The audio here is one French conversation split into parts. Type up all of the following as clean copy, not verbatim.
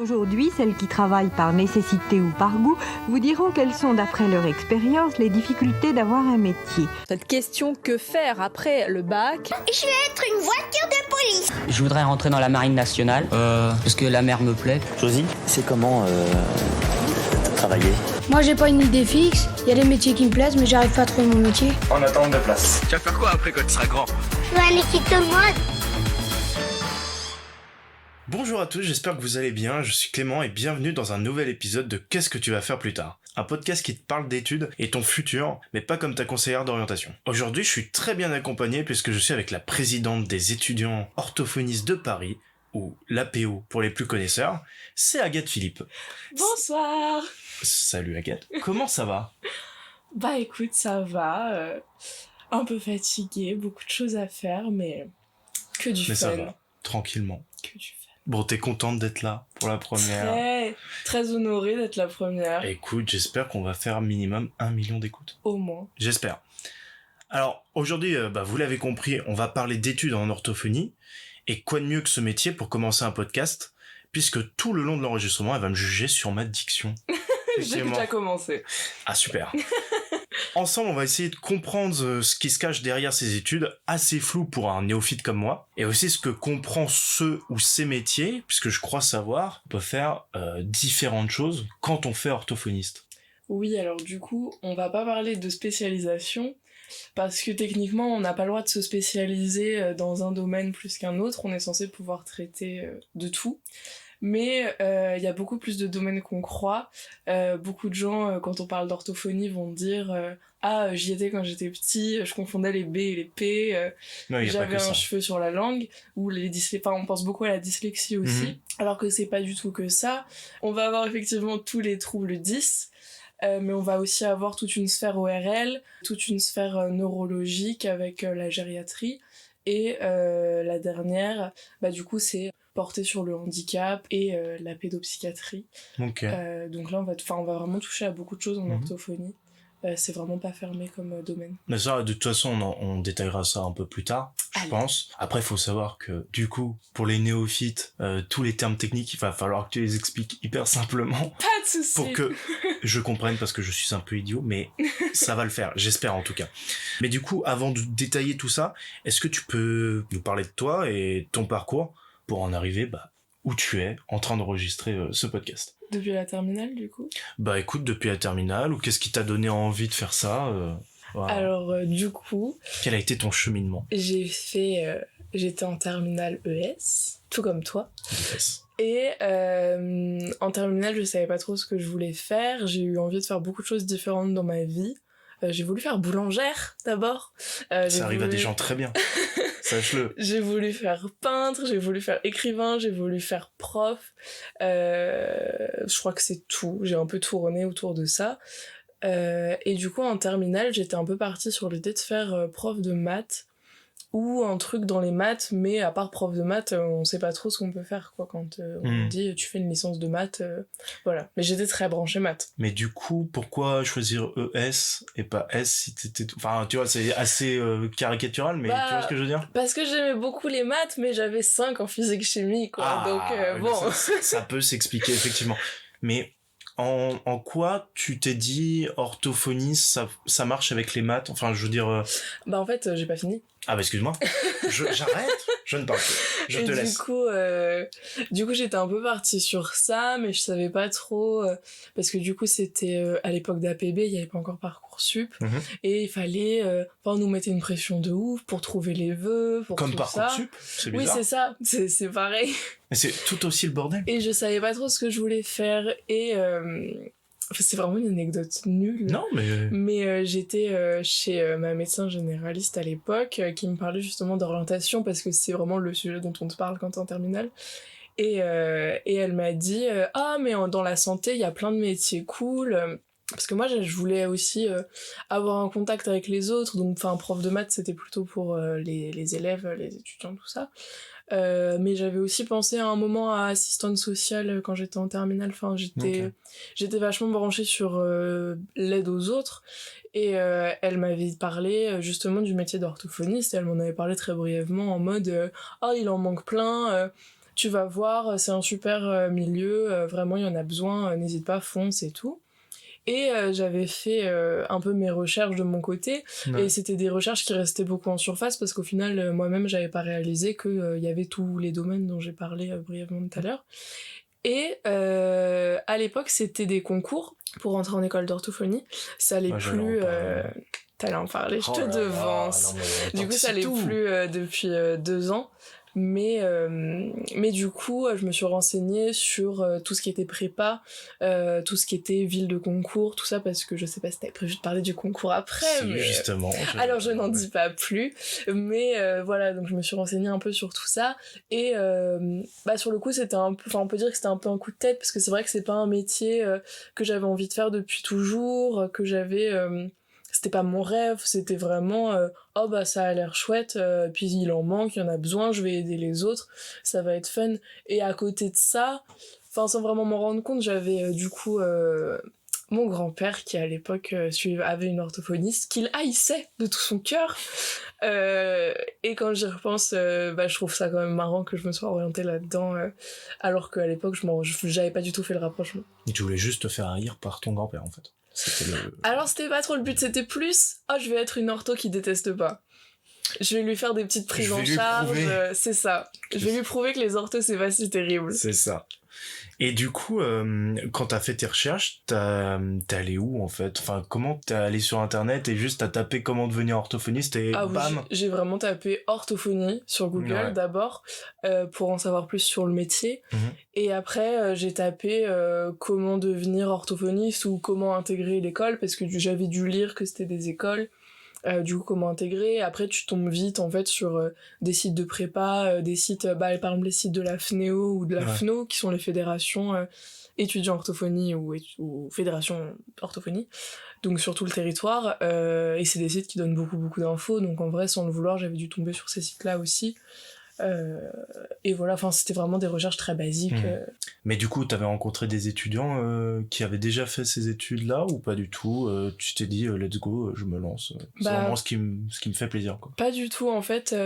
Aujourd'hui, celles qui travaillent par nécessité ou par goût vous diront quelles sont, d'après leur expérience, les difficultés d'avoir un métier. Cette question que faire après le bac? Je vais être une voiture de police. Je voudrais rentrer dans la marine nationale, parce que la mer me plaît. Josie, c'est comment travailler? Moi j'ai pas une idée fixe, il y a des métiers qui me plaisent mais j'arrive pas à trouver mon métier. En attente de place. Tu vas faire quoi après quand tu seras grand? Je vais aller quitter moi. Bonjour à tous, j'espère que vous allez bien, je suis Clément et bienvenue dans un nouvel épisode de Qu'est-ce que tu vas faire plus tard? Un podcast qui te parle d'études et ton futur, mais pas comme ta conseillère d'orientation. Aujourd'hui, je suis très bien accompagné puisque je suis avec la présidente des étudiants orthophonistes de Paris, ou l'APO pour les plus connaisseurs, c'est Agathe Philippe. Bonsoir. Salut Agathe, comment ça va? Bah écoute, ça va, un peu fatiguée, beaucoup de choses à faire, mais que du fun. Mais ça va, tranquillement. Que du fun. Bon, t'es contente d'être là pour la première? Très honorée d'être la première. Écoute, j'espère qu'on va faire minimum 1 million d'écoutes. Au moins. J'espère. Alors, aujourd'hui, vous l'avez compris, on va parler d'études en orthophonie. Et quoi de mieux que ce métier pour commencer un podcast, puisque tout le long de l'enregistrement, elle va me juger sur ma diction. J'ai déjà commencé. Ah, super. Ensemble, on va essayer de comprendre ce qui se cache derrière ces études, assez floues pour un néophyte comme moi, et aussi ce que comprend ce ou ces métiers, puisque je crois savoir qu'on peut faire différentes choses quand on fait orthophoniste. Oui, alors du coup, on va pas parler de spécialisation, parce que techniquement, on n'a pas le droit de se spécialiser dans un domaine plus qu'un autre, on est censé pouvoir traiter de tout. Mais il y a beaucoup plus de domaines qu'on croit. Beaucoup de gens, quand on parle d'orthophonie, vont dire ah, j'y étais quand j'étais petit, je confondais les B et les P, j'avais un cheveu sur la langue, ou on pense beaucoup à la dyslexie aussi, alors que c'est pas du tout que ça. On va avoir effectivement tous les troubles 10, mais on va aussi avoir toute une sphère ORL, toute une sphère neurologique avec la gériatrie, et la dernière, du coup, c'est porté sur le handicap et la pédopsychiatrie. Okay. Donc là, on va vraiment toucher à beaucoup de choses en orthophonie. C'est vraiment pas fermé comme domaine. Mais ça, de toute façon, on détaillera ça un peu plus tard, je pense. Après, il faut savoir que, du coup, pour les néophytes, tous les termes techniques, il va falloir que tu les expliques hyper simplement. Pas de soucis. Pour que je comprenne, parce que je suis un peu idiot, mais ça va le faire, j'espère en tout cas. Mais du coup, avant de détailler tout ça, est-ce que tu peux nous parler de toi et ton parcours pour en arriver où tu es en train d'enregistrer ce podcast? Depuis la terminale, du coup? Écoute, depuis la terminale, ou qu'est-ce qui t'a donné envie de faire ça voilà. Alors, du coup... Quel a été ton cheminement? J'étais en terminale ES, tout comme toi. Yes. Et en terminale, je savais pas trop ce que je voulais faire. J'ai eu envie de faire beaucoup de choses différentes dans ma vie. J'ai voulu faire boulangère, d'abord. Ça arrive à des gens très bien. Sache-le. J'ai voulu faire peintre, j'ai voulu faire écrivain, j'ai voulu faire prof. Je crois que c'est tout. J'ai un peu tourné autour de ça. Et du coup, en terminale, j'étais un peu partie sur l'idée de faire prof de maths ou un truc dans les maths, mais à part prof de maths, on sait pas trop ce qu'on peut faire, quoi, quand on dit tu fais une licence de maths, voilà. Mais j'étais très branchée maths. Mais du coup, pourquoi choisir ES et pas S si t'étais... Enfin, tu vois, c'est assez caricatural, mais tu vois ce que je veux dire? Parce que j'aimais beaucoup les maths, mais j'avais 5 en physique-chimie, quoi, donc bon... Ça peut s'expliquer, effectivement. Mais... En quoi tu t'es dit orthophonie, ça marche avec les maths? Enfin, je veux dire... en fait, j'ai pas fini. Ah excuse-moi. J'arrête. Je ne parle plus. Je te laisse. Du coup, j'étais un peu partie sur ça, mais je savais pas trop... parce que du coup, c'était à l'époque d'APB, il y avait pas encore Parcoursup. Et il fallait... on nous mettait une pression de ouf pour trouver les vœux, pour comme tout Parcoursup, ça. C'est bizarre. Oui, c'est ça. C'est pareil. Mais c'est tout aussi le bordel. Et je savais pas trop ce que je voulais faire. Et... c'est vraiment une anecdote nulle. Non, mais j'étais chez ma médecin généraliste à l'époque qui me parlait justement d'orientation parce que c'est vraiment le sujet dont on te parle quand t'es en terminale. Et elle m'a dit mais dans la santé, il y a plein de métiers cool. Parce que moi, je voulais aussi avoir un contact avec les autres. Donc, prof de maths, c'était plutôt pour les élèves, les étudiants, tout ça. Mais j'avais aussi pensé à un moment à assistante sociale quand j'étais en terminale. J'étais vachement branchée sur l'aide aux autres. Et elle m'avait parlé justement du métier d'orthophoniste. Et elle m'en avait parlé très brièvement en mode il en manque plein. tu vas voir, c'est un super milieu, vraiment il y en a besoin, n'hésite pas, fonce et tout. Et j'avais fait un peu mes recherches de mon côté, et c'était des recherches qui restaient beaucoup en surface parce qu'au final moi-même j'avais pas réalisé qu'il y avait tous les domaines dont j'ai parlé brièvement tout à l'heure. Et à l'époque c'était des concours pour entrer en école d'orthophonie, ça allait plus... T'allais en parler, je te devance. Du coup ça allait plus depuis 2 ans. Mais du coup, je me suis renseignée sur tout ce qui était prépa, tout ce qui était ville de concours, tout ça, parce que je sais pas si t'avais prévu de parler du concours après. Si, mais... justement. Alors je n'en dis pas plus, mais voilà, donc je me suis renseignée un peu sur tout ça, et sur le coup c'était un peu, enfin on peut dire que c'était un peu un coup de tête, parce que c'est vrai que c'est pas un métier que j'avais envie de faire depuis toujours, que j'avais... c'était pas mon rêve, c'était vraiment oh bah ça a l'air chouette, puis il en manque, il y en a besoin, je vais aider les autres, ça va être fun. Et à côté de ça, enfin sans vraiment m'en rendre compte, j'avais du coup mon grand-père qui à l'époque avait une orthophoniste qu'il haïssait de tout son cœur, et quand j'y repense, je trouve ça quand même marrant que je me sois orientée là-dedans, alors qu'à l'époque j'avais pas du tout fait le rapprochement. Et tu voulais juste te faire haïr par ton grand-père en fait. Alors c'était pas trop le but, c'était plus je vais être une ortho qui déteste pas. Je vais lui faire des petites prises en charge, c'est ça. Je vais lui prouver que les orthos c'est pas si terrible. C'est ça. Et du coup, quand t'as fait tes recherches, t'es allé où en fait? Enfin, comment t'es allé sur internet et juste t'as tapé comment devenir orthophoniste et bam? Oui, j'ai vraiment tapé orthophonie sur Google d'abord pour en savoir plus sur le métier. Et après j'ai tapé comment devenir orthophoniste ou comment intégrer l'école, parce que j'avais dû lire que c'était des écoles. Du coup comment intégrer, après tu tombes vite en fait sur des sites de prépa, des sites par exemple les sites de la FNEO ou de la FNO qui sont les fédérations étudiants orthophonie ou fédération orthophonie, donc sur tout le territoire, et c'est des sites qui donnent beaucoup d'infos, donc en vrai sans le vouloir j'avais dû tomber sur ces sites là aussi. Et voilà, enfin c'était vraiment des recherches très basiques. Mais du coup t'avais rencontré des étudiants qui avaient déjà fait ces études là ou pas du tout? Tu t'es dit let's go, je me lance, c'est vraiment ce qui me fait plaisir quoi. Pas du tout en fait,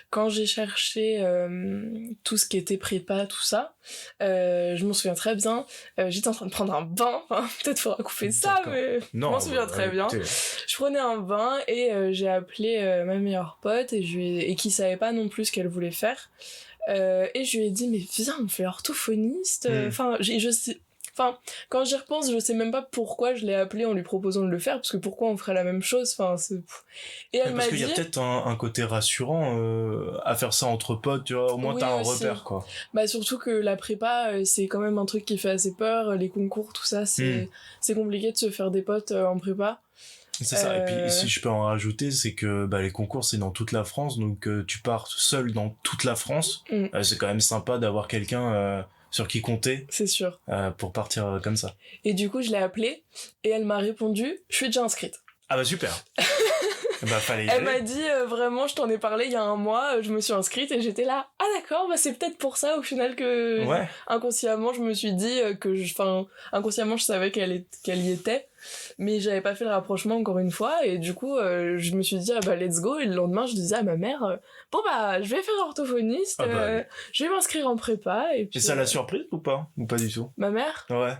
quand j'ai cherché tout ce qui était prépa, tout ça, je m'en souviens très bien, j'étais en train de prendre un bain, enfin, peut-être faudra couper ça, mais je m'en souviens très bien. Je prenais un bain et j'ai appelé ma meilleure pote et qui savait pas non plus ce qu'elle voulait faire, et je lui ai dit mais viens on fait orthophoniste, quand j'y repense je sais même pas pourquoi je l'ai appelé en lui proposant de le faire, parce que pourquoi on ferait la même chose, et elle m'a dit... Parce qu'il y a peut-être un côté rassurant à faire ça entre potes, tu vois, au moins t'as un repère quoi. Surtout que la prépa c'est quand même un truc qui fait assez peur, les concours tout ça c'est compliqué de se faire des potes en prépa. C'est ça, et puis si je peux en rajouter, c'est que les concours c'est dans toute la France, donc tu pars seul dans toute la France, c'est quand même sympa d'avoir quelqu'un sur qui compter. C'est sûr. Pour partir comme ça. Et du coup je l'ai appelée, et elle m'a répondu « je suis déjà inscrite ». Ah bah super. Fallait y elle aller. m'a dit vraiment je t'en ai parlé il y a un mois, je me suis inscrite, et j'étais là ah d'accord, c'est peut-être pour ça au final que inconsciemment je me suis dit inconsciemment je savais qu'elle y était, mais j'avais pas fait le rapprochement encore une fois, et du coup je me suis dit let's go, et le lendemain je disais à ma mère je vais faire orthophoniste, je vais m'inscrire en prépa, et puis... Et ça l'a surprise ou pas du tout? Ma mère? Ouais.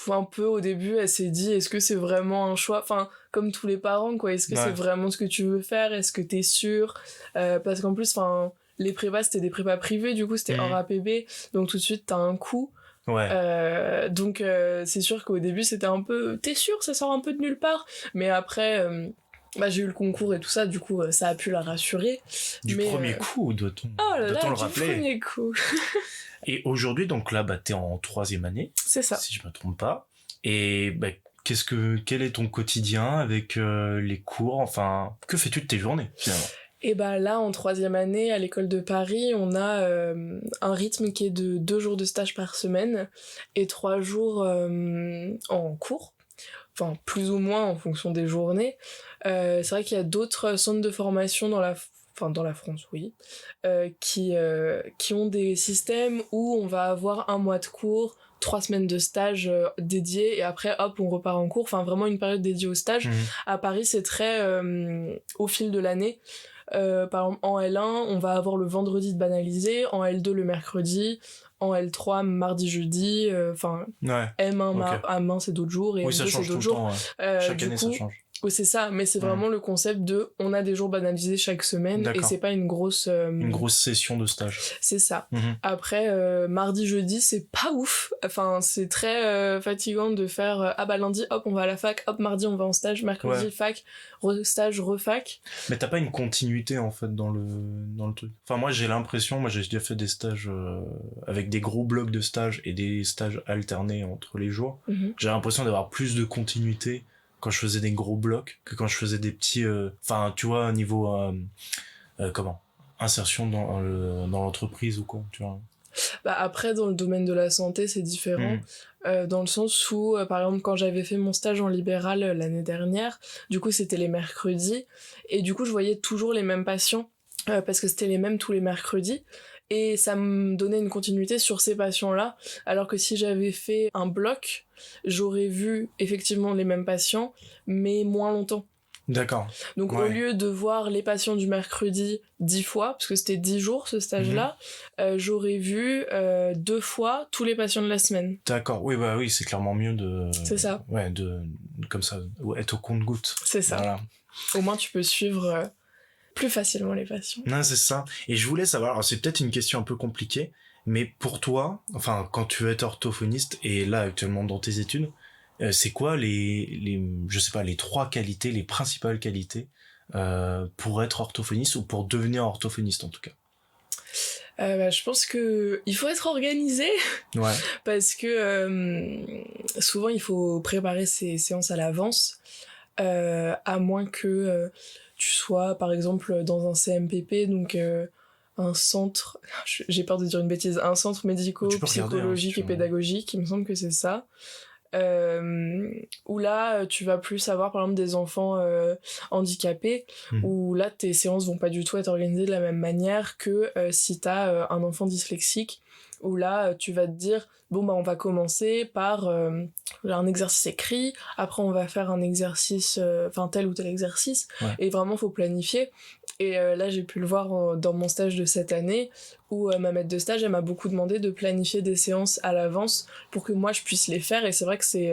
Un peu au début, elle s'est dit est-ce que c'est vraiment un choix, comme tous les parents quoi, est-ce que c'est vraiment ce que tu veux faire, est-ce que t'es sûr, parce qu'en plus les prépas c'était des prépas privées, du coup c'était hors APB, donc tout de suite t'as un coût. Donc c'est sûr qu'au début c'était un peu t'es sûr, ça sort un peu de nulle part, mais après j'ai eu le concours et tout ça, du coup ça a pu la rassurer. Premier coup, doit-on le rappeler? Premier coup. Et aujourd'hui, donc là, t'es en 3e année. C'est ça. Si je me trompe pas. Et quel est ton quotidien avec les cours? Enfin, que fais-tu de tes journées finalement? Et là, en 3e année, à l'école de Paris, on a un rythme qui est de 2 jours de stage par semaine et 3 jours en cours. Enfin, plus ou moins en fonction des journées. C'est vrai qu'il y a d'autres centres de formation dans la France, oui, qui ont des systèmes où on va avoir 1 mois de cours, 3 semaines de stage dédiés, et après, hop, on repart en cours. Enfin, vraiment une période dédiée au stage. À Paris, c'est très au fil de l'année. Par exemple, en L1, on va avoir le vendredi de banalisé, en L2 le mercredi, en L3 mardi, jeudi, Ouais. M1, Ok. M1 c'est d'autres jours, et Oui, ça M2 change c'est tout d'autres le jours. temps. Ouais. Chaque Du année, coup, ça change. oui, c'est ça, mais c'est vraiment le concept de on a des jours banalisés chaque semaine, et D'accord. c'est pas une grosse... Une grosse session de stage. C'est ça. Mhm. Après, mardi, jeudi, c'est pas ouf. Enfin, c'est très fatigant de faire ah bah lundi, hop, on va à la fac, hop, mardi, on va en stage, mercredi, Ouais. fac, stage, refac. Mais t'as pas une continuité en fait dans le truc. Enfin moi j'ai l'impression, moi j'ai déjà fait des stages avec des gros blocs de stages et des stages alternés entre les jours. Mhm. J'ai l'impression d'avoir plus de continuité quand je faisais des gros blocs que quand je faisais des petits. Enfin tu vois au niveau insertion dans l'entreprise ou quoi, tu vois. Bah après, dans le domaine de la santé, c'est différent. Dans le sens où, par exemple, quand j'avais fait mon stage en libéral l'année dernière, du coup, c'était les mercredis. Et du coup, je voyais toujours les mêmes patients, parce que c'était les mêmes tous les mercredis. Et ça me donnait une continuité sur ces patients-là. Alors que si j'avais fait un bloc, j'aurais vu effectivement les mêmes patients, mais moins longtemps. D'accord. Donc Ouais. au lieu de voir les patients du mercredi 10 fois, parce que c'était 10 jours ce stage-là, j'aurais vu 2 fois tous les patients de la semaine. D'accord. Oui bah oui c'est clairement mieux de. C'est ça. Ouais de comme ça être au compte-gouttes. C'est ça. Voilà. Au moins tu peux suivre plus facilement les patients. Non, c'est ça. Et je voulais savoir, alors c'est peut-être une question un peu compliquée, mais pour toi, enfin, quand tu es orthophoniste et là actuellement dans tes études, c'est quoi je sais pas, les 3 qualités, les principales qualités pour être orthophoniste ou pour devenir orthophoniste en tout cas? Je pense que il faut être organisé Ouais. parce que souvent il faut préparer ses séances à l'avance, à moins que tu sois par exemple dans un CMPP, donc un centre, j'ai peur de dire une bêtise, un centre Tu peux regarder, hein, médico-psychologique si tu et veux. pédagogique, il me semble que c'est ça. Où là tu vas plus avoir par exemple des enfants handicapés, où là tes séances vont pas du tout être organisées de la même manière que si t'as un enfant dyslexique, où là tu vas te dire bon bah on va commencer par un exercice écrit, après on va faire un exercice, tel ou tel exercice, Ouais. et vraiment faut planifier. Et là j'ai pu le voir dans mon stage de cette année, où ma maître de stage elle m'a beaucoup demandé de planifier des séances à l'avance pour que moi je puisse les faire, et c'est vrai que c'est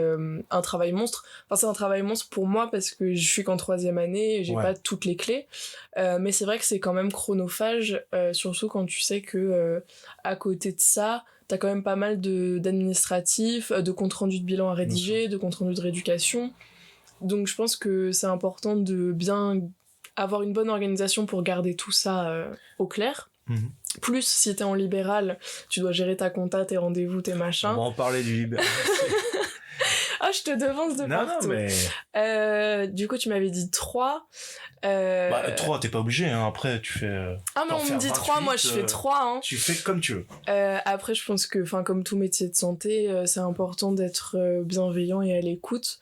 un travail monstre. Enfin c'est un travail monstre pour moi parce que je suis qu'en 3e année et j'ai Ouais. pas toutes les clés, mais c'est vrai que c'est quand même chronophage, surtout quand tu sais que à côté de ça t'as quand même pas mal d'administratifs, de compte rendu de bilan à rédiger, de compte rendu de rééducation. Donc je pense que c'est important de bien avoir une bonne organisation pour garder tout ça au clair. Mhm. Plus si t'es en libéral, tu dois gérer ta compta, tes rendez-vous, tes On machins. va en parler du libéral. Ah, je te devance de Non, partout. mais... Du coup, tu m'avais dit 3. 3, t'es pas obligé, hein. Après, tu fais... Ah, mais t'en on me faire dit 3, moi je 28, fais 3. Hein. Tu fais comme tu veux. Après, je pense que, comme tout métier de santé, c'est important d'être bienveillant et à l'écoute.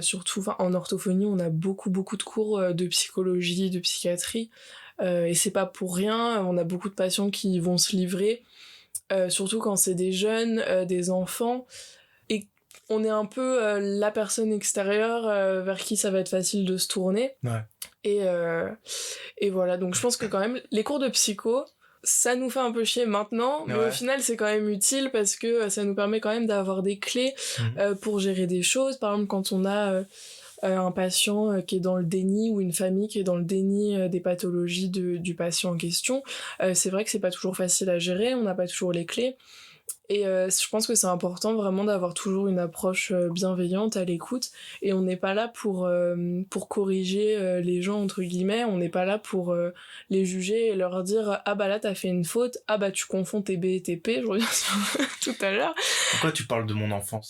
Surtout en orthophonie, on a beaucoup de cours de psychologie, de psychiatrie. Et c'est pas pour rien, on a beaucoup de patients qui vont se livrer, surtout quand c'est des jeunes, des enfants. Et on est un peu la personne extérieure vers qui ça va être facile de se tourner. Ouais. Et voilà, donc je pense que quand même, les cours de psycho, ça nous fait un peu chier maintenant, mais Ouais. au final c'est quand même utile parce que ça nous permet quand même d'avoir des clés pour gérer des choses. Par exemple, quand on a un patient qui est dans le déni, ou une famille qui est dans le déni des pathologies du patient en question, c'est vrai que c'est pas toujours facile à gérer, on n'a pas toujours les clés. Et je pense que c'est important vraiment d'avoir toujours une approche bienveillante, à l'écoute, et on n'est pas là pour corriger les gens entre guillemets, on n'est pas là pour les juger et leur dire ah bah là t'as fait une faute, ah bah tu confonds tes B et tes P, je reviens sur tout à l'heure. Pourquoi tu parles de mon enfance?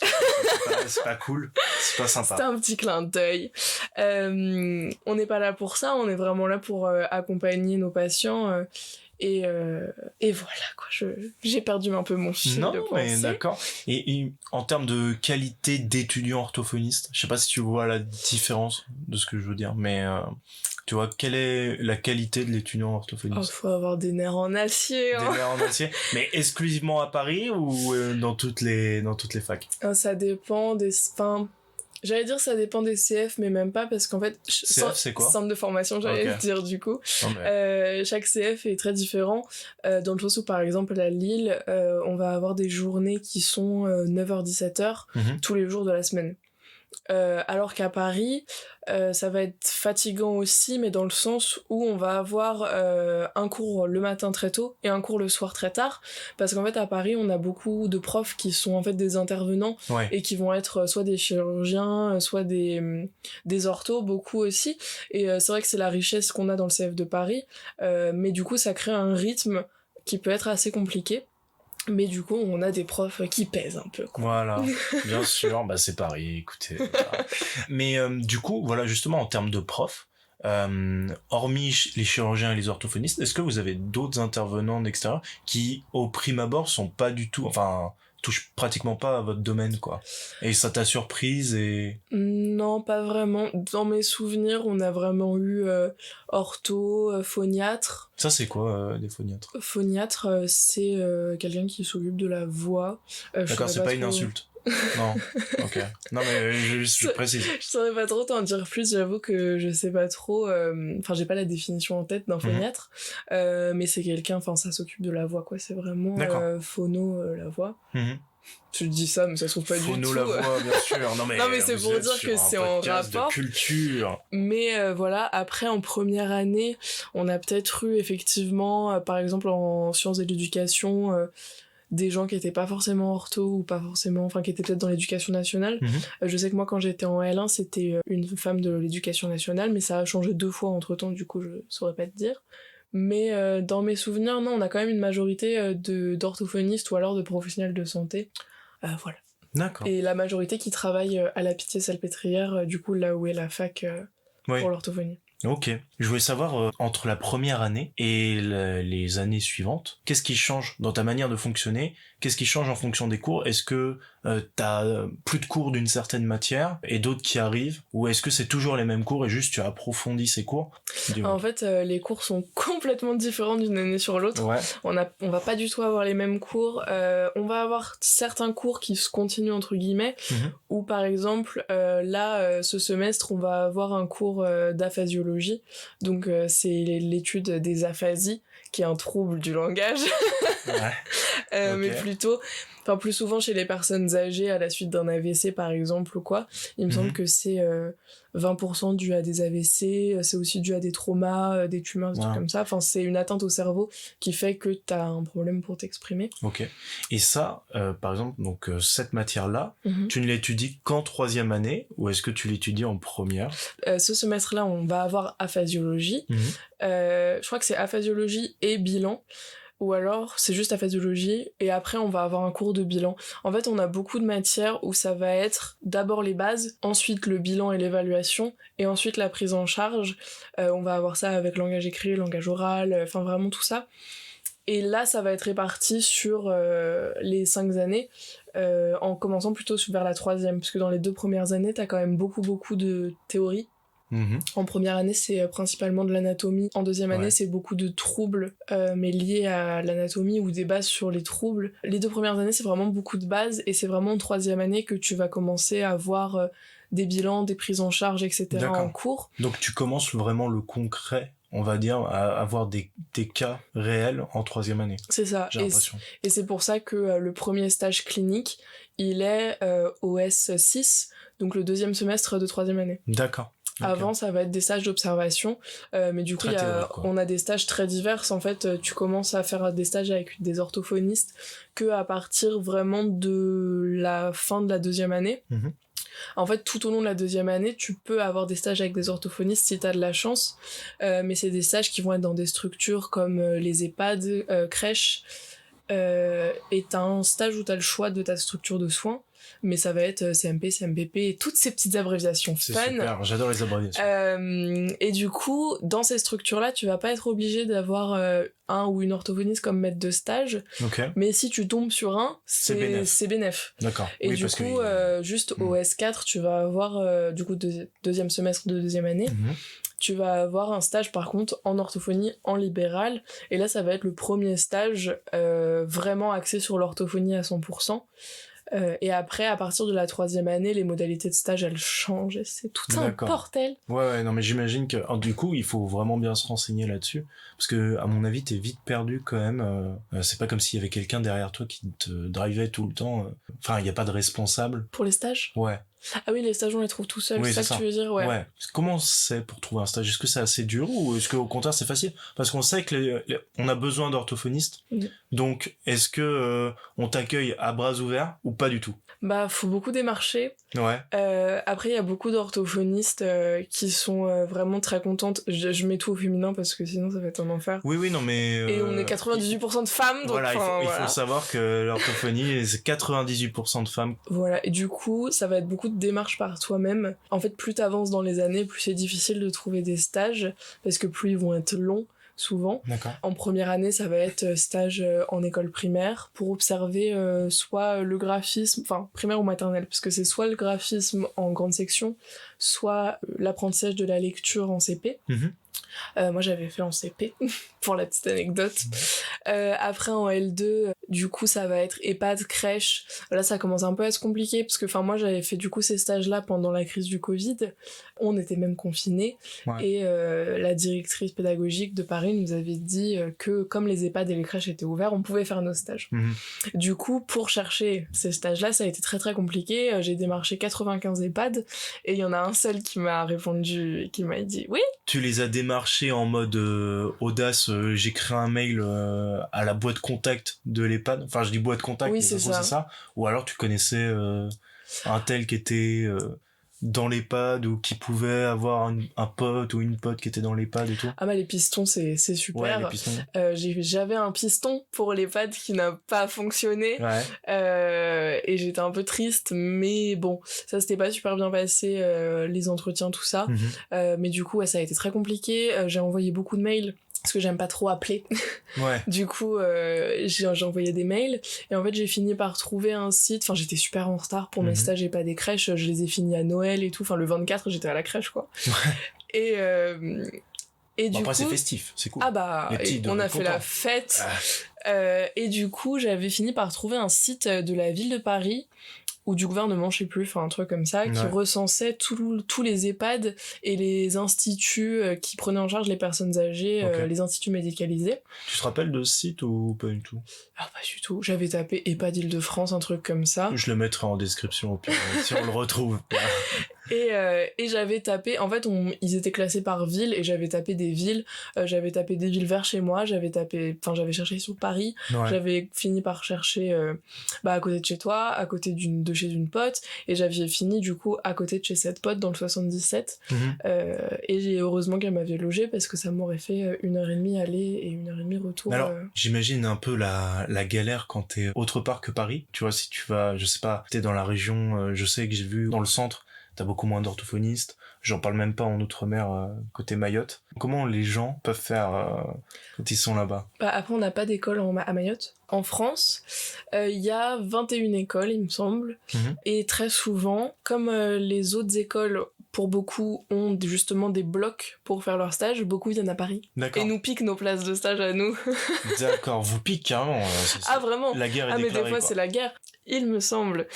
C'est pas cool, c'est pas sympa. C'était un petit clin d'œil. On n'est pas là pour ça, on est vraiment là pour accompagner nos patients. Et voilà, quoi. J'ai perdu un peu mon fil de Non, mais pensée. d'accord. Et en termes de qualité d'étudiant orthophoniste, je sais pas si tu vois la différence de ce que je veux dire, mais tu vois, quelle est la qualité de l'étudiant Oh, orthophoniste? faut avoir des nerfs en acier. Hein. Des nerfs en acier, mais exclusivement à Paris ou dans toutes les facs? Ça dépend des... Enfin, J'allais dire ça dépend des CF, mais même pas, parce qu'en fait... CF, c'est quoi ? Centre de formation, j'allais Ok. dire du coup. Non, mais... Chaque CF est très différent, dans le sens où par exemple à Lille, on va avoir des journées qui sont 9h-17h tous les jours de la semaine. Alors qu'à Paris, ça va être fatigant aussi, mais dans le sens où on va avoir un cours le matin très tôt et un cours le soir très tard, parce qu'en fait à Paris on a beaucoup de profs qui sont en fait des intervenants Ouais. et qui vont être soit des chirurgiens, soit des orthos, beaucoup aussi, et c'est vrai que c'est la richesse qu'on a dans le CF de Paris, mais du coup ça crée un rythme qui peut être assez compliqué. Mais du coup, on a des profs qui pèsent un peu, quoi. Voilà, bien sûr, bah c'est Paris, écoutez. Voilà. Mais du coup, voilà, justement, en termes de profs, hormis les chirurgiens et les orthophonistes, est-ce que vous avez d'autres intervenants d'extérieur qui, au prime abord, sont pas du tout, enfin, touchent pratiquement pas à votre domaine, quoi. Et ça t'a surprise et... Non, pas vraiment. Dans mes souvenirs, on a vraiment eu ortho, phoniatre. Ça, c'est quoi, des phoniatres ? Phoniatre, c'est quelqu'un qui s'occupe de la voix. D'accord, c'est pas une insulte. Non, ok. Non, mais je précise. Je saurais pas trop t'en dire plus, j'avoue que je sais pas trop. Enfin, j'ai pas la définition en tête d'un phoniatre, mais c'est quelqu'un, enfin, ça s'occupe de la voix, quoi. C'est vraiment phono, la voix. Je dis ça, mais ça se trouve pas Phono du tout. la voix, bien sûr. Non, mais c'est vous pour êtes dire sur que un c'est en podcast rapport. de culture. Mais voilà, après, en première année, on a peut-être eu, effectivement, par exemple, en sciences de l'éducation, des gens qui étaient pas forcément ortho ou pas forcément, enfin, qui étaient peut-être dans l'éducation nationale. Je sais que moi, quand j'étais en L1, c'était une femme de l'éducation nationale, mais ça a changé 2 fois entre-temps, du coup, je saurais pas te dire. Mais dans mes souvenirs, non, on a quand même une majorité d'orthophonistes ou alors de professionnels de santé. Voilà. D'accord. Et la majorité qui travaille à la Pitié-Salpêtrière, du coup, là où est la fac pour l'orthophonie. Ok. Je voulais savoir, entre la première année et les années suivantes, qu'est-ce qui change dans ta manière de fonctionner ? Qu'est-ce qui change en fonction des cours ? Est-ce que t'as plus de cours d'une certaine matière et d'autres qui arrivent ? Ou est-ce que c'est toujours les mêmes cours et juste tu approfondis ces cours ? En fait, les cours sont complètement différents d'une année sur l'autre. Ouais. On va pas du tout avoir les mêmes cours. On va avoir certains cours qui se continuent entre guillemets, ou par exemple, là, ce semestre, on va avoir un cours d'aphasiologie. Donc, c'est l'étude des aphasies, qui est un trouble du langage. Ouais. Mais plutôt, enfin, plus souvent chez les personnes âgées à la suite d'un AVC par exemple ou quoi. Il me semble que c'est 20% dû à des AVC, c'est aussi dû à des traumas, des tumeurs, des trucs comme ça. Enfin, c'est une atteinte au cerveau qui fait que t'as un problème pour t'exprimer. Ok. Et ça, par exemple, donc cette matière-là, tu ne l'étudies qu'en 3e année ou est-ce que tu l'étudies en première ? Ce semestre-là, on va avoir aphasiologie. Je crois que c'est aphasiologie et bilan. Ou alors, c'est juste aphasiologie, et après, on va avoir un cours de bilan. En fait, on a beaucoup de matières où ça va être d'abord les bases, ensuite le bilan et l'évaluation, et ensuite la prise en charge. On va avoir ça avec langage écrit, langage oral, enfin vraiment tout ça. Et là, ça va être réparti sur les 5 années, en commençant plutôt vers la 3e, parce que dans les 2 premières années, t'as quand même beaucoup de théorie. En première année, c'est principalement de l'anatomie. En 2e année, c'est beaucoup de troubles, mais liés à l'anatomie ou des bases sur les troubles. Les 2 premières années, c'est vraiment beaucoup de bases, et c'est vraiment en 3e année que tu vas commencer à voir des bilans, des prises en charge, etc. en cours. Donc tu commences vraiment le concret, on va dire, à avoir des cas réels en 3e année. C'est ça. J'ai l'impression. Et c'est pour ça que le premier stage clinique, il est au S6, donc le 2e semestre de 3e année. D'accord. Okay. Avant, ça va être des stages d'observation, mais du coup, on a des stages très divers. En fait, tu commences à faire des stages avec des orthophonistes que à partir vraiment de la fin de la 2e année. En fait, tout au long de la 2e année, tu peux avoir des stages avec des orthophonistes si t'as de la chance, mais c'est des stages qui vont être dans des structures comme les EHPAD, crèches, et t'as un stage où t'as le choix de ta structure de soins. Mais ça va être CMP, CMPP et toutes ces petites abréviations fun. C'est super, j'adore les abréviations. Et du coup, dans ces structures-là, tu vas pas être obligé d'avoir un ou une orthophoniste comme maître de stage. Okay. Mais si tu tombes sur un, c'est bénef. D'accord. Et oui, du coup, juste au S4, tu vas avoir, du coup, 2e semestre de 2e année, tu vas avoir un stage par contre en orthophonie en libéral. Et là, ça va être le premier stage vraiment axé sur l'orthophonie à 100%. Et après, à partir de la 3e année, les modalités de stage, elles changent. Et c'est tout un bordel. Ouais, non, mais j'imagine que du coup, il faut vraiment bien se renseigner là-dessus. Parce que, à mon avis, t'es vite perdu quand même. C'est pas comme s'il y avait quelqu'un derrière toi qui te drivait tout le temps. Enfin, il n'y a pas de responsable. Pour les stages ? Ouais. Ah oui, les stages, on les trouve tout seuls, Oui, c'est ça que tu veux dire, ouais. Comment c'est pour trouver un stage ? Est-ce que c'est assez dur ou est-ce qu'au contraire c'est facile ? Parce qu'on sait que on a besoin d'orthophonistes, donc est-ce que on t'accueille à bras ouverts ou pas du tout ? Bah, faut beaucoup démarcher. Ouais. Après, il y a beaucoup d'orthophonistes qui sont vraiment très contentes. Je mets tout au féminin parce que sinon ça va être un enfer. Oui, non, mais... Et on est 98% de femmes, donc... Voilà, il faut savoir que l'orthophonie, c'est 98% de femmes. Voilà, et du coup, ça va être beaucoup de démarches par toi-même. En fait, plus t'avances dans les années, plus c'est difficile de trouver des stages, parce que plus ils vont être longs, souvent. D'accord. En première année, ça va être stage en école primaire pour observer soit le graphisme, enfin primaire ou maternelle, parce que c'est soit le graphisme en grande section, soit l'apprentissage de la lecture en CP. Moi j'avais fait en CP pour la petite anecdote. Après en L2 du coup ça va être EHPAD, crèche. Là ça commence un peu à se compliquer parce que moi j'avais fait du coup ces stages là pendant la crise du Covid, on était même confinés, et la directrice pédagogique de Paris nous avait dit que comme les EHPAD et les crèches étaient ouverts, on pouvait faire nos stages. Du coup pour chercher ces stages là ça a été très très compliqué. J'ai démarché 95 EHPAD et il y en a un seul qui m'a répondu et qui m'a dit oui. Tu les as démarchés en mode audace, j'écris un mail à la boîte contact de l'EHPAD, enfin je dis boîte contact, oui, c'est ça. Ou alors tu connaissais un tel qui était dans l'EHPAD ou qui pouvait avoir un pote ou une pote qui était dans l'EHPAD et tout. Ah bah les pistons c'est super. Ouais, les pistons. J'avais un piston pour l'EHPAD qui n'a pas fonctionné. Et j'étais un peu triste, mais bon, ça s'était pas super bien passé, les entretiens, tout ça. Mais du coup ça a été très compliqué. J'ai envoyé beaucoup de mails parce que j'aime pas trop appeler. Du coup j'ai envoyé des mails et en fait j'ai fini par trouver un site. Enfin j'étais super en retard pour mes stages et pas des crèches, je les ai finis à Noël et tout, enfin le 24 j'étais à la crèche quoi. Et du après coup, c'est festif, c'est cool. Ah bah on a fait la fête. Et du coup j'avais fini par trouver un site de la ville de Paris ou du gouvernement, je sais plus, enfin un truc comme ça, qui recensait tous les EHPAD et les instituts qui prenaient en charge les personnes âgées, les instituts médicalisés. Tu te rappelles de ce site ou pas du tout ? Ah pas du tout, j'avais tapé EHPAD Île-de-France, un truc comme ça. Je le mettrai en description au pire, si on le retrouve. Et j'avais tapé, en fait ils étaient classés par ville et j'avais tapé des villes, j'avais tapé des villes vers chez moi, j'avais cherché sur Paris, j'avais fini par chercher à côté de chez toi, à côté de chez une pote, et j'avais fini du coup à côté de chez cette pote dans le 77. Et heureusement qu'elle m'avait logé parce que ça m'aurait fait 1h30 aller et 1h30 retour. Alors j'imagine un peu la galère quand t'es autre part que Paris, tu vois, si tu vas, je sais pas, t'es dans la région, je sais que j'ai vu dans le centre t'as beaucoup moins d'orthophonistes, j'en parle même pas en Outre-mer côté Mayotte. Comment les gens peuvent faire quand ils sont là-bas ? Après on n'a pas d'école à Mayotte. En France, il y a 21 écoles il me semble, et très souvent, comme les autres écoles pour beaucoup ont justement des blocs pour faire leur stage, beaucoup viennent à Paris. D'accord. Et nous piquent nos places de stage à nous. D'accord, vous piquent carrément. Ah vraiment ? La guerre est déclarée. Mais des fois c'est la guerre. Il me semble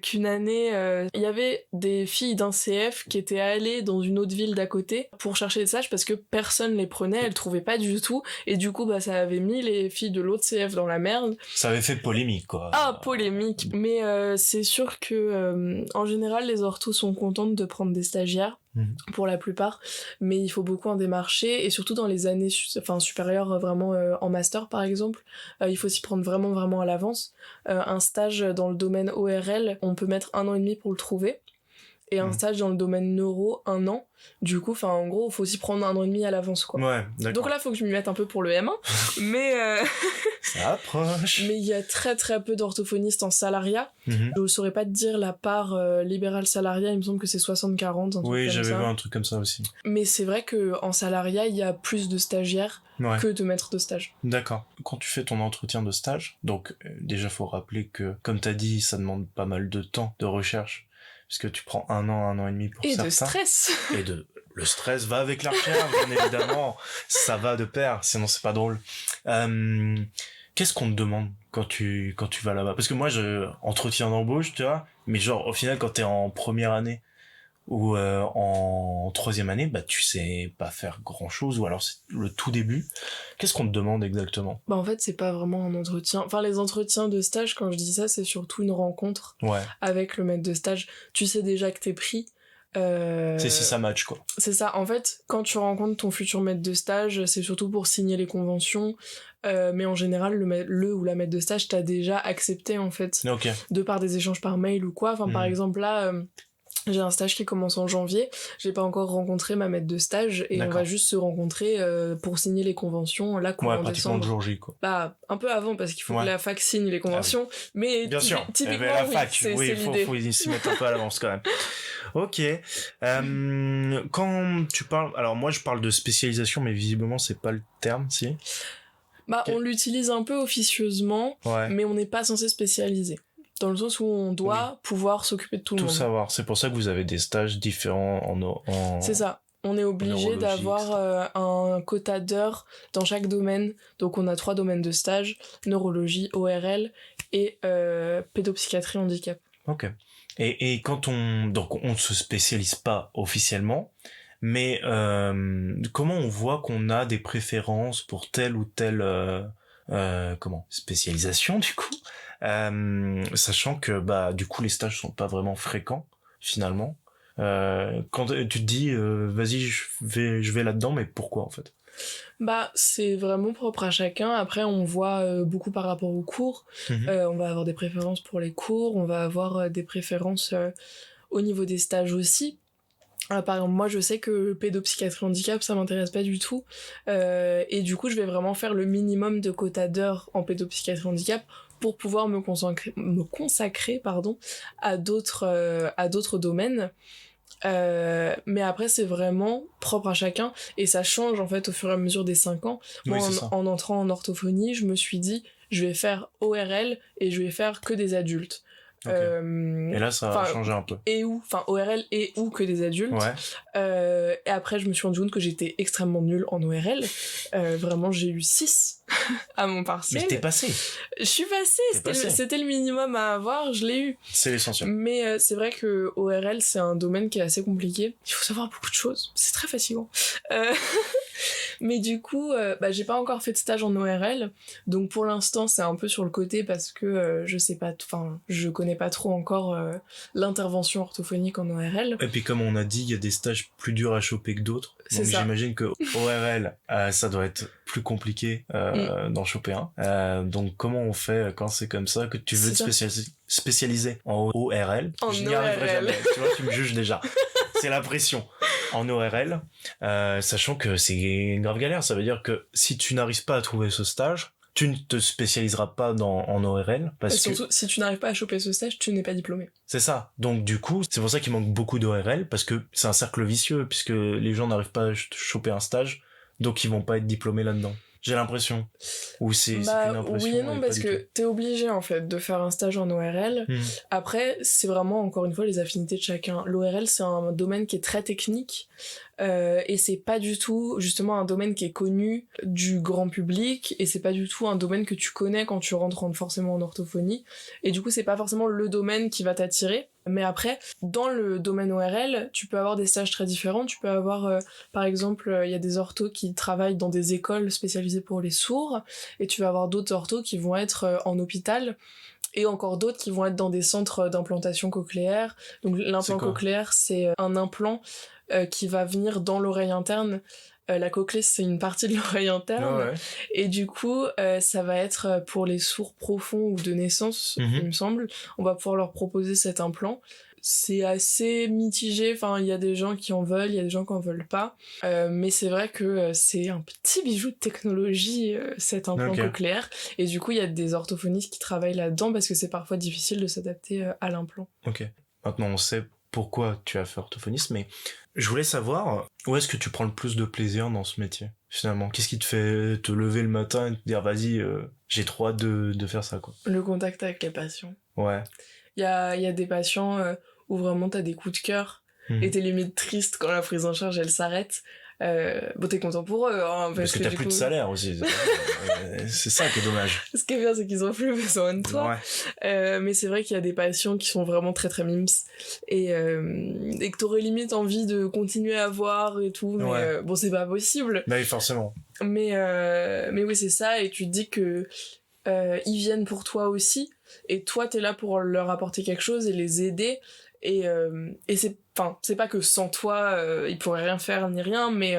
qu'une année, il y avait des filles d'un CF qui étaient allées dans une autre ville d'à côté pour chercher des stages parce que personne les prenait, elles trouvaient pas du tout, et du coup ça avait mis les filles de l'autre CF dans la merde. Ça avait fait polémique quoi. Ah, polémique. Mais c'est sûr que en général les orthos sont contentes de prendre des stagiaires. Pour la plupart, mais il faut beaucoup en démarcher, et surtout dans les années supérieures, vraiment en master par exemple, il faut s'y prendre vraiment vraiment à l'avance. Un stage dans le domaine ORL, on peut mettre 1 an et demi pour le trouver, et un stage dans le domaine neuro, 1 an. Du coup, en gros, il faut s'y prendre 1 an et demi à l'avance, quoi. Ouais, d'accord. Donc là, il faut que je m'y mette un peu pour le M1, mais... Ça approche. Mais il y a très très peu d'orthophonistes en salariat. Je ne saurais pas te dire la part libérale salariat, il me semble que c'est 60-40. Oui, j'avais vu un truc comme ça aussi. Mais c'est vrai qu'en salariat, il y a plus de stagiaires que de maîtres de stage. D'accord. Quand tu fais ton entretien de stage, donc déjà, faut rappeler que, comme tu as dit, ça demande pas mal de temps de recherche. Parce que tu prends 1 an et demi pour certains. Et de stress. Le stress va avec la recherche, bien évidemment. Ça va de pair, sinon c'est pas drôle. Qu'est-ce qu'on te demande quand tu vas là-bas? Parce que moi, entretien d'embauche, tu vois, mais genre, au final, quand t'es en première année ou en troisième année, bah tu sais pas faire grand-chose, ou alors c'est le tout début. Qu'est-ce qu'on te demande exactement? Bah en fait, c'est pas vraiment un entretien. Enfin, les entretiens de stage, quand je dis ça, c'est surtout une rencontre avec le maître de stage. Tu sais déjà que t'es pris. C'est si ça match, quoi. C'est ça. En fait, quand tu rencontres ton futur maître de stage, c'est surtout pour signer les conventions. Mais en général, le ou la maître de stage t'a déjà accepté, en fait. Ok. De par des échanges par mail ou quoi. Enfin, par exemple, là... j'ai un stage qui commence en janvier, j'ai pas encore rencontré ma maître de stage et on va juste se rencontrer pour signer les conventions là courant pratiquement décembre. le jour J, quoi. Bah un peu avant parce qu'il faut que la fac signe les conventions, mais bien sûr. Typiquement la fac, c'est l'idée. Faut s'y mettre un peu à l'avance quand même. Ok. Quand tu parles, alors moi je parle de spécialisation, mais visiblement c'est pas le terme, si. Bah on l'utilise un peu officieusement, mais on n'est pas censé spécialiser. Dans le sens où on doit pouvoir s'occuper de tout le monde. Tout savoir. C'est pour ça que vous avez des stages différents en... C'est ça. On est obligé d'avoir un quota d'heures dans chaque domaine. Donc on a 3 domaines de stage, neurologie, ORL et pédopsychiatrie handicap. Ok. Et quand donc on ne se spécialise pas officiellement, mais comment on voit qu'on a des préférences pour telle ou telle spécialisation du coup, sachant que bah du coup les stages sont pas vraiment fréquents finalement. Quand tu te dis vas-y je vais là-dedans, mais pourquoi en fait? Bah c'est vraiment propre à chacun. Après on voit beaucoup par rapport aux cours. On va avoir des préférences pour les cours, on va avoir des préférences au niveau des stages aussi. Par exemple, moi je sais que pédopsychiatrie handicap ça m'intéresse pas du tout et du coup je vais vraiment faire le minimum de quota d'heures en pédopsychiatrie handicap pour pouvoir me consacrer à d'autres domaines. Mais après c'est vraiment propre à chacun et ça change en fait au fur et à mesure des 5 ans. Moi en entrant en orthophonie je me suis dit je vais faire ORL et je vais faire que des adultes. Et là ça a changé un peu. ORL et ou que des adultes. Et après je me suis rendu compte que j'étais extrêmement nulle en ORL. Vraiment j'ai eu 6 à mon partiel. Mais t'es passé. Je suis passée, c'était le minimum à avoir, je l'ai eu. C'est l'essentiel. Mais c'est vrai que ORL c'est un domaine qui est assez compliqué. Il faut savoir beaucoup de choses, c'est très fatigant. Mais du coup, j'ai pas encore fait de stage en ORL, donc pour l'instant c'est un peu sur le côté parce que je connais pas trop encore l'intervention orthophonique en ORL. Et puis comme on a dit, il y a des stages plus durs à choper que d'autres, donc j'imagine que ORL ça doit être plus compliqué d'en choper un. Donc comment on fait quand c'est comme ça, que tu veux te spécialiser en ORL? Je n'y arriverai jamais, tu vois, tu me juges déjà. C'est la pression. En ORL, sachant que c'est une grave galère, ça veut dire que si tu n'arrives pas à trouver ce stage, tu ne te spécialiseras pas en ORL. Surtout, si tu n'arrives pas à choper ce stage, tu n'es pas diplômé. C'est ça. Donc du coup, c'est pour ça qu'il manque beaucoup d'ORL, parce que c'est un cercle vicieux, puisque les gens n'arrivent pas à choper un stage, donc ils vont pas être diplômés là-dedans. J'ai l'impression. Ou c'est une impression. Oui et non, parce que t'es obligé en fait de faire un stage en ORL. Après, c'est vraiment encore une fois les affinités de chacun. L'ORL c'est un domaine qui est très technique et c'est pas du tout justement un domaine qui est connu du grand public et c'est pas du tout un domaine que tu connais quand tu rentres forcément en orthophonie et du coup c'est pas forcément le domaine qui va t'attirer. Mais après, dans le domaine ORL, tu peux avoir des stages très différents. Tu peux avoir, par exemple, il y a des orthos qui travaillent dans des écoles spécialisées pour les sourds, et tu vas avoir d'autres orthos qui vont être en hôpital, et encore d'autres qui vont être dans des centres d'implantation cochléaire. Donc l'implant cochléaire, c'est un implant qui va venir dans l'oreille interne. La cochlée, c'est une partie de l'oreille interne. Et du coup, ça va être pour les sourds profonds ou de naissance, il me semble. On va pouvoir leur proposer cet implant. C'est assez mitigé. Enfin, il y a des gens qui en veulent, il y a des gens qui en veulent pas. Mais c'est vrai que c'est un petit bijou de technologie, cet implant cochléaire. Et du coup, il y a des orthophonistes qui travaillent là-dedans parce que c'est parfois difficile de s'adapter à l'implant. Ok. Maintenant, on sait pourquoi tu as fait orthophoniste, mais je voulais savoir où est-ce que tu prends le plus de plaisir dans ce métier, finalement. Qu'est-ce qui te fait te lever le matin et te dire vas-y, j'ai trop hâte de faire ça, quoi. Le contact avec les patients. Ouais. Il y a des patients où vraiment t'as des coups de cœur et t'es limite triste quand la prise en charge elle s'arrête. Bon, t'es content pour eux, hein, parce que t'as plus de salaire aussi. C'est ça qui est dommage. Ce qui est bien, c'est qu'ils ont plus besoin de toi. Ouais. Mais c'est vrai qu'il y a des patients qui sont vraiment très très mimes et que t'aurais limite envie de continuer à voir et tout, mais bon, c'est pas possible. Bah oui, forcément. Mais oui, c'est ça, et tu te dis que ils viennent pour toi aussi, et toi t'es là pour leur apporter quelque chose et les aider, et c'est pas que sans toi ils pourraient rien faire ni rien, mais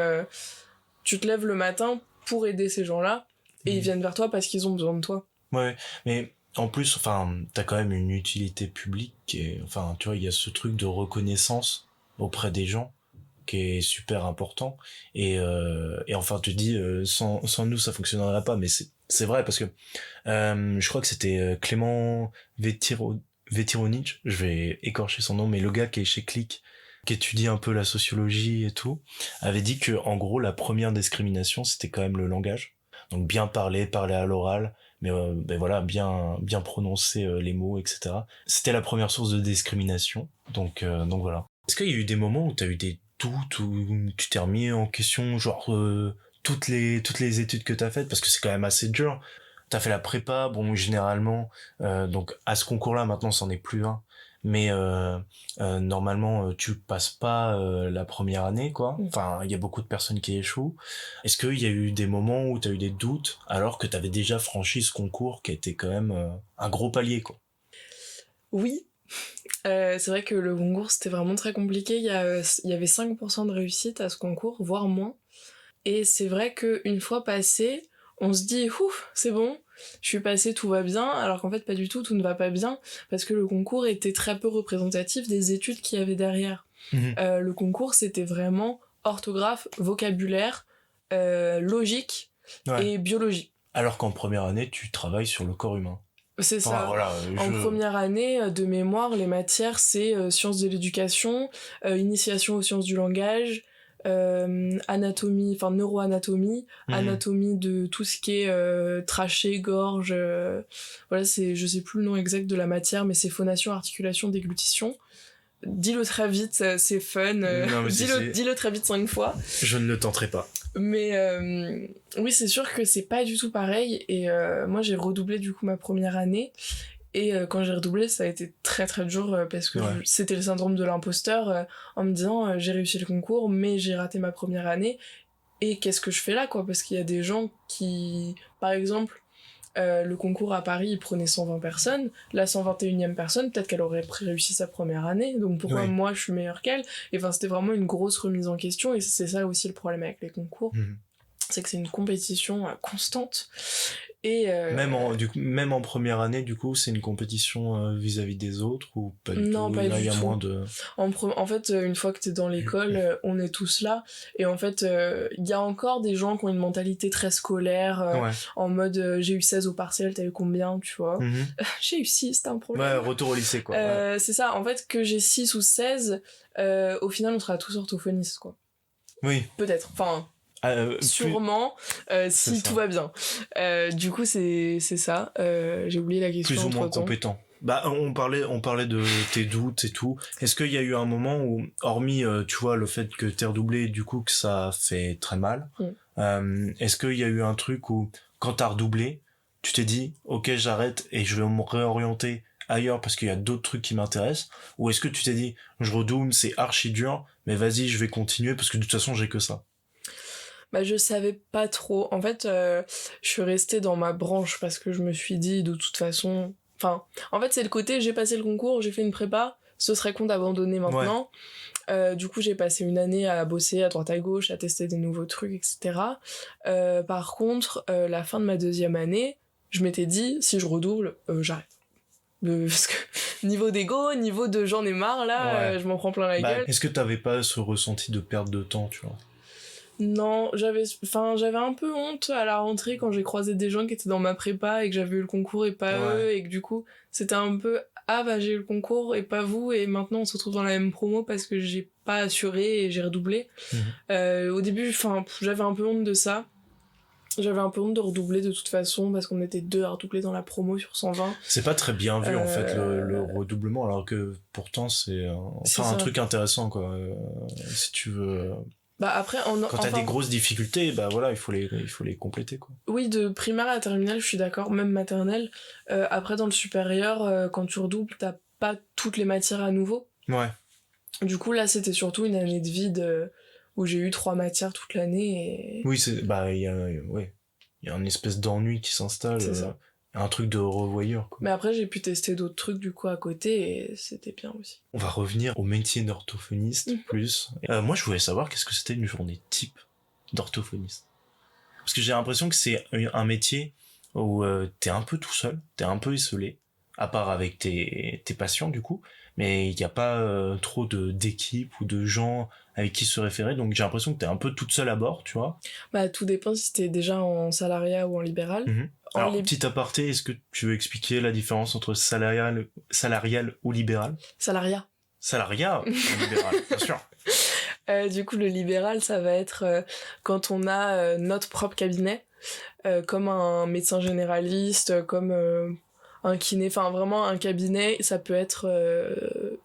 tu te lèves le matin pour aider ces gens-là, et ils viennent vers toi parce qu'ils ont besoin de toi. Ouais, mais en plus, enfin, t'as quand même une utilité publique, et enfin, tu vois, il y a ce truc de reconnaissance auprès des gens qui est super important, et enfin, tu te dis, sans nous ça fonctionnerait pas, mais c'est vrai, parce que je crois que c'était Clément Vetironic, je vais écorcher son nom, mais le gars qui est chez Click, qui étudie un peu la sociologie et tout, avait dit que en gros la première discrimination c'était quand même le langage, donc bien parler à l'oral, mais ben voilà, bien prononcer les mots, etc. C'était la première source de discrimination, donc voilà. Est-ce qu'il y a eu des moments où t'as eu des doutes, où tu t'es remis en question, genre toutes les études que t'as faites, parce que c'est quand même assez dur. T'as fait la prépa, bon, généralement, donc à ce concours-là, maintenant, c'en est plus un, mais normalement, tu passes pas la première année, quoi. Enfin, il y a beaucoup de personnes qui échouent. Est-ce qu'il y a eu des moments où t'as eu des doutes, alors que t'avais déjà franchi ce concours, qui était quand même un gros palier, quoi? Oui. C'est vrai que le concours, c'était vraiment très compliqué. Il y avait 5% de réussite à ce concours, voire moins. Et c'est vrai qu'une fois passé, on se dit « Ouf, c'est bon, je suis passé, tout va bien », alors qu'en fait pas du tout, tout ne va pas bien, parce que le concours était très peu représentatif des études qu'il y avait derrière. Le concours, c'était vraiment orthographe, vocabulaire, logique et biologie. Alors qu'en première année, tu travailles sur le corps humain. C'est ça. Voilà, en première année, de mémoire, les matières, c'est sciences de l'éducation, initiation aux sciences du langage, anatomie, enfin neuroanatomie, anatomie de tout ce qui est trachée, gorge, voilà, je sais plus le nom exact de la matière, mais c'est phonation, articulation, déglutition. Dis-le très vite, c'est fun. Dis-le très vite 5 fois. Je ne le tenterai pas. Mais oui, c'est sûr que c'est pas du tout pareil. Et moi, j'ai redoublé du coup ma première année. Et quand j'ai redoublé, ça a été très très dur parce que c'était le syndrome de l'imposteur en me disant j'ai réussi le concours, mais j'ai raté ma première année. Et qu'est-ce que je fais là, quoi? Parce qu'il y a des gens qui, par exemple, le concours à Paris, il prenait 120 personnes. La 121e personne, peut-être qu'elle aurait réussi sa première année. Donc pourquoi moi, je suis meilleure qu'elle? Et enfin, c'était vraiment une grosse remise en question. Et c'est ça aussi le problème avec les concours. C'est que c'est une compétition constante. Et même en première année, du coup, c'est une compétition vis-à-vis des autres ou pas du tout? Non, pas du tout. Il y a moins de... En fait, une fois que t'es dans l'école, on est tous là. Et en fait, il y a encore des gens qui ont une mentalité très scolaire, en mode j'ai eu 16 au partiel, t'as eu combien, tu vois? J'ai eu 6, c'était un problème. Ouais, retour au lycée, quoi. C'est ça, en fait, que j'ai 6 ou 16, au final, on sera tous orthophonistes, quoi. Oui. Peut-être, enfin... sûrement si tout va bien. Du coup c'est ça. J'ai oublié la question. Plus ou moins compétent. Bah on parlait de tes doutes et tout. Est-ce qu'il y a eu un moment où, hormis tu vois le fait que t'es redoublé et du coup que ça fait très mal, est-ce qu'il y a eu un truc où quand t'as redoublé, tu t'es dit ok j'arrête et je vais me réorienter ailleurs parce qu'il y a d'autres trucs qui m'intéressent, ou est-ce que tu t'es dit je redouble, c'est archi dur mais vas-y je vais continuer parce que de toute façon j'ai que ça? Bah, je savais pas trop. En fait, je suis restée dans ma branche parce que je me suis dit, de toute façon... Enfin, en fait, c'est le côté, j'ai passé le concours, j'ai fait une prépa, ce serait con d'abandonner maintenant. Du coup, j'ai passé une année à bosser à droite à gauche, à tester des nouveaux trucs, etc. Par contre, la fin de ma 2e année, je m'étais dit, si je redouble, j'arrête. Parce que niveau d'ego, niveau de j'en ai marre, là, je m'en prends plein la gueule. Est-ce que t'avais pas ce ressenti de perte de temps, tu vois? Non, j'avais un peu honte à la rentrée quand j'ai croisé des gens qui étaient dans ma prépa et que j'avais eu le concours et pas eux, et que du coup c'était un peu ah bah j'ai eu le concours et pas vous, et maintenant on se retrouve dans la même promo parce que j'ai pas assuré et j'ai redoublé. Au début j'avais un peu honte de ça. J'avais un peu honte de redoubler de toute façon parce qu'on était 2 à redoubler dans la promo sur 120. C'est pas très bien vu en fait le redoublement, alors que pourtant c'est un truc intéressant quoi, si tu veux Bah après, Quand t'as des grosses difficultés, bah voilà, il faut les compléter, quoi. Oui, de primaire à terminale, je suis d'accord, même maternelle. Après, dans le supérieur, quand tu redoubles, t'as pas toutes les matières à nouveau. Ouais. Du coup, là, c'était surtout une année de vide où j'ai eu 3 matières toute l'année. Oui, il y a une espèce d'ennui qui s'installe. C'est ça. Un truc de revoyure, quoi. Mais après, j'ai pu tester d'autres trucs, du coup, à côté, et c'était bien aussi. On va revenir au métier d'orthophoniste plus. Moi, je voulais savoir qu'est-ce que c'était une journée type d'orthophoniste. Parce que j'ai l'impression que c'est un métier où t'es un peu tout seul, t'es un peu isolé, à part avec tes patients, du coup, mais il n'y a pas trop d'équipes ou de gens avec qui se référer, donc j'ai l'impression que t'es un peu toute seule à bord, tu vois. Bah, tout dépend si t'es déjà en salariat ou en libéral. Alors, petit aparté, est-ce que tu veux expliquer la différence entre salarial ou libéral? Salariat. Salariat ou libéral, bien sûr. Du coup, le libéral, ça va être quand on a notre propre cabinet, comme un médecin généraliste, comme un kiné, enfin vraiment un cabinet, ça peut être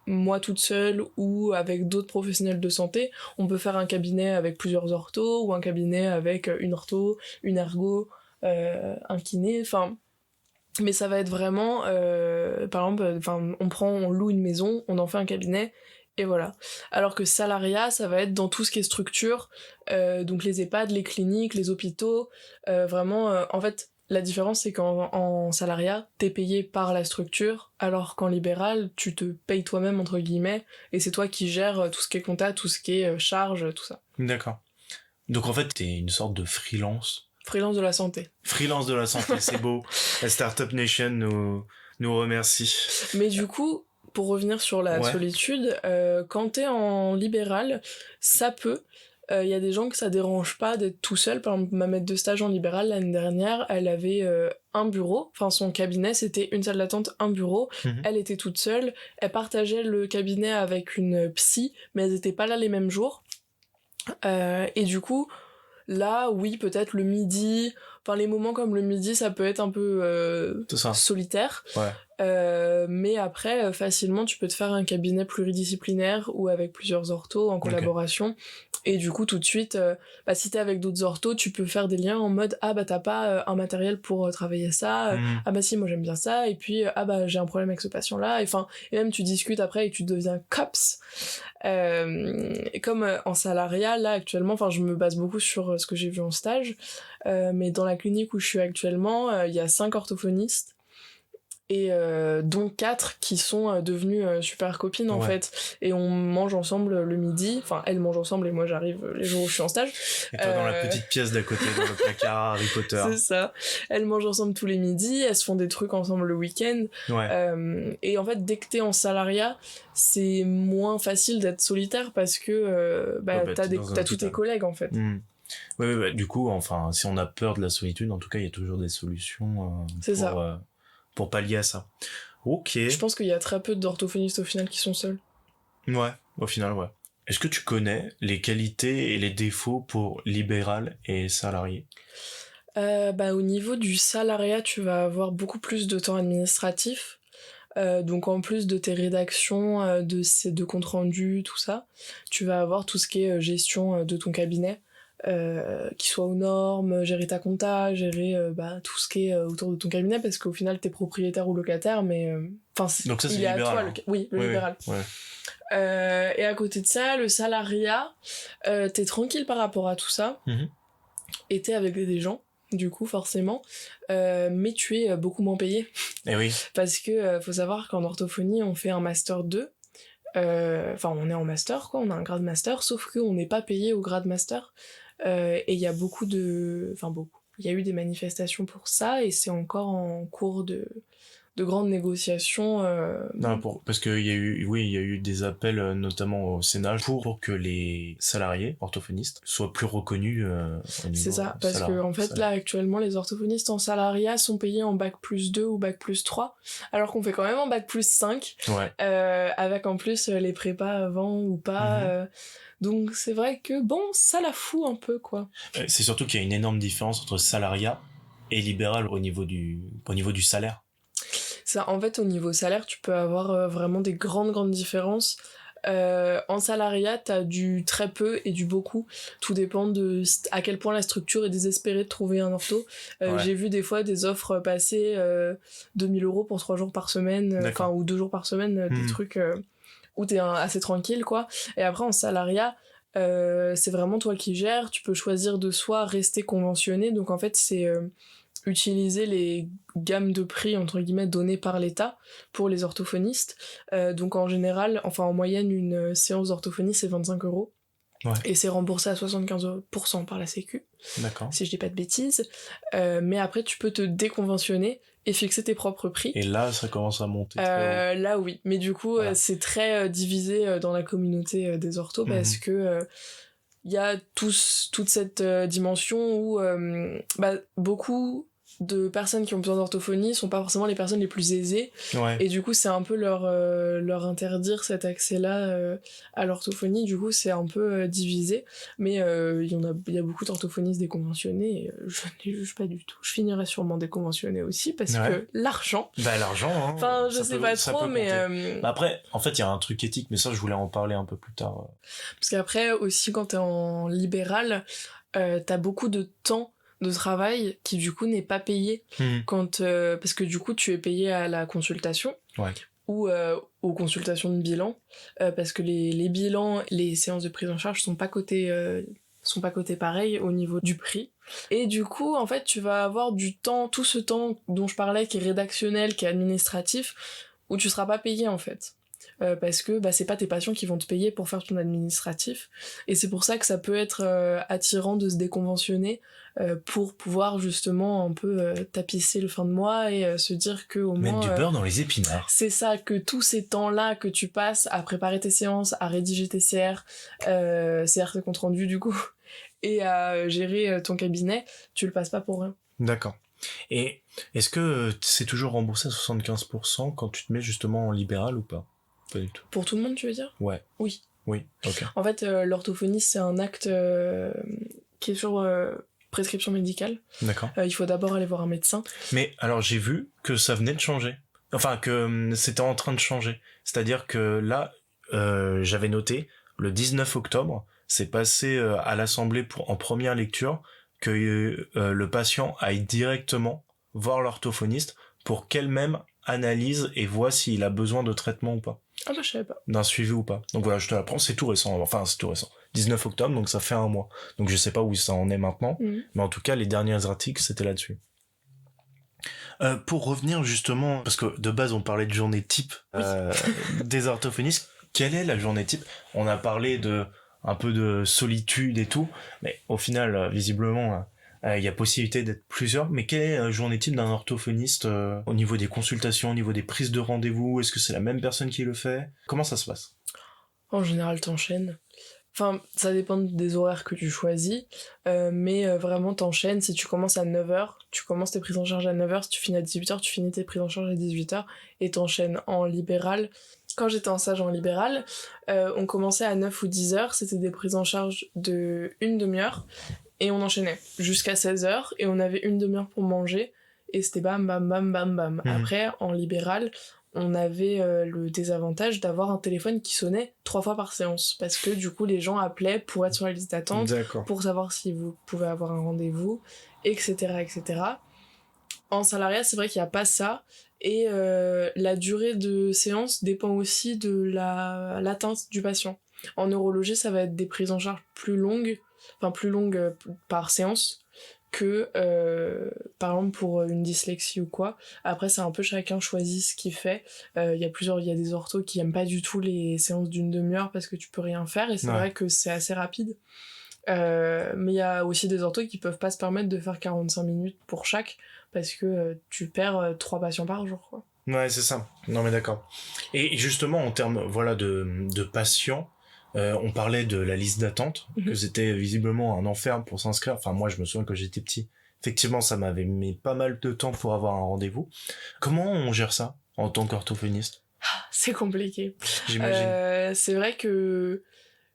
moi toute seule ou avec d'autres professionnels de santé. On peut faire un cabinet avec plusieurs orthos ou un cabinet avec une ortho, une ergo, un kiné, enfin... Mais ça va être vraiment, par exemple, on loue une maison, on en fait un cabinet, et voilà. Alors que salariat, ça va être dans tout ce qui est structure, donc les EHPAD, les cliniques, les hôpitaux, en fait, la différence c'est qu'en salariat, t'es payé par la structure, alors qu'en libéral, tu te payes toi-même, entre guillemets, et c'est toi qui gères tout ce qui est compta, tout ce qui est charge, tout ça. D'accord. Donc en fait, t'es une sorte de freelance. Freelance de la santé. Freelance de la santé, c'est beau. La Startup Nation nous remercie. Mais du coup, pour revenir sur la solitude, quand t'es en libéral, ça peut. Il y a des gens que ça dérange pas d'être tout seul. Par exemple, ma maître de stage en libéral, l'année dernière, elle avait un bureau. Enfin, son cabinet, c'était une salle d'attente, un bureau. Elle était toute seule. Elle partageait le cabinet avec une psy, mais elles étaient pas là les mêmes jours. Et du coup... Là, oui, peut-être le midi, enfin les moments comme le midi, ça peut être un peu solitaire. Ouais. Mais après, facilement, tu peux te faire un cabinet pluridisciplinaire ou avec plusieurs orthos en collaboration. Et du coup, tout de suite, si t'es avec d'autres orthos, tu peux faire des liens en mode « Ah bah t'as pas un matériel pour travailler ça Ah bah si, moi j'aime bien ça. » Et puis « Ah bah j'ai un problème avec ce patient-là. » Et même tu discutes après et tu deviens COPS. Et comme en salariat, là actuellement, je me base beaucoup sur ce que j'ai vu en stage. Mais dans la clinique où je suis actuellement, il y a 5 orthophonistes. Et dont 4 qui sont devenues super copines en fait, et on mange ensemble le midi, enfin elles mangent ensemble et moi j'arrive les jours où je suis en stage. Et toi dans la petite pièce d'à côté, dans le placard Harry Potter. C'est ça, elles mangent ensemble tous les midis, elles se font des trucs ensemble le week-end. Et en fait dès que t'es en salariat, c'est moins facile d'être solitaire parce que t'as tous tes collègues en fait. Ouais, du coup, si on a peur de la solitude, en tout cas il y a toujours des solutions pour pallier à ça. Ok. Je pense qu'il y a très peu d'orthophonistes au final qui sont seuls. Ouais, au final, ouais. Est-ce que tu connais les qualités et les défauts pour libéral et salarié? Au niveau du salariat, tu vas avoir beaucoup plus de temps administratif. Donc en plus de tes rédactions, de comptes rendus, tout ça, tu vas avoir tout ce qui est gestion de ton cabinet. Qui soit aux normes, gérer ta compta, gérer tout ce qui est autour de ton cabinet, parce qu'au final t'es propriétaire ou locataire, mais donc ça c'est libéral, à toi, oui, le libéral. Ouais. Et à côté de ça, le salariat, t'es tranquille par rapport à tout ça, et t'es avec des gens, du coup forcément, mais tu es beaucoup moins payé. Et oui. Parce que faut savoir qu'en orthophonie on fait un master 2. On est en master quoi, on a un grade master, sauf qu'on n'est pas payé au grade master. Et il y a il y a eu des manifestations pour ça et c'est encore en cours de grandes négociations. Parce qu'il y a eu des appels notamment au Sénat pour que les salariés orthophonistes soient plus reconnus au niveau. C'est ça, parce que en fait là actuellement les orthophonistes en salariat sont payés en bac+2 ou bac+3, alors qu'on fait quand même en bac+5, avec en plus les prépas avant ou pas. Donc c'est vrai que ça la fout un peu quoi. C'est surtout qu'il y a une énorme différence entre salariat et libéral au niveau du salaire. Ça, en fait, au niveau salaire, tu peux avoir vraiment des grandes différences. En salariat, t'as du très peu et du beaucoup. Tout dépend de à quel point la structure est désespérée de trouver un ortho. J'ai vu des fois des offres passer 2000 € pour 3 jours par semaine, ou 2 jours par semaine, des trucs où t'es assez tranquille, quoi. Et après, en salariat, c'est vraiment toi qui gères. Tu peux choisir de soit rester conventionné, donc en fait, c'est utiliser les gammes de prix entre guillemets données par l'État pour les orthophonistes. Donc en général, en moyenne, une séance d'orthophonie c'est 25 €. Ouais. Et c'est remboursé à 75% par la Sécu. D'accord. Si je dis pas de bêtises. Mais après, tu peux te déconventionner et fixer tes propres prix. Et là, ça commence à monter. Là, oui. Mais du coup, voilà. C'est très divisé dans la communauté des orthos parce que il y a toute cette dimension où beaucoup de personnes qui ont besoin d'orthophonie sont pas forcément les personnes les plus aisées, et du coup c'est un peu leur interdire cet accès-là à l'orthophonie. Du coup c'est un peu divisé, mais il y a beaucoup d'orthophonistes déconventionnés, et je ne les juge pas du tout. Je finirai sûrement déconventionné aussi parce que l'argent, hein, enfin je sais pas trop, mais après en fait il y a un truc éthique, mais ça je voulais en parler un peu plus tard, parce qu'après aussi quand t'es en libéral, t'as beaucoup de temps de travail qui du coup n'est pas payé parce que du coup tu es payé à la consultation ou aux consultations de bilan, parce que les bilans, les séances de prise en charge sont pas cotées pareil au niveau du prix. Et du coup en fait tu vas avoir du temps, tout ce temps dont je parlais qui est rédactionnel, qui est administratif, où tu seras pas payé en fait. Parce que c'est pas tes patients qui vont te payer pour faire ton administratif, et c'est pour ça que ça peut être attirant de se déconventionner pour pouvoir justement un peu tapisser le fin de mois et se dire que au moins mettre du beurre dans les épinards. C'est ça, que tous ces temps-là que tu passes à préparer tes séances, à rédiger tes CR tes comptes rendus du coup, et à gérer ton cabinet, tu le passes pas pour rien. D'accord. Et est-ce que c'est toujours remboursé à 75% quand tu te mets justement en libéral ou pas? Pas du tout. Pour tout le monde, tu veux dire? Ouais. Oui, ok. En fait, l'orthophonie, c'est un acte qui est sur prescription médicale. D'accord. Il faut d'abord aller voir un médecin. Mais alors, j'ai vu que ça venait de changer. Enfin, que c'était en train de changer. C'est-à-dire que là, j'avais noté, le 19 octobre, c'est passé à l'Assemblée en première lecture que le patient aille directement voir l'orthophoniste pour qu'elle-même analyse et voit s'il a besoin de traitement ou pas. Ah bah je savais pas. D'un suivi ou pas. Donc voilà, je te l'apprends, c'est tout récent. Enfin, c'est tout récent. 19 octobre, donc ça fait 1 mois. Donc je sais pas où ça en est maintenant, mais en tout cas, les derniers articles, c'était là-dessus. Pour revenir justement, parce que de base, on parlait de journée type des orthophonistes. Quelle est la journée type? On a parlé un peu de solitude et tout, mais au final, visiblement... il y a possibilité d'être plusieurs, mais quelle est la journée type d'un orthophoniste au niveau des consultations, au niveau des prises de rendez-vous? Est-ce que c'est la même personne qui le fait? Comment ça se passe? En général, t'enchaînes. Enfin, ça dépend des horaires que tu choisis, mais vraiment t'enchaînes. Si tu commences à 9h, tu commences tes prises en charge à 9h, si tu finis à 18h, tu finis tes prises en charge à 18h, et t'enchaînes. En libéral, quand j'étais en stage en libéral, on commençait à 9 ou 10h, c'était des prises en charge de 1 demi-heure, et on enchaînait jusqu'à 16h, et on avait 1 demi-heure pour manger, et c'était bam bam bam bam bam. Après, en libéral, on avait le désavantage d'avoir un téléphone qui sonnait 3 fois par séance, parce que du coup les gens appelaient pour être sur la liste d'attente, pour savoir si vous pouvez avoir un rendez-vous, etc. etc. En salariat, c'est vrai qu'il n'y a pas ça, et la durée de séance dépend aussi de l'atteinte du patient. En neurologie, ça va être des prises en charge plus longues par séance que par exemple pour une dyslexie ou quoi. Après c'est un peu chacun choisit ce qu'il fait. Il y a des orthos qui aiment pas du tout les séances d'1 demi-heure parce que tu peux rien faire, et c'est vrai que c'est assez rapide. Mais il y a aussi des orthos qui peuvent pas se permettre de faire 45 minutes pour chaque, parce que tu perds 3 patients par jour, quoi. Ouais, c'est ça. Non mais d'accord. Et justement en termes de patients, on parlait de la liste d'attente, que c'était visiblement un enfer pour s'inscrire. Enfin, moi, je me souviens que j'étais petit. Effectivement, ça m'avait mis pas mal de temps pour avoir un rendez-vous. Comment on gère ça en tant qu'orthophoniste? C'est compliqué. J'imagine. C'est vrai que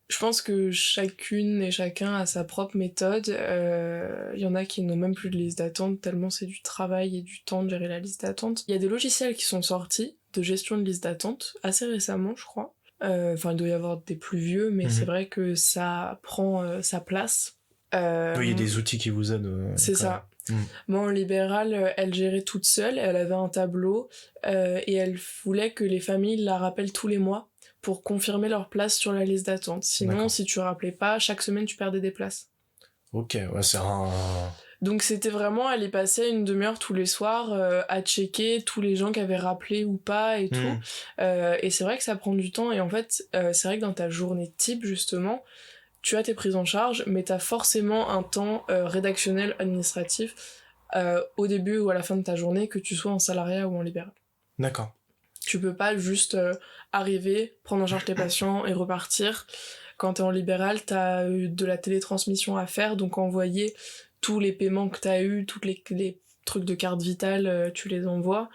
je pense que chacune et chacun a sa propre méthode. Il y en a qui n'ont même plus de liste d'attente, tellement c'est du travail et du temps de gérer la liste d'attente. Il y a des logiciels qui sont sortis de gestion de liste d'attente assez récemment, je crois. Enfin, il doit y avoir des plus vieux, mais c'est vrai que ça prend sa place. Oui, il y a des outils qui vous aident. C'est ça. Moi, en libéral, elle gérait toute seule, elle avait un tableau, et elle voulait que les familles la rappellent tous les mois pour confirmer leur place sur la liste d'attente. Sinon, si tu rappelais pas, chaque semaine, tu perdais des places. Ok, ouais, c'est un... Donc c'était vraiment, elle y passait une demi-heure tous les soirs à checker tous les gens qui avaient rappelé ou pas et tout. Et c'est vrai que ça prend du temps, et en fait, c'est vrai que dans ta journée type, justement, tu as tes prises en charge, mais t'as forcément un temps rédactionnel, administratif, au début ou à la fin de ta journée, que tu sois en salariat ou en libéral. D'accord. Tu peux pas juste arriver, prendre en charge tes patients et repartir. Quand t'es en libéral, t'as eu de la télétransmission à faire, donc envoyer tous les paiements que t'as eu, tous les trucs de carte vitale, tu les envoies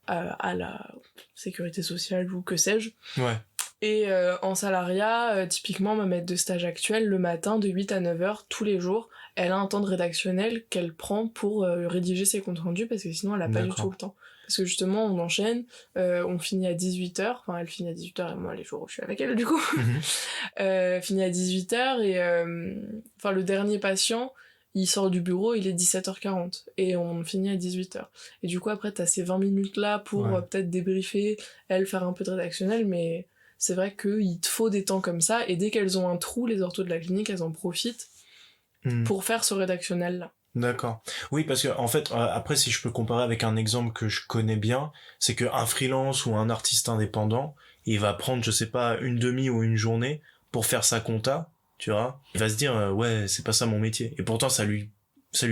à la sécurité sociale ou que sais-je. Ouais. Et en salariat, typiquement ma maître de stage actuelle, le matin de 8 à 9 heures, tous les jours, elle a un temps de rédactionnel qu'elle prend pour rédiger ses comptes rendus, parce que sinon elle a pas du tout le temps. Parce que justement, on enchaîne, on finit à 18h, enfin elle finit à 18h et moi les jours où je suis avec elle du coup, finit à 18h et enfin le dernier patient, il sort du bureau, il est 17h40 et on finit à 18h. Et du coup après t'as ces 20 minutes là pour peut-être débriefer, elle faire un peu de rédactionnel, mais c'est vrai qu'il te faut des temps comme ça, et dès qu'elles ont un trou, les orthos de la clinique, elles en profitent pour faire ce rédactionnel là. D'accord. Oui, parce que en fait, après, si je peux comparer avec un exemple que je connais bien, c'est qu'un freelance ou un artiste indépendant, il va prendre, je sais pas, une demi ou une journée pour faire sa compta, tu vois. Il va se dire, ouais, c'est pas ça mon métier. Et pourtant, ça lui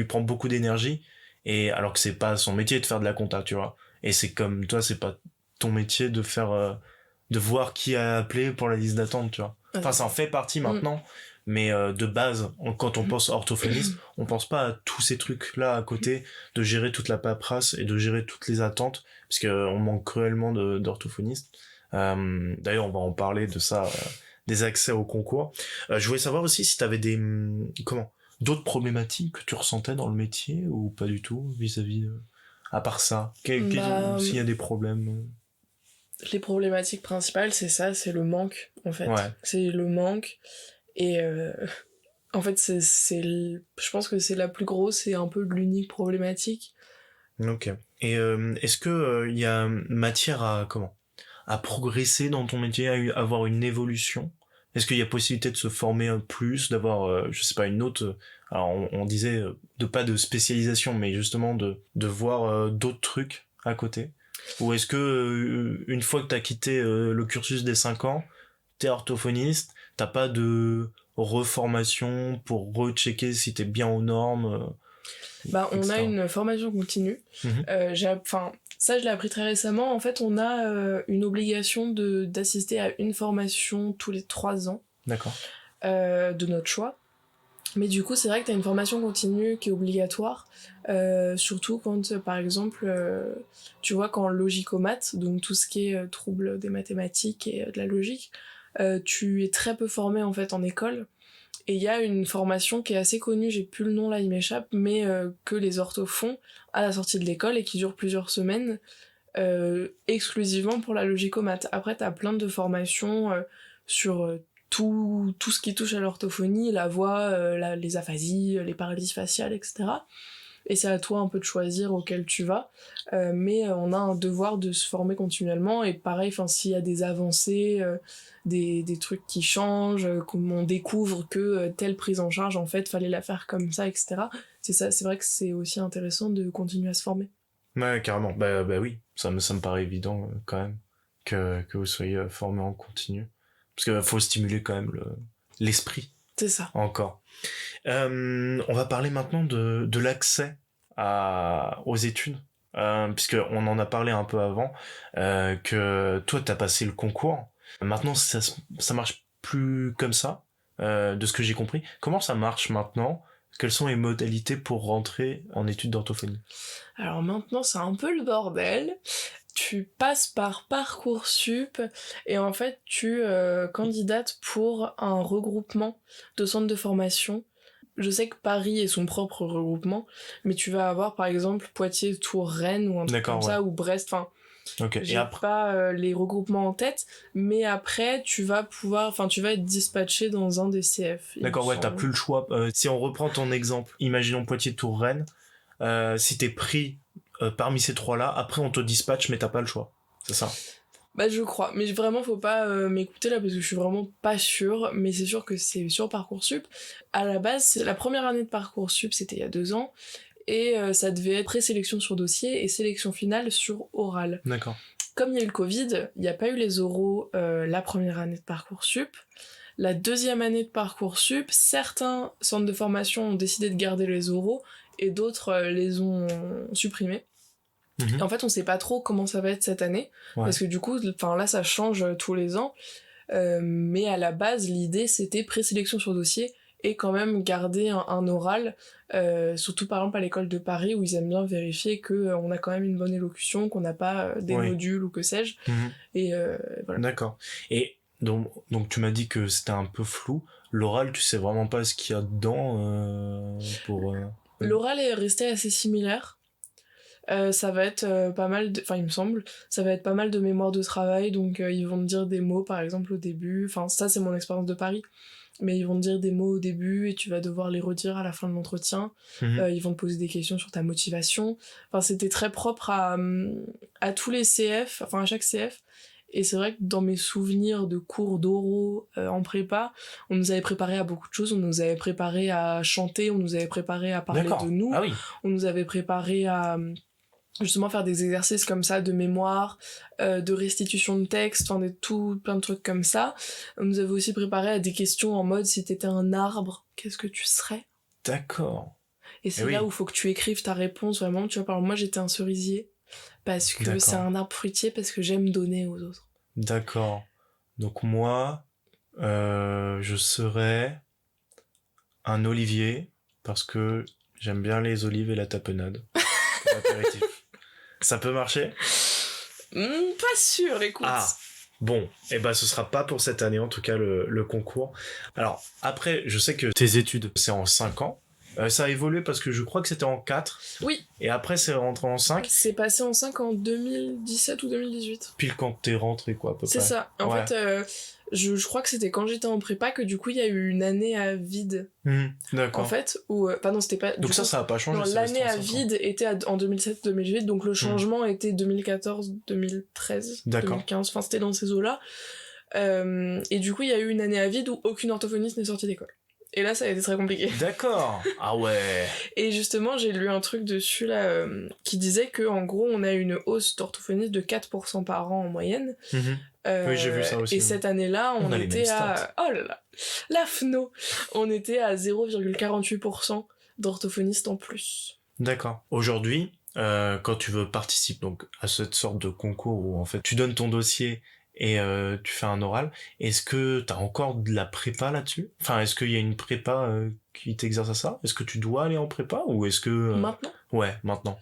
prend beaucoup d'énergie, et alors que c'est pas son métier de faire de la compta, tu vois. Et c'est comme toi, c'est pas ton métier de faire, de voir qui a appelé pour la liste d'attente, tu vois. Enfin, ça en fait partie maintenant. Mais de base, quand on pense orthophoniste, on pense pas à tous ces trucs-là à côté, de gérer toute la paperasse et de gérer toutes les attentes, parce que on manque cruellement d'orthophonistes. D'ailleurs, on va en parler de ça, des accès au concours. Je voulais savoir aussi si t'avais d'autres problématiques que tu ressentais dans le métier, ou pas du tout, vis-à-vis à part ça. S'il y a des problèmes. Les problématiques principales, c'est ça, c'est le manque, en fait. Ouais. C'est le manque. Et en fait, je pense que c'est la plus grosse et un peu l'unique problématique. Ok. Et est-ce que y a matière à progresser dans ton métier, à avoir une évolution? Est-ce qu'il y a possibilité de se former un plus, d'avoir, je sais pas, une autre... Alors, on disait pas de spécialisation, mais justement de voir d'autres trucs à côté? Ou est-ce que une fois que t'as quitté le cursus des 5 ans, t'es orthophoniste, t'as pas de reformation pour rechecker si t'es bien aux normes? On a une formation continue. Ça je l'ai appris très récemment. En fait, on a une obligation d'assister à une formation tous les 3 ans. D'accord. De notre choix. Mais du coup, c'est vrai que t'as une formation continue qui est obligatoire, surtout quand, par exemple, tu vois, quand logicomath, donc tout ce qui est trouble des mathématiques et de la logique, tu es très peu formé en fait en école. Et il y a une formation qui est assez connue, j'ai plus le nom là, il m'échappe, mais que les orthos font à la sortie de l'école et qui dure plusieurs semaines, exclusivement pour la logicomath. Après, t'as plein de formations sur tout ce qui touche à l'orthophonie, la voix, les aphasies, les paralysies faciales, etc. Et c'est à toi un peu de choisir auquel tu vas, mais on a un devoir de se former continuellement, et pareil, s'il y a des avancées, des trucs qui changent, comme on découvre que telle prise en charge, en fait, fallait la faire comme ça, etc. C'est vrai que c'est aussi intéressant de continuer à se former. Ouais, carrément. Bah oui, ça me paraît évident quand même que vous soyez formé en continu. Parce qu'il faut stimuler quand même l'esprit. C'est ça. Encore. On va parler maintenant de l'accès aux études. Puisqu'on en a parlé un peu avant, que toi t'as passé le concours. Maintenant ça marche plus comme ça, de ce que j'ai compris. Comment ça marche maintenant? Quelles sont les modalités pour rentrer en études d'orthophonie? Alors maintenant c'est un peu le bordel. Tu passes par Parcoursup et en fait tu candidates pour un regroupement de centres de formation. Je sais que Paris est son propre regroupement, mais tu vas avoir par exemple Poitiers, Tours, Rennes ou un truc comme ça, ou Brest. Enfin, Ok. J'ai Et après, pas les regroupements en tête, mais après tu vas être dispatché dans un des CF. il d'accord, me ouais, t'as semble. plus le choix. Si on reprend ton exemple, imaginons Poitiers-Tours-Rennes, si t'es pris parmi ces trois-là, après on te dispatche, mais t'as pas le choix. C'est ça. Bah je crois, mais vraiment faut pas m'écouter là parce que je suis vraiment pas sûre, mais c'est sûr que c'est sur Parcoursup. À la base, la première année de Parcoursup, c'était il y a 2 ans, et ça devait être présélection sur dossier et sélection finale sur oral. D'accord. Comme il y a eu le Covid, il n'y a pas eu les oraux la première année de Parcoursup. La deuxième année de Parcoursup, certains centres de formation ont décidé de garder les oraux et d'autres les ont supprimés. Mhm. Et en fait, on sait pas trop comment ça va être cette année, Ouais. parce que du coup, là, ça change tous les ans. Mais à la base, l'idée, c'était présélection sur dossier et quand même garder un oral, surtout par exemple à l'école de Paris, où ils aiment bien vérifier qu'on a quand même une bonne élocution, qu'on n'a pas des Oui. modules ou que sais-je. Mhm. Et voilà. D'accord. Et donc tu m'as dit que c'était un peu flou. L'oral, tu sais vraiment pas ce qu'il y a dedans pour. L'oral est resté assez similaire. Ça va être pas mal de... Enfin, il me semble, ça va être pas mal de mémoire de travail, donc ils vont te dire des mots, par exemple, au début. Enfin, ça, c'est mon expérience de Paris. Mais ils vont te dire des mots au début et tu vas devoir les redire à la fin de l'entretien. Mhm. Ils vont te poser des questions sur ta motivation. Enfin, c'était très propre à tous les CF, enfin à chaque CF. Et c'est vrai que dans mes souvenirs de cours d'oraux en prépa, on nous avait préparé à beaucoup de choses. On nous avait préparé à chanter, on nous avait préparé à parler D'accord. de nous. Ah oui. On nous avait préparé à justement faire des exercices comme ça de mémoire, de restitution de texte, enfin plein de trucs comme ça. On nous avait aussi préparé à des questions en mode si t'étais un arbre, qu'est-ce que tu serais ? D'accord. Et c'est Eh oui. là où il faut que tu écrives ta réponse vraiment. Tu vois, par exemple, moi j'étais un cerisier parce que D'accord. c'est un arbre fruitier, parce que j'aime donner aux autres. D'accord. Donc moi, je serais un olivier parce que j'aime bien les olives et la tapenade. Pour l'apéritif. Ça peut marcher ? Pas sûr, écoute. Ah, bon, et ben ce sera pas pour cette année en tout cas le concours. Alors après, je sais que tes études c'est en 5 ans. Ça a évolué parce que je crois que c'était en 4. Oui. Et après c'est rentré en 5. C'est passé en 5 en 2017 ou 2018. Pile quand t'es rentré quoi à peu C'est près. ça. En Ouais. fait, je crois que c'était quand j'étais en prépa que du coup il y a eu une année à vide. D'accord. En fait, où... pardon, c'était pas... Donc du ça, coup, ça a pas changé. non, c'est l'année resté en à 5 ans. vide était en 2007-2008, donc le changement était 2014-2013, D'accord. 2015, enfin c'était dans ces eaux-là. Et du coup, il y a eu une année à vide où aucune orthophoniste n'est sortie d'école. Et là, ça a été très compliqué. D'accord. Ah ouais. Et justement, j'ai lu un truc dessus là qui disait que en gros, on a une hausse d'orthophonistes de 4% par an en moyenne. Oui, j'ai vu ça aussi. Et cette année-là, on a les était mêmes à... stats. Oh là là, la FNO. On était à 0,48% d'orthophonistes en plus. D'accord. Aujourd'hui, quand tu veux participer donc à cette sorte de concours où en fait tu donnes ton dossier et tu fais un oral, est-ce que t'as encore de la prépa là-dessus ? Enfin, est-ce qu'il y a une prépa qui t'exerce à ça ? Est-ce que tu dois aller en prépa ou est-ce que... Maintenant, Ouais, maintenant.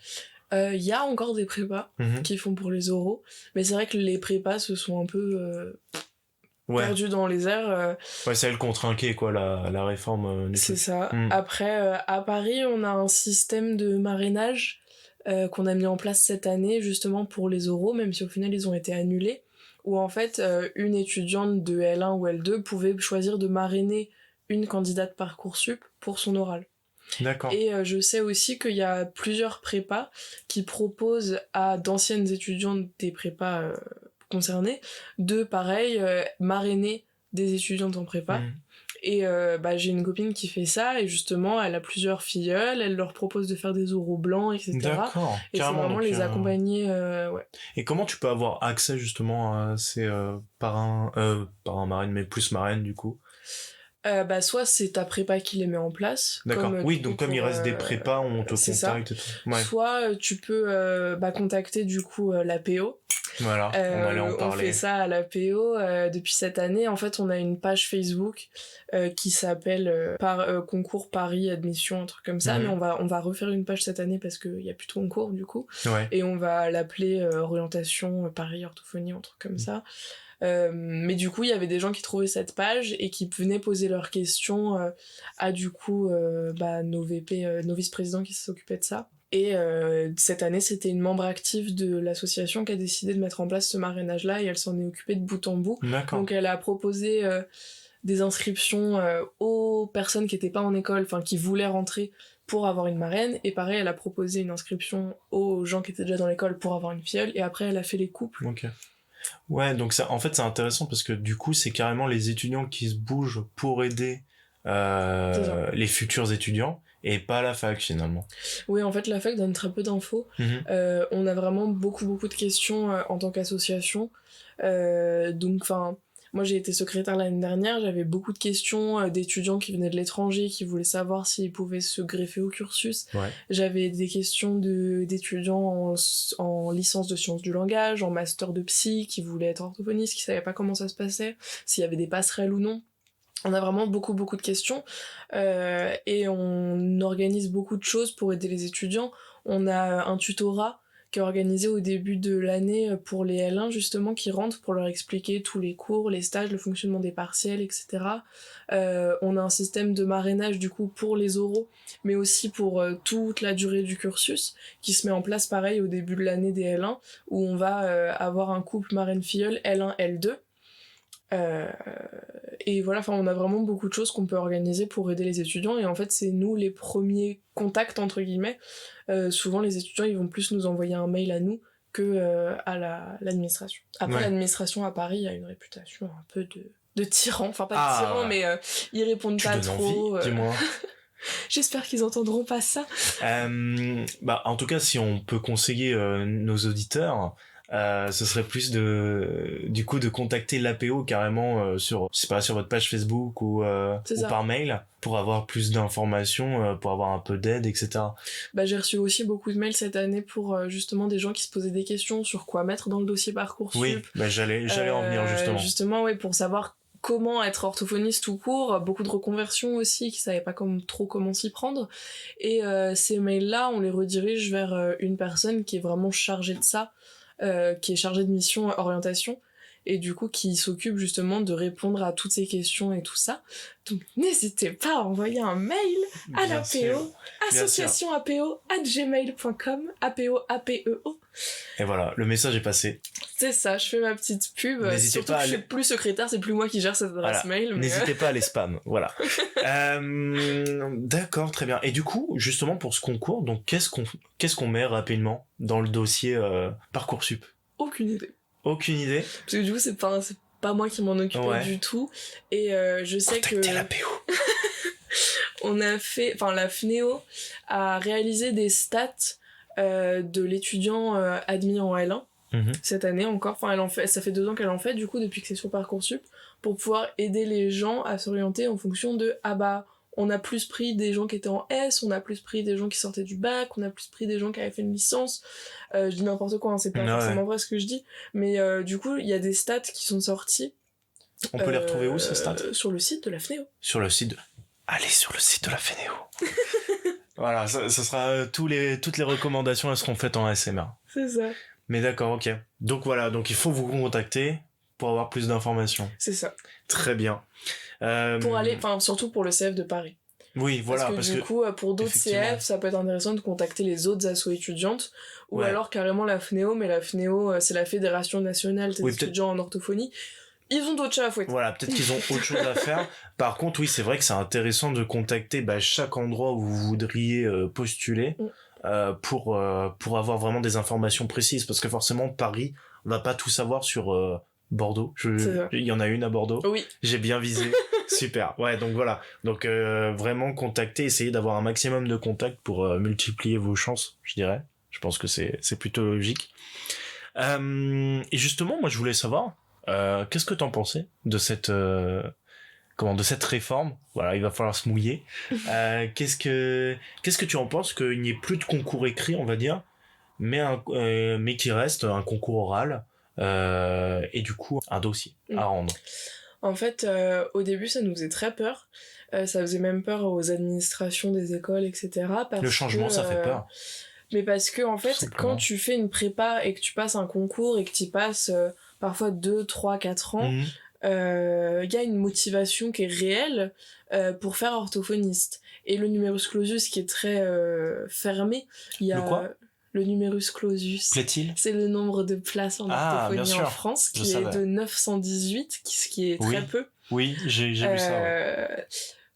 il y a encore des prépas Mhm. qui font pour les oraux, mais c'est vrai que les prépas se sont un peu Ouais. perdus dans les airs. Ouais, c'est elle contre-inquiet, quoi, la réforme du C'est truc. ça. Mm. Après, à Paris, on a un système de marrainage qu'on a mis en place cette année, justement pour les oraux, même si au final ils ont été annulés, où en fait, une étudiante de L1 ou L2 pouvait choisir de marrainer une candidate Parcoursup pour son oral. D'accord. Et je sais aussi qu'il y a plusieurs prépas qui proposent à d'anciennes étudiantes des prépas concernées de, pareil, marrainer des étudiantes en prépa. Mhm. Et j'ai une copine qui fait ça, et justement, elle a plusieurs filleuls, elle leur propose de faire des oraux blancs, etc. D'accord. Et c'est Carrément, vraiment donc, les accompagner, ouais. Et comment tu peux avoir accès justement à ces parrains, marraines, mais plus marraines du coup ? Soit c'est ta prépa qui les met en place. D'accord. Comme, Oui, du donc coup, comme il pour, reste des prépas, on te c'est ça. contacte et tout. Ouais. Soit tu peux contacter du coup l'APO. Voilà, on allait en On parler. fait ça à l'APO depuis cette année. En fait, on a une page Facebook qui s'appelle Concours Paris Admission, un truc comme ça. Mhm. Mais on va refaire une page cette année parce qu'il y a plus de concours du coup. Ouais. Et on va l'appeler Orientation Paris Orthophonie, un truc comme ça. Mais du coup, il y avait des gens qui trouvaient cette page et qui venaient poser leurs questions à du coup nos VP, nos vice-présidents qui s'occupaient de ça. Et cette année, c'était une membre active de l'association qui a décidé de mettre en place ce marrainage-là, et elle s'en est occupée de bout en bout. D'accord. Donc elle a proposé des inscriptions aux personnes qui n'étaient pas en école, enfin qui voulaient rentrer pour avoir une marraine, et pareil, elle a proposé une inscription aux gens qui étaient déjà dans l'école pour avoir une filleule, et après elle a fait les couples. Ok. Ouais, donc ça, en fait, c'est intéressant parce que du coup, c'est carrément les étudiants qui se bougent pour aider les futurs étudiants et pas la fac finalement. Oui, en fait, la fac donne très peu d'infos. On a vraiment beaucoup de questions en tant qu'association. Donc, enfin, moi j'ai été secrétaire l'année dernière, j'avais beaucoup de questions d'étudiants qui venaient de l'étranger, qui voulaient savoir s'ils pouvaient se greffer au cursus. Ouais. J'avais des questions d'étudiants en licence de sciences du langage, en master de psy, qui voulaient être orthophonistes, qui savaient pas comment ça se passait, s'il y avait des passerelles ou non. On a vraiment beaucoup de questions et on organise beaucoup de choses pour aider les étudiants. On a un tutorat qui est organisé au début de l'année pour les L1 justement, qui rentrent pour leur expliquer tous les cours, les stages, le fonctionnement des partiels, etc. On a un système de marrainage du coup pour les oraux, mais aussi pour toute la durée du cursus, qui se met en place pareil au début de l'année des L1, où on va avoir un couple marraine-filleule L1, L2. Et voilà, enfin on a vraiment beaucoup de choses qu'on peut organiser pour aider les étudiants, et en fait c'est nous les premiers contacts entre guillemets. Souvent les étudiants ils vont plus nous envoyer un mail à nous que à l'administration. Après l'administration à Paris a une réputation un peu de tyran, enfin pas de tyran, mais ils répondent pas trop. Envie, dis-moi. J'espère qu'ils entendront pas ça. En tout cas, si on peut conseiller nos auditeurs, ce serait plus du coup de contacter l'APO carrément sur votre page Facebook ou par mail pour avoir plus d'informations, pour avoir un peu d'aide, etc. J'ai reçu aussi beaucoup de mails cette année pour justement des gens qui se posaient des questions sur quoi mettre dans le dossier Parcoursup. Oui, j'allais en venir justement. Justement, ouais, pour savoir comment être orthophoniste tout court, beaucoup de reconversions aussi qui savaient pas trop comment s'y prendre, et ces mails-là on les redirige vers une personne qui est vraiment chargée de ça, qui est chargée de mission orientation, et du coup qui s'occupe justement de répondre à toutes ces questions et tout ça. Donc n'hésitez pas à envoyer un mail à l'APO, associationapo@gmail.com, APO. Et voilà, le message est passé. C'est ça, je fais ma petite pub. N'hésitez surtout pas que je suis plus secrétaire, c'est plus moi qui gère cette adresse mail. Mais n'hésitez pas à les spam, voilà. D'accord, très bien. Et du coup, justement pour ce concours, donc qu'est-ce qu'on met rapidement dans le dossier Parcoursup ? Aucune idée. Aucune idée. Parce que du coup, c'est pas moi qui m'en occupais du tout. Et je sais contactez que... l'APO. On a fait... Enfin, la FNEO a réalisé des stats de l'étudiant admis en L1 cette année encore. Enfin, ça fait 2 ans qu'elle en fait, du coup, depuis que c'est sur Parcoursup, pour pouvoir aider les gens à s'orienter en fonction de... on a plus pris des gens qui étaient en S, on a plus pris des gens qui sortaient du bac, on a plus pris des gens qui avaient fait une licence. Je dis n'importe quoi, hein, c'est pas forcément vrai ce que je dis. Mais du coup, il y a des stats qui sont sortis. On peut les retrouver où, ces stats ? Sur le site de la FNEO. Sur le site de... Allez sur le site de la FNEO. Voilà, ça sera... toutes les recommandations, elles seront faites en ASMR. C'est ça. Mais d'accord, ok. Donc voilà, donc il faut vous contacter pour avoir plus d'informations. C'est ça. Très bien. Pour aller, enfin surtout pour le CF de Paris. Oui, voilà. Parce que du coup, pour d'autres CF, ça peut être intéressant de contacter les autres assos étudiantes, ou alors carrément la FNEO, mais la FNEO, c'est la Fédération Nationale des étudiants en orthophonie. Ils ont d'autres chats à fouetter. Voilà, peut-être qu'ils ont autre chose à faire. Par contre, oui, c'est vrai que c'est intéressant de contacter chaque endroit où vous voudriez postuler pour avoir vraiment des informations précises, parce que forcément, Paris, on va pas tout savoir sur... Bordeaux, il y en a une à Bordeaux. Oui. J'ai bien visé. Super. Ouais, donc voilà. Donc vraiment contacter, essayer d'avoir un maximum de contacts pour multiplier vos chances, je dirais. Je pense que c'est plutôt logique. Et justement, moi je voulais savoir qu'est-ce que t'en pensais de cette de cette réforme. Voilà, il va falloir se mouiller. Qu'est-ce que tu en penses qu'il n'y ait plus de concours écrit, on va dire, mais qu'il reste un concours oral? Et du coup un dossier à rendre. En fait, au début ça nous faisait très peur, ça faisait même peur aux administrations des écoles, etc. Le changement, ça fait peur. Mais parce que en fait, quand tu fais une prépa et que tu passes un concours et que tu y passes parfois 2, 3, 4 ans, il y a une motivation qui est réelle pour faire orthophoniste. Et le numerus clausus qui est très fermé, il y a... Le quoi ? Le numerus clausus. Plaît-il ? C'est le nombre de places en orthophonie en France, qui est de 918, ce qui est très peu. Oui, j'ai vu ça. Ouais.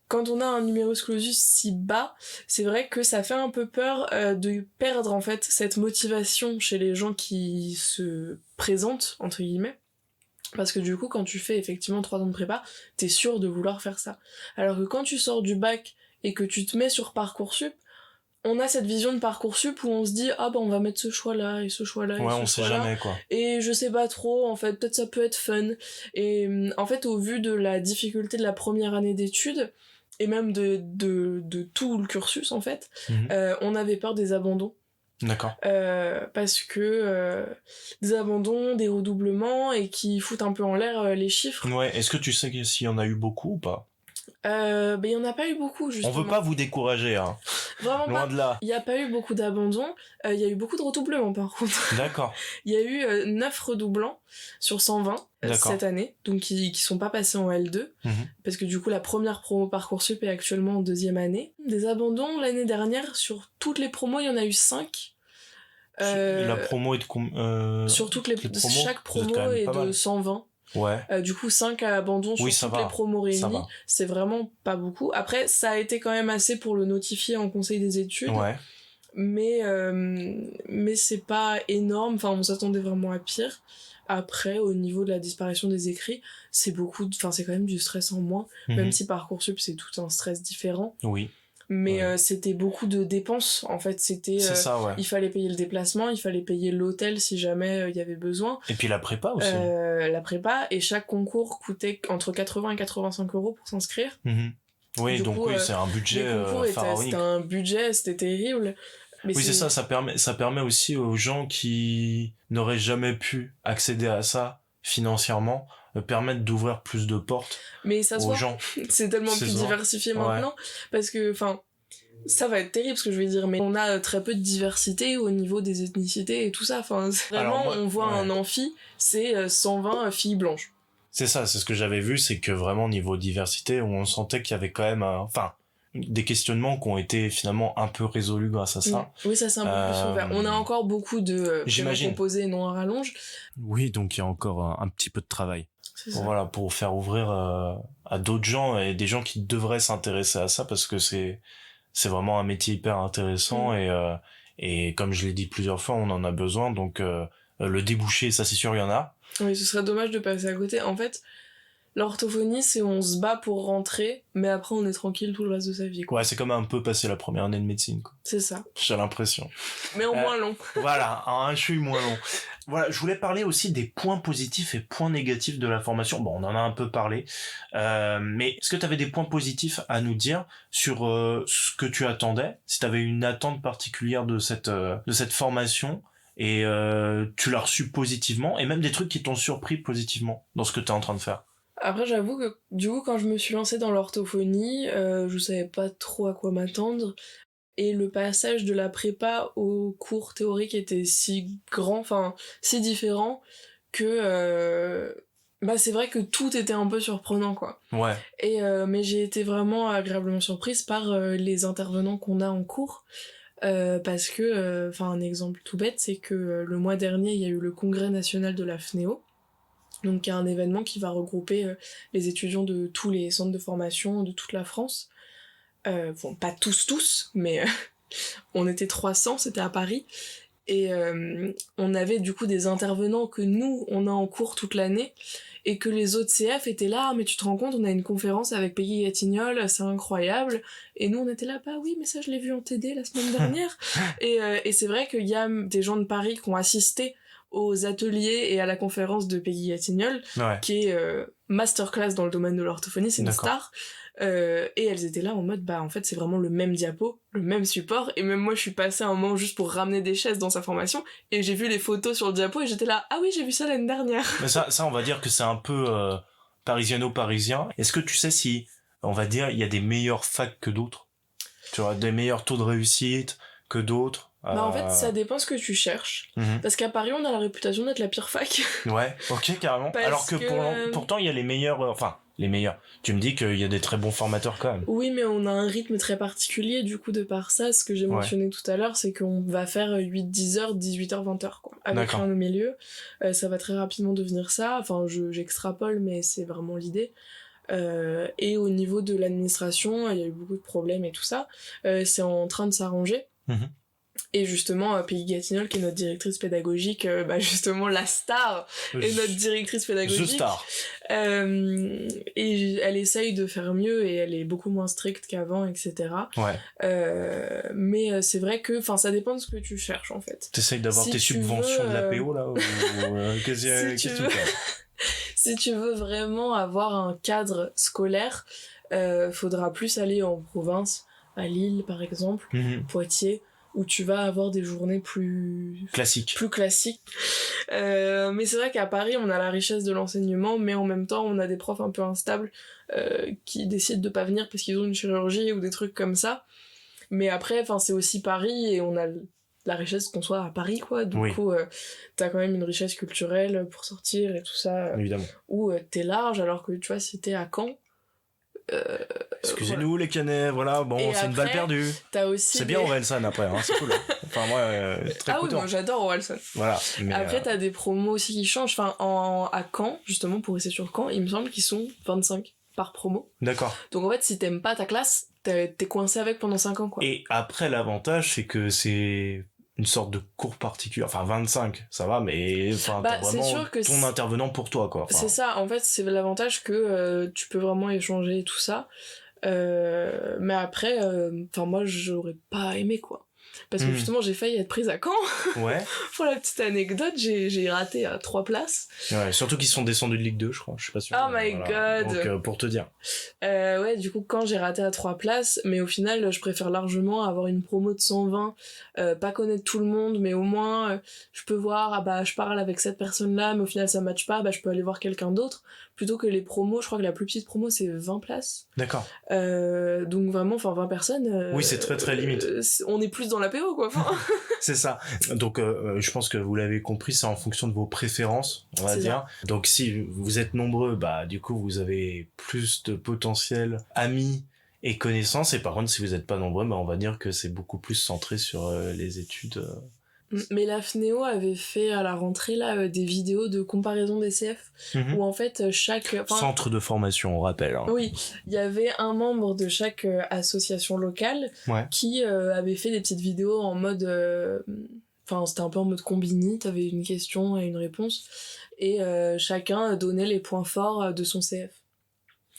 Quand on a un numerus clausus si bas, c'est vrai que ça fait un peu peur de perdre en fait cette motivation chez les gens qui se présentent, entre guillemets. Parce que du coup, quand tu fais effectivement 3 ans de prépa, t'es sûr de vouloir faire ça. Alors que quand tu sors du bac et que tu te mets sur Parcoursup, on a cette vision de Parcoursup où on se dit on va mettre ce choix-là et ce choix-là et ce choix-là. Ouais, on sait jamais quoi. Et je sais pas trop, en fait, peut-être ça peut être fun. Et en fait, au vu de la difficulté de la première année d'études, et même de tout le cursus, en fait, on avait peur des abandons. D'accord. Parce que des abandons, des redoublements, et qui foutent un peu en l'air les chiffres. Ouais, est-ce que tu sais s'il y en a eu beaucoup ou pas ? Il y en a pas eu beaucoup, justement. On veut pas vous décourager, hein. Vraiment loin pas. de là. Il y a pas eu beaucoup d'abandons, il y a eu beaucoup de redoublements par contre. D'accord. Il y a eu 9 redoublants sur 120 cette année, donc qui sont pas passés en L2, parce que du coup la première promo Parcoursup est actuellement en 2e année. Des abandons, l'année dernière, sur toutes les promos, il y en a eu 5. La promo est de sur toutes les promos, chaque promo est de 120. Ouais. Du coup 5 abandons sur toutes les promos réunies, c'est vraiment pas beaucoup. Après ça a été quand même assez pour le notifier en conseil des études. Ouais. Mais c'est pas énorme, enfin on s'attendait vraiment à pire. Après au niveau de la disparition des écrits, c'est c'est quand même du stress en moins, même si Parcoursup c'est tout un stress différent. Oui. Mais c'était beaucoup de dépenses en fait, c'était ça, ouais. Il fallait payer le déplacement, il fallait payer l'hôtel si jamais il y avait besoin, et puis la prépa aussi, la prépa, et chaque concours coûtait entre 80 et 85 euros pour s'inscrire. Oui, du donc coup, c'est un budget pharaonique. C'était un budget, c'était terrible. Mais oui, c'est ça permet aussi aux gens qui n'auraient jamais pu accéder à ça financièrement, permettre d'ouvrir plus de portes. Mais ça aux gens. C'est tellement plus diversifié maintenant, parce que ça va être terrible ce que je vais dire, mais on a très peu de diversité au niveau des ethnicités et tout ça. Vraiment, on voit un amphi, c'est 120 filles blanches. C'est ça, c'est ce que j'avais vu, c'est que vraiment niveau diversité, on sentait qu'il y avait quand même des questionnements qui ont été finalement un peu résolus grâce à ça. Oui, ça c'est un peu plus ouvert. On a encore beaucoup de prénoms composés et non à rallonge. Oui, donc il y a encore un petit peu de travail. Pour faire ouvrir à d'autres gens, et des gens qui devraient s'intéresser à ça, parce que c'est vraiment un métier hyper intéressant, et comme je l'ai dit plusieurs fois, on en a besoin, donc le débouché, ça c'est sûr, il y en a. Oui, ce serait dommage de passer à côté. En fait, l'orthophonie, c'est on se bat pour rentrer, mais après on est tranquille tout le reste de sa vie, quoi. Ouais, c'est comme un peu passer la première année de médecine, quoi. C'est ça. J'ai l'impression. Mais en moins long. Voilà, un chouï moins long. Voilà, je voulais parler aussi des points positifs et points négatifs de la formation. Bon, on en a un peu parlé, mais est-ce que tu avais des points positifs à nous dire sur ce que tu attendais, si tu avais une attente particulière de cette formation, et tu l'as reçu positivement, et même des trucs qui t'ont surpris positivement dans ce que tu es en train de faire? Après, j'avoue que du coup, quand je me suis lancée dans l'orthophonie, je savais pas trop à quoi m'attendre. Et le passage de la prépa au cours théorique était si grand, si différent, que c'est vrai que tout était un peu surprenant, quoi. Ouais. Mais j'ai été vraiment agréablement surprise par les intervenants qu'on a en cours. Parce que, un exemple tout bête, c'est que le mois dernier, il y a eu le congrès national de la FNEO. Donc, il y a un événement qui va regrouper les étudiants de tous les centres de formation de toute la France. Pas tous, mais on était 300, c'était à Paris. Et on avait du coup des intervenants que nous, on a en cours toute l'année, et que les autres CF étaient là, mais tu te rends compte, on a une conférence avec Peggy Gatignol, c'est incroyable. Et nous, on était là, oui, mais ça, je l'ai vu en TD la semaine dernière. Et c'est vrai qu'il y a des gens de Paris qui ont assisté aux ateliers et à la conférence de Peggy Gatignol, qui est masterclass dans le domaine de l'orthophonie, c'est une star. Et elles étaient là en mode, en fait, c'est vraiment le même diapo, le même support, et même moi, je suis passée un moment juste pour ramener des chaises dans sa formation, et j'ai vu les photos sur le diapo, et j'étais là, ah oui, j'ai vu ça l'année dernière. Mais ça, on va dire que c'est un peu parisiano-parisien. Est-ce que tu sais si, on va dire, il y a des meilleures facs que d'autres? Tu vois, des meilleurs taux de réussite que d'autres? Bah en fait, ça dépend ce que tu cherches. Parce qu'à Paris, on a la réputation d'être la pire fac. Ouais, ok, carrément. Parce Alors que que- pourtant, il y a les meilleurs... les meilleurs. Tu me dis qu'il y a des très bons formateurs quand même. Oui, mais on a un rythme très particulier, du coup, de par ça, ce que j'ai mentionné tout à l'heure, c'est qu'on va faire 8-10 heures, 18h, 20h, quoi. Avec D'accord. rien au milieu. Ça va très rapidement devenir ça. Enfin, j'extrapole, mais c'est vraiment l'idée. Et au niveau de l'administration, il y a eu beaucoup de problèmes et tout ça. C'est en train de s'arranger. Et justement, Peggy Gatignol, qui est notre directrice pédagogique, justement la star est notre directrice pédagogique. The Star. Et elle essaye de faire mieux et elle est beaucoup moins stricte qu'avant, etc. Ouais. Mais c'est vrai que ça dépend de ce que tu cherches en fait. T'essayes d'avoir Si tes tu subventions veux, de l'APO là ou qu'est-ce si que tu tu veux. fais? Si tu veux vraiment avoir un cadre scolaire, faudra plus aller en province, à Lille par exemple, Poitiers, où tu vas avoir des journées plus Classique. Mais c'est vrai qu'à Paris, on a la richesse de l'enseignement, mais en même temps, on a des profs un peu instables qui décident de pas venir parce qu'ils ont une chirurgie ou des trucs comme ça. Mais après, c'est aussi Paris et on a la richesse qu'on soit à Paris, quoi. Du coup, t'as quand même une richesse culturelle pour sortir et tout ça. Évidemment. Où t'es large, alors que tu vois, si t'es à Caen. Excusez-nous les Canets, voilà, bon, Et c'est une balle après, perdue. T'as aussi C'est bien Orelsan après, hein, c'est cool. Enfin, moi, très Ah oui, content. moi j'adore Orelsan. Voilà. Mais, Après, t'as des promos aussi qui changent. À Caen, justement, pour rester sur Caen, il me semble qu'ils sont 25 par promo. D'accord. Donc en fait, si t'aimes pas ta classe, t'es coincé avec pendant 5 ans, quoi. Et après, l'avantage, c'est que c'est une sorte de cours particulier. Enfin, 25, ça va, mais t'as c'est vraiment sûr que ton intervenant pour toi, quoi. C'est ça, en fait, c'est l'avantage que tu peux vraiment échanger et tout ça. Mais après, moi, j'aurais pas aimé, quoi. Parce que justement, j'ai failli être prise à Caen. Ouais. Pour la petite anecdote, j'ai raté à 3 places. Ouais, surtout qu'ils sont descendus de Ligue 2, je crois. Je suis pas sûr. Oh my god. Donc, pour te dire. Ouais, du coup, quand j'ai raté à 3 places, mais au final, je préfère largement avoir une promo de 120, pas connaître tout le monde, mais au moins, je peux voir, je parle avec cette personne-là, mais au final, ça matche pas, je peux aller voir quelqu'un d'autre, plutôt que les promos. Je crois que la plus petite promo, c'est 20 places. D'accord. Donc vraiment, 20 personnes. Oui, c'est très très limite. On est plus dans l'apéro, quoi. C'est ça. Donc, je pense que vous l'avez compris, c'est en fonction de vos préférences, on va dire. Donc, si vous êtes nombreux, du coup, vous avez plus de potentiel amis et connaissances. Et par contre, si vous n'êtes pas nombreux, on va dire que c'est beaucoup plus centré sur les études. Mais la FNEO avait fait à la rentrée là des vidéos de comparaison des CF où en fait chaque centre de formation, on rappelle. Hein. Oui, il y avait un membre de chaque association locale qui avait fait des petites vidéos en mode c'était un peu en mode combini, t'avais une question et une réponse et chacun donnait les points forts de son CF.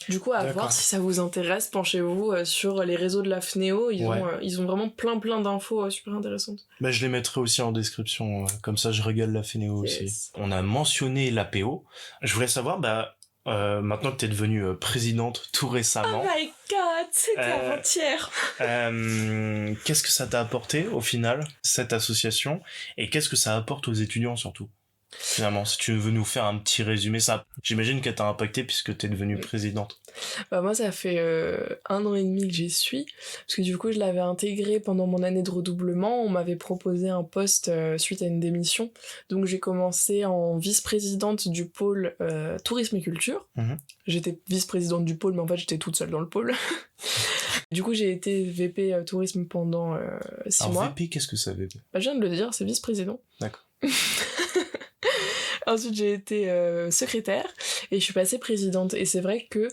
Du coup, à voir si ça vous intéresse, penchez-vous sur les réseaux de la FNEO, ils ont vraiment plein d'infos super intéressantes. Je les mettrai aussi en description, comme ça je régale la FNEO aussi. On a mentionné l'APO, je voulais savoir, maintenant que t'es devenue présidente tout récemment... Oh my god, c'était avant-hier. Qu'est-ce que ça t'a apporté au final, cette association, et qu'est-ce que ça apporte aux étudiants surtout ? Finalement, si tu veux nous faire un petit résumé, ça, j'imagine qu'elle t'a impacté puisque t'es devenue présidente. Moi, ça fait 1 an et demi que j'y suis, parce que du coup, je l'avais intégré pendant mon année de redoublement. On m'avait proposé un poste suite à une démission, donc j'ai commencé en vice-présidente du pôle tourisme et culture. J'étais vice-présidente du pôle, mais en fait, j'étais toute seule dans le pôle. Du coup, j'ai été VP tourisme pendant 6 mois. Alors VP, qu'est-ce que ça VP ? Je viens de le dire, c'est vice-président. D'accord. Ensuite, j'ai été secrétaire et je suis passée présidente. Et c'est vrai que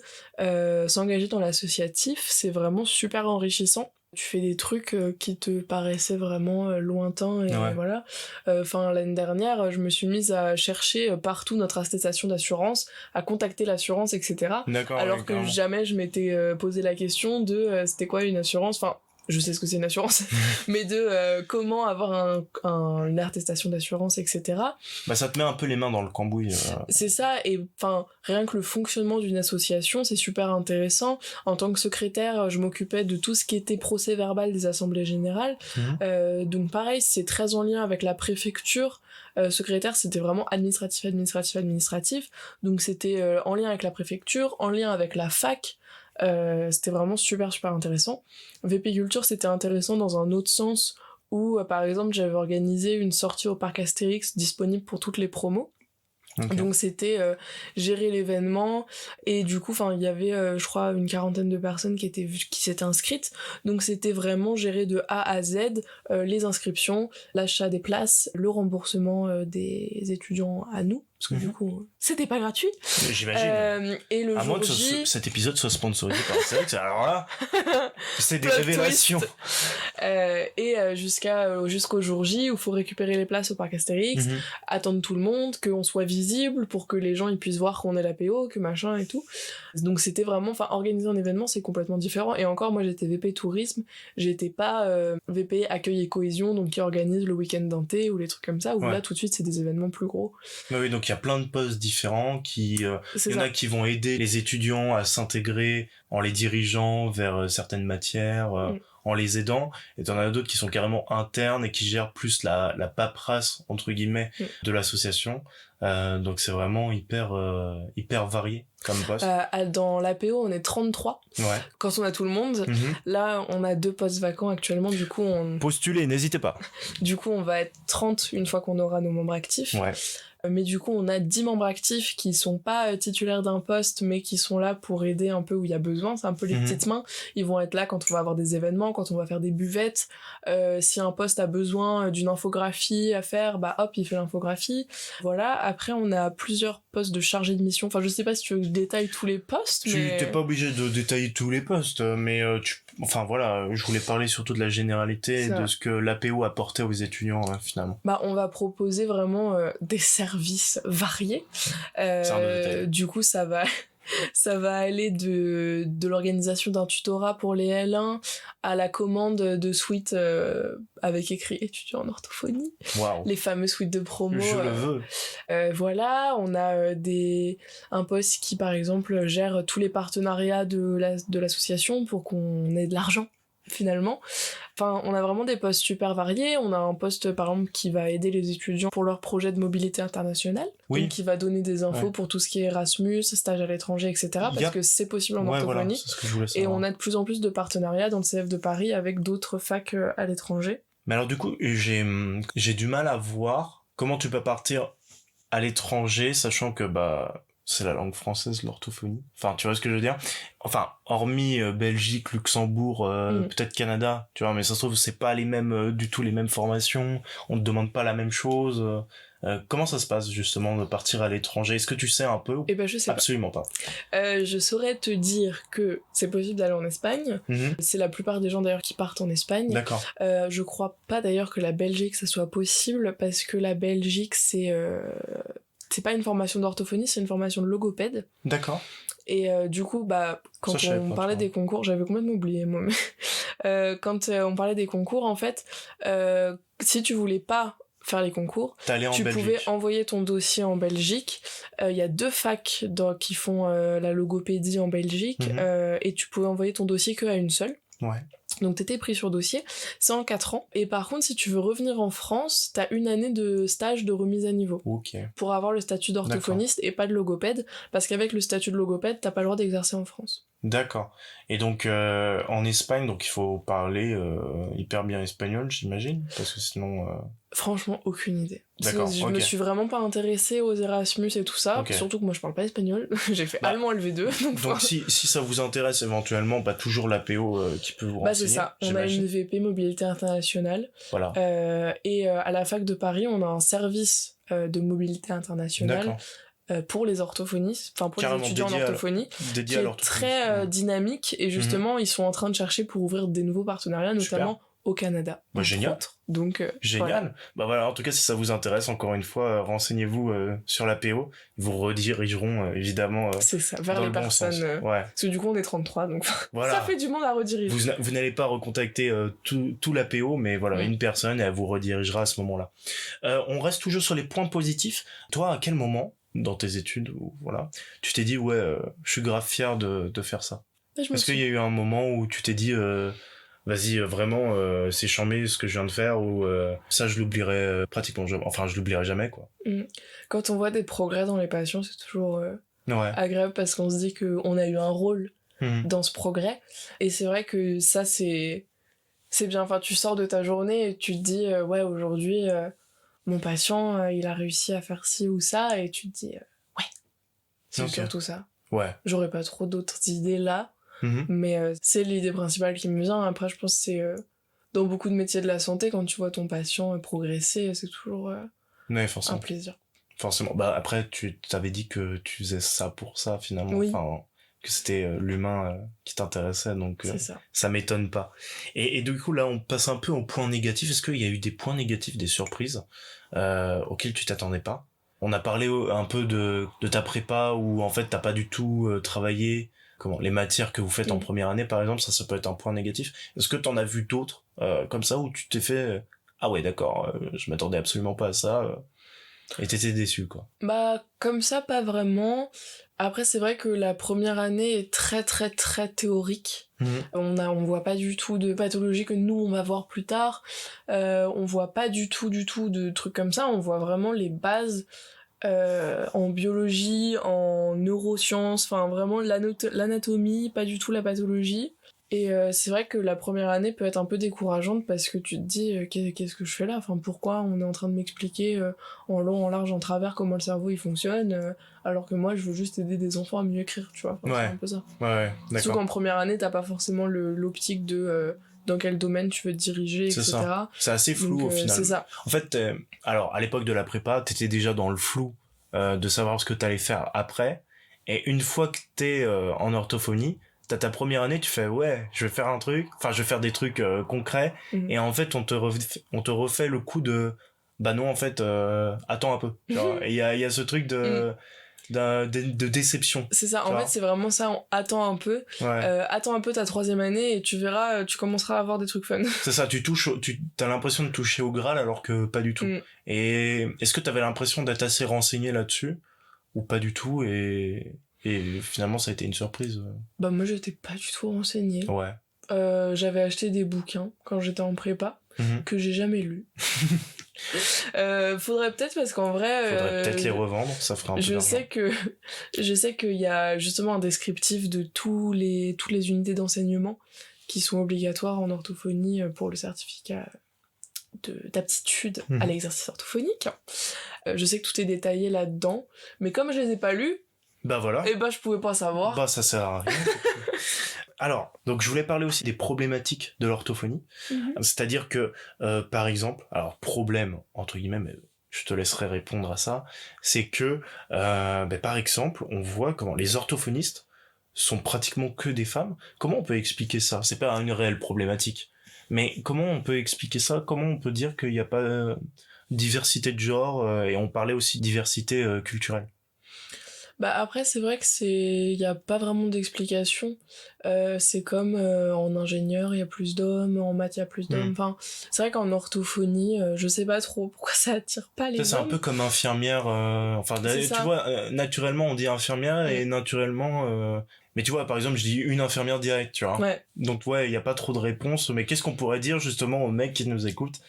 s'engager dans l'associatif, c'est vraiment super enrichissant. Tu fais des trucs qui te paraissaient vraiment lointains et voilà. L'année dernière, je me suis mise à chercher partout notre attestation d'assurance, à contacter l'assurance, etc. Alors que jamais je m'étais posé la question de c'était quoi une assurance. Je sais ce que c'est une assurance, mais de comment avoir une attestation d'assurance, etc. Ça te met un peu les mains dans le cambouis. C'est ça, et rien que le fonctionnement d'une association, c'est super intéressant. En tant que secrétaire, je m'occupais de tout ce qui était procès-verbal des assemblées générales. Donc pareil, c'est très en lien avec la préfecture. Secrétaire, c'était vraiment administratif. Donc c'était en lien avec la préfecture, en lien avec la fac. C'était vraiment super intéressant. VP Culture, c'était intéressant dans un autre sens où par exemple j'avais organisé une sortie au parc Astérix disponible pour toutes les promos. Ok. Donc c'était gérer l'événement, et du coup il y avait je crois une 40aine de personnes qui s'étaient inscrites, donc c'était vraiment gérer de A à Z les inscriptions, l'achat des places, le remboursement des étudiants à nous, parce que du coup c'était pas gratuit. J'imagine. Et le à moins jour que J, cet épisode soit sponsorisé par Astérix, alors là, c'est des Plot révélations. jusqu'au jour J où il faut récupérer les places au parc Astérix, Mhm. attendre tout le monde, qu'on soit visible pour que les gens ils puissent voir qu'on est l'APO, que machin et tout. Donc c'était vraiment, organiser un événement c'est complètement différent. Et encore, moi j'étais VP tourisme, j'étais pas VP accueil et cohésion, donc qui organise le week-end d'Inté ou les trucs comme ça, où Ouais. là tout de suite c'est des événements plus gros. Mais oui, donc il y a plein de postes différents il C'est y en ça. a qui vont aider les étudiants à s'intégrer en les dirigeant vers certaines matières, en les aidant, et t'en as d'autres qui sont carrément internes et qui gèrent plus la paperasse entre guillemets de l'association. Donc c'est vraiment hyper varié comme poste. Dans l'APO on est 33 Ouais. quand on a tout le monde. Mhm. Là on a 2 postes vacants actuellement, du coup Postulez, n'hésitez pas. on va être 30 une fois qu'on aura nos membres actifs. Ouais. Mais du coup, on a 10 membres actifs qui sont pas titulaires d'un poste, mais qui sont là pour aider un peu où il y a besoin. C'est un peu les petites mains. Ils vont être là quand on va avoir des événements, quand on va faire des buvettes. Si un poste a besoin d'une infographie à faire, hop, il fait l'infographie. Voilà. Après, on a plusieurs postes de chargé de mission. Enfin, je sais pas si tu veux que je détaille tous les postes, mais... T'es pas obligé de détailler tous les postes, mais je voulais parler surtout de la généralité et de ce que l'APO apportait aux étudiants finalement. On va proposer vraiment des services variés. C'est un détail. Du coup, ça va aller de l'organisation d'un tutorat pour les L1 à la commande de suites avec écrit étudiant en orthophonie. Waouh. Les fameux suites de promo. Je le veux. Voilà, on a un poste qui par exemple gère tous les partenariats de l'association pour qu'on ait de l'argent finalement. On a vraiment des postes super variés. On a un poste par exemple qui va aider les étudiants pour leur projet de mobilité internationale, donc qui va donner des infos pour tout ce qui est Erasmus, stage à l'étranger, etc. Parce que c'est possible en orthophonie. Voilà, c'est ce que je voulais savoir. Et on a de plus en plus de partenariats dans le CF de Paris avec d'autres facs à l'étranger. Mais alors du coup, j'ai du mal à voir comment tu peux partir à l'étranger, sachant que c'est la langue française, l'orthophonie. Enfin, tu vois ce que je veux dire? Enfin, hormis Belgique, Luxembourg, peut-être Canada, tu vois, mais ça se trouve, c'est pas du tout les mêmes formations, on te demande pas la même chose. Comment ça se passe, justement, de partir à l'étranger? Est-ce que tu sais un peu? Je sais Absolument pas. Je saurais te dire que c'est possible d'aller en Espagne. C'est la plupart des gens, d'ailleurs, qui partent en Espagne. D'accord. Je crois pas, d'ailleurs, que la Belgique, ça soit possible, parce que la Belgique, c'est pas une formation d'orthophonie, c'est une formation de logopède. D'accord. Et du coup, quand on parlait des concours, j'avais complètement oublié, moi, mais quand on parlait des concours, en fait, si tu voulais pas faire les concours, tu pouvais envoyer ton dossier en Belgique. Il y a 2 facs qui font la logopédie en Belgique, et tu pouvais envoyer ton dossier qu'à une seule. Ouais. Donc t'étais pris sur dossier, c'est en 4 ans. Et par contre, si tu veux revenir en France, t'as 1 année de stage de remise à niveau. Ok. Pour avoir le statut d'orthophoniste et pas de logopède, parce qu'avec le statut de logopède, t'as pas le droit d'exercer en France. D'accord. Et donc en Espagne, donc il faut parler hyper bien espagnol, j'imagine, parce que sinon. Franchement, aucune idée. D'accord. Je me suis vraiment pas intéressée aux Erasmus et tout ça, surtout que moi je parle pas espagnol. J'ai fait allemand LV2. Donc si ça vous intéresse éventuellement, toujours l'APO qui peut vous renseigner. C'est ça. On a une VP mobilité internationale. Voilà. Et à la fac de Paris, on a un service de mobilité internationale. Pour les orthophonistes, pour les étudiants en orthophonie, qui est très dynamique, et justement ils sont en train de chercher pour ouvrir des nouveaux partenariats, notamment au Canada. Génial. Donc génial. Voilà. En tout cas, si ça vous intéresse, encore une fois, renseignez-vous sur l'APO. Ils vous redirigeront évidemment c'est ça, vers les personnes. Parce que du coup, on est 33, donc ça fait du monde à rediriger. Vous n'allez pas recontacter tout l'APO, mais voilà, une personne, elle vous redirigera à ce moment-là. On reste toujours sur les points positifs. Toi, à quel moment dans tes études, tu t'es dit je suis grave fier de faire ça? Est-ce qu'il y a eu un moment où tu t'es dit vas-y, vraiment c'est chambé ce que je viens de faire, ou ça je l'oublierai pratiquement jamais, je l'oublierai jamais, quoi. Quand on voit des progrès dans les patients, c'est toujours agréable, parce qu'on se dit qu'on a eu un rôle dans ce progrès, et c'est vrai que ça c'est c'est bien. Enfin, tu sors de ta journée et tu te dis, ouais, aujourd'hui, mon patient, il a réussi à faire ci ou ça, et tu te dis, ouais, c'est surtout ça. Ouais. J'aurais pas trop d'autres idées là, mais c'est l'idée principale qui me vient. Après, je pense que c'est dans beaucoup de métiers de la santé, quand tu vois ton patient progresser, c'est toujours un plaisir. Forcément. Bah après, tu t'avais dit que tu faisais ça pour ça, finalement. Oui. Enfin, que c'était l'humain qui t'intéressait, donc ça m'étonne pas. Et du coup, là, on passe un peu au point négatif. Est-ce qu'il y a eu des points négatifs, des surprises auxquelles tu t'attendais pas? On a parlé un peu de ta prépa, où en fait, t'as pas du tout travaillé les matières que vous faites en première année, par exemple. Ça peut être un point négatif. Est-ce que t'en as vu d'autres comme ça, où tu t'es fait ah ouais, d'accord, je m'attendais absolument pas à ça et t'étais déçu, quoi? Bah, comme ça, pas vraiment. Après, c'est vrai que la première année est très très très théorique. On voit pas du tout de pathologie que nous on va voir plus tard. On voit pas du tout de trucs comme ça. On voit vraiment les bases en biologie, en neurosciences, enfin vraiment l'anatomie, pas du tout la pathologie. Et c'est vrai que la première année peut être un peu décourageante, parce que tu te dis qu'est-ce que je fais là, enfin pourquoi on est en train de m'expliquer en long, en large, en travers comment le cerveau il fonctionne, alors que moi je veux juste aider des enfants à mieux écrire, tu vois. Enfin, c'est un peu ça. Ouais, d'accord. Surtout qu'en première année t'as pas forcément l'optique de dans quel domaine tu veux te diriger, etc. C'est ça. C'est assez flou. Donc, au final. C'est ça. En fait, alors à l'époque de la prépa, t'étais déjà dans le flou de savoir ce que t'allais faire après, et une fois que t'es en orthophonie, t'as ta première année, tu fais ouais, je vais faire des trucs concrets, et en fait on te refait le coup de bah non, en fait attends un peu, et il y a ce truc de déception. C'est ça, en fait c'est vraiment ça, on attend un peu, attends un peu ta troisième année et tu verras, tu commenceras à avoir des trucs fun. C'est ça, t'as l'impression de toucher au Graal alors que pas du tout. Et est-ce que t'avais l'impression d'être assez renseigné là-dessus, ou pas du tout, et finalement ça a été une surprise? Bah moi j'étais pas du tout renseignée. Ouais. J'avais acheté des bouquins quand j'étais en prépa que j'ai jamais lus. Faudrait peut-être, parce qu'en vrai faudrait peut-être les revendre, ça ferait un peu d'argent. Je sais qu'il y a justement un descriptif de toutes les unités d'enseignement qui sont obligatoires en orthophonie pour le certificat d'aptitude à l'exercice orthophonique. Je sais que tout est détaillé là-dedans, mais comme je les ai pas lus, bah voilà. Et bah je pouvais pas savoir. Bah ça sert à rien. Alors, donc je voulais parler aussi des problématiques de l'orthophonie. C'est-à-dire que, par exemple, alors problème, entre guillemets, mais je te laisserai répondre à ça, c'est que, par exemple, on voit comment les orthophonistes sont pratiquement que des femmes. Comment on peut expliquer ça? C'est pas une réelle problématique. Mais comment on peut expliquer ça? Comment on peut dire qu'il n'y a pas diversité de genre, et on parlait aussi de diversité culturelle? Bah après c'est vrai que il y a pas vraiment d'explication. C'est comme en ingénieur il y a plus d'hommes, en maths il y a plus d'hommes. Enfin c'est vrai qu'en orthophonie je sais pas trop pourquoi ça attire pas les hommes. C'est un peu comme infirmière. Tu vois, naturellement on dit infirmière et naturellement. Mais tu vois, par exemple, je dis une infirmière directe, tu vois. Ouais. Donc ouais, il y a pas trop de réponses. Mais qu'est-ce qu'on pourrait dire justement aux mecs qui nous écoutent?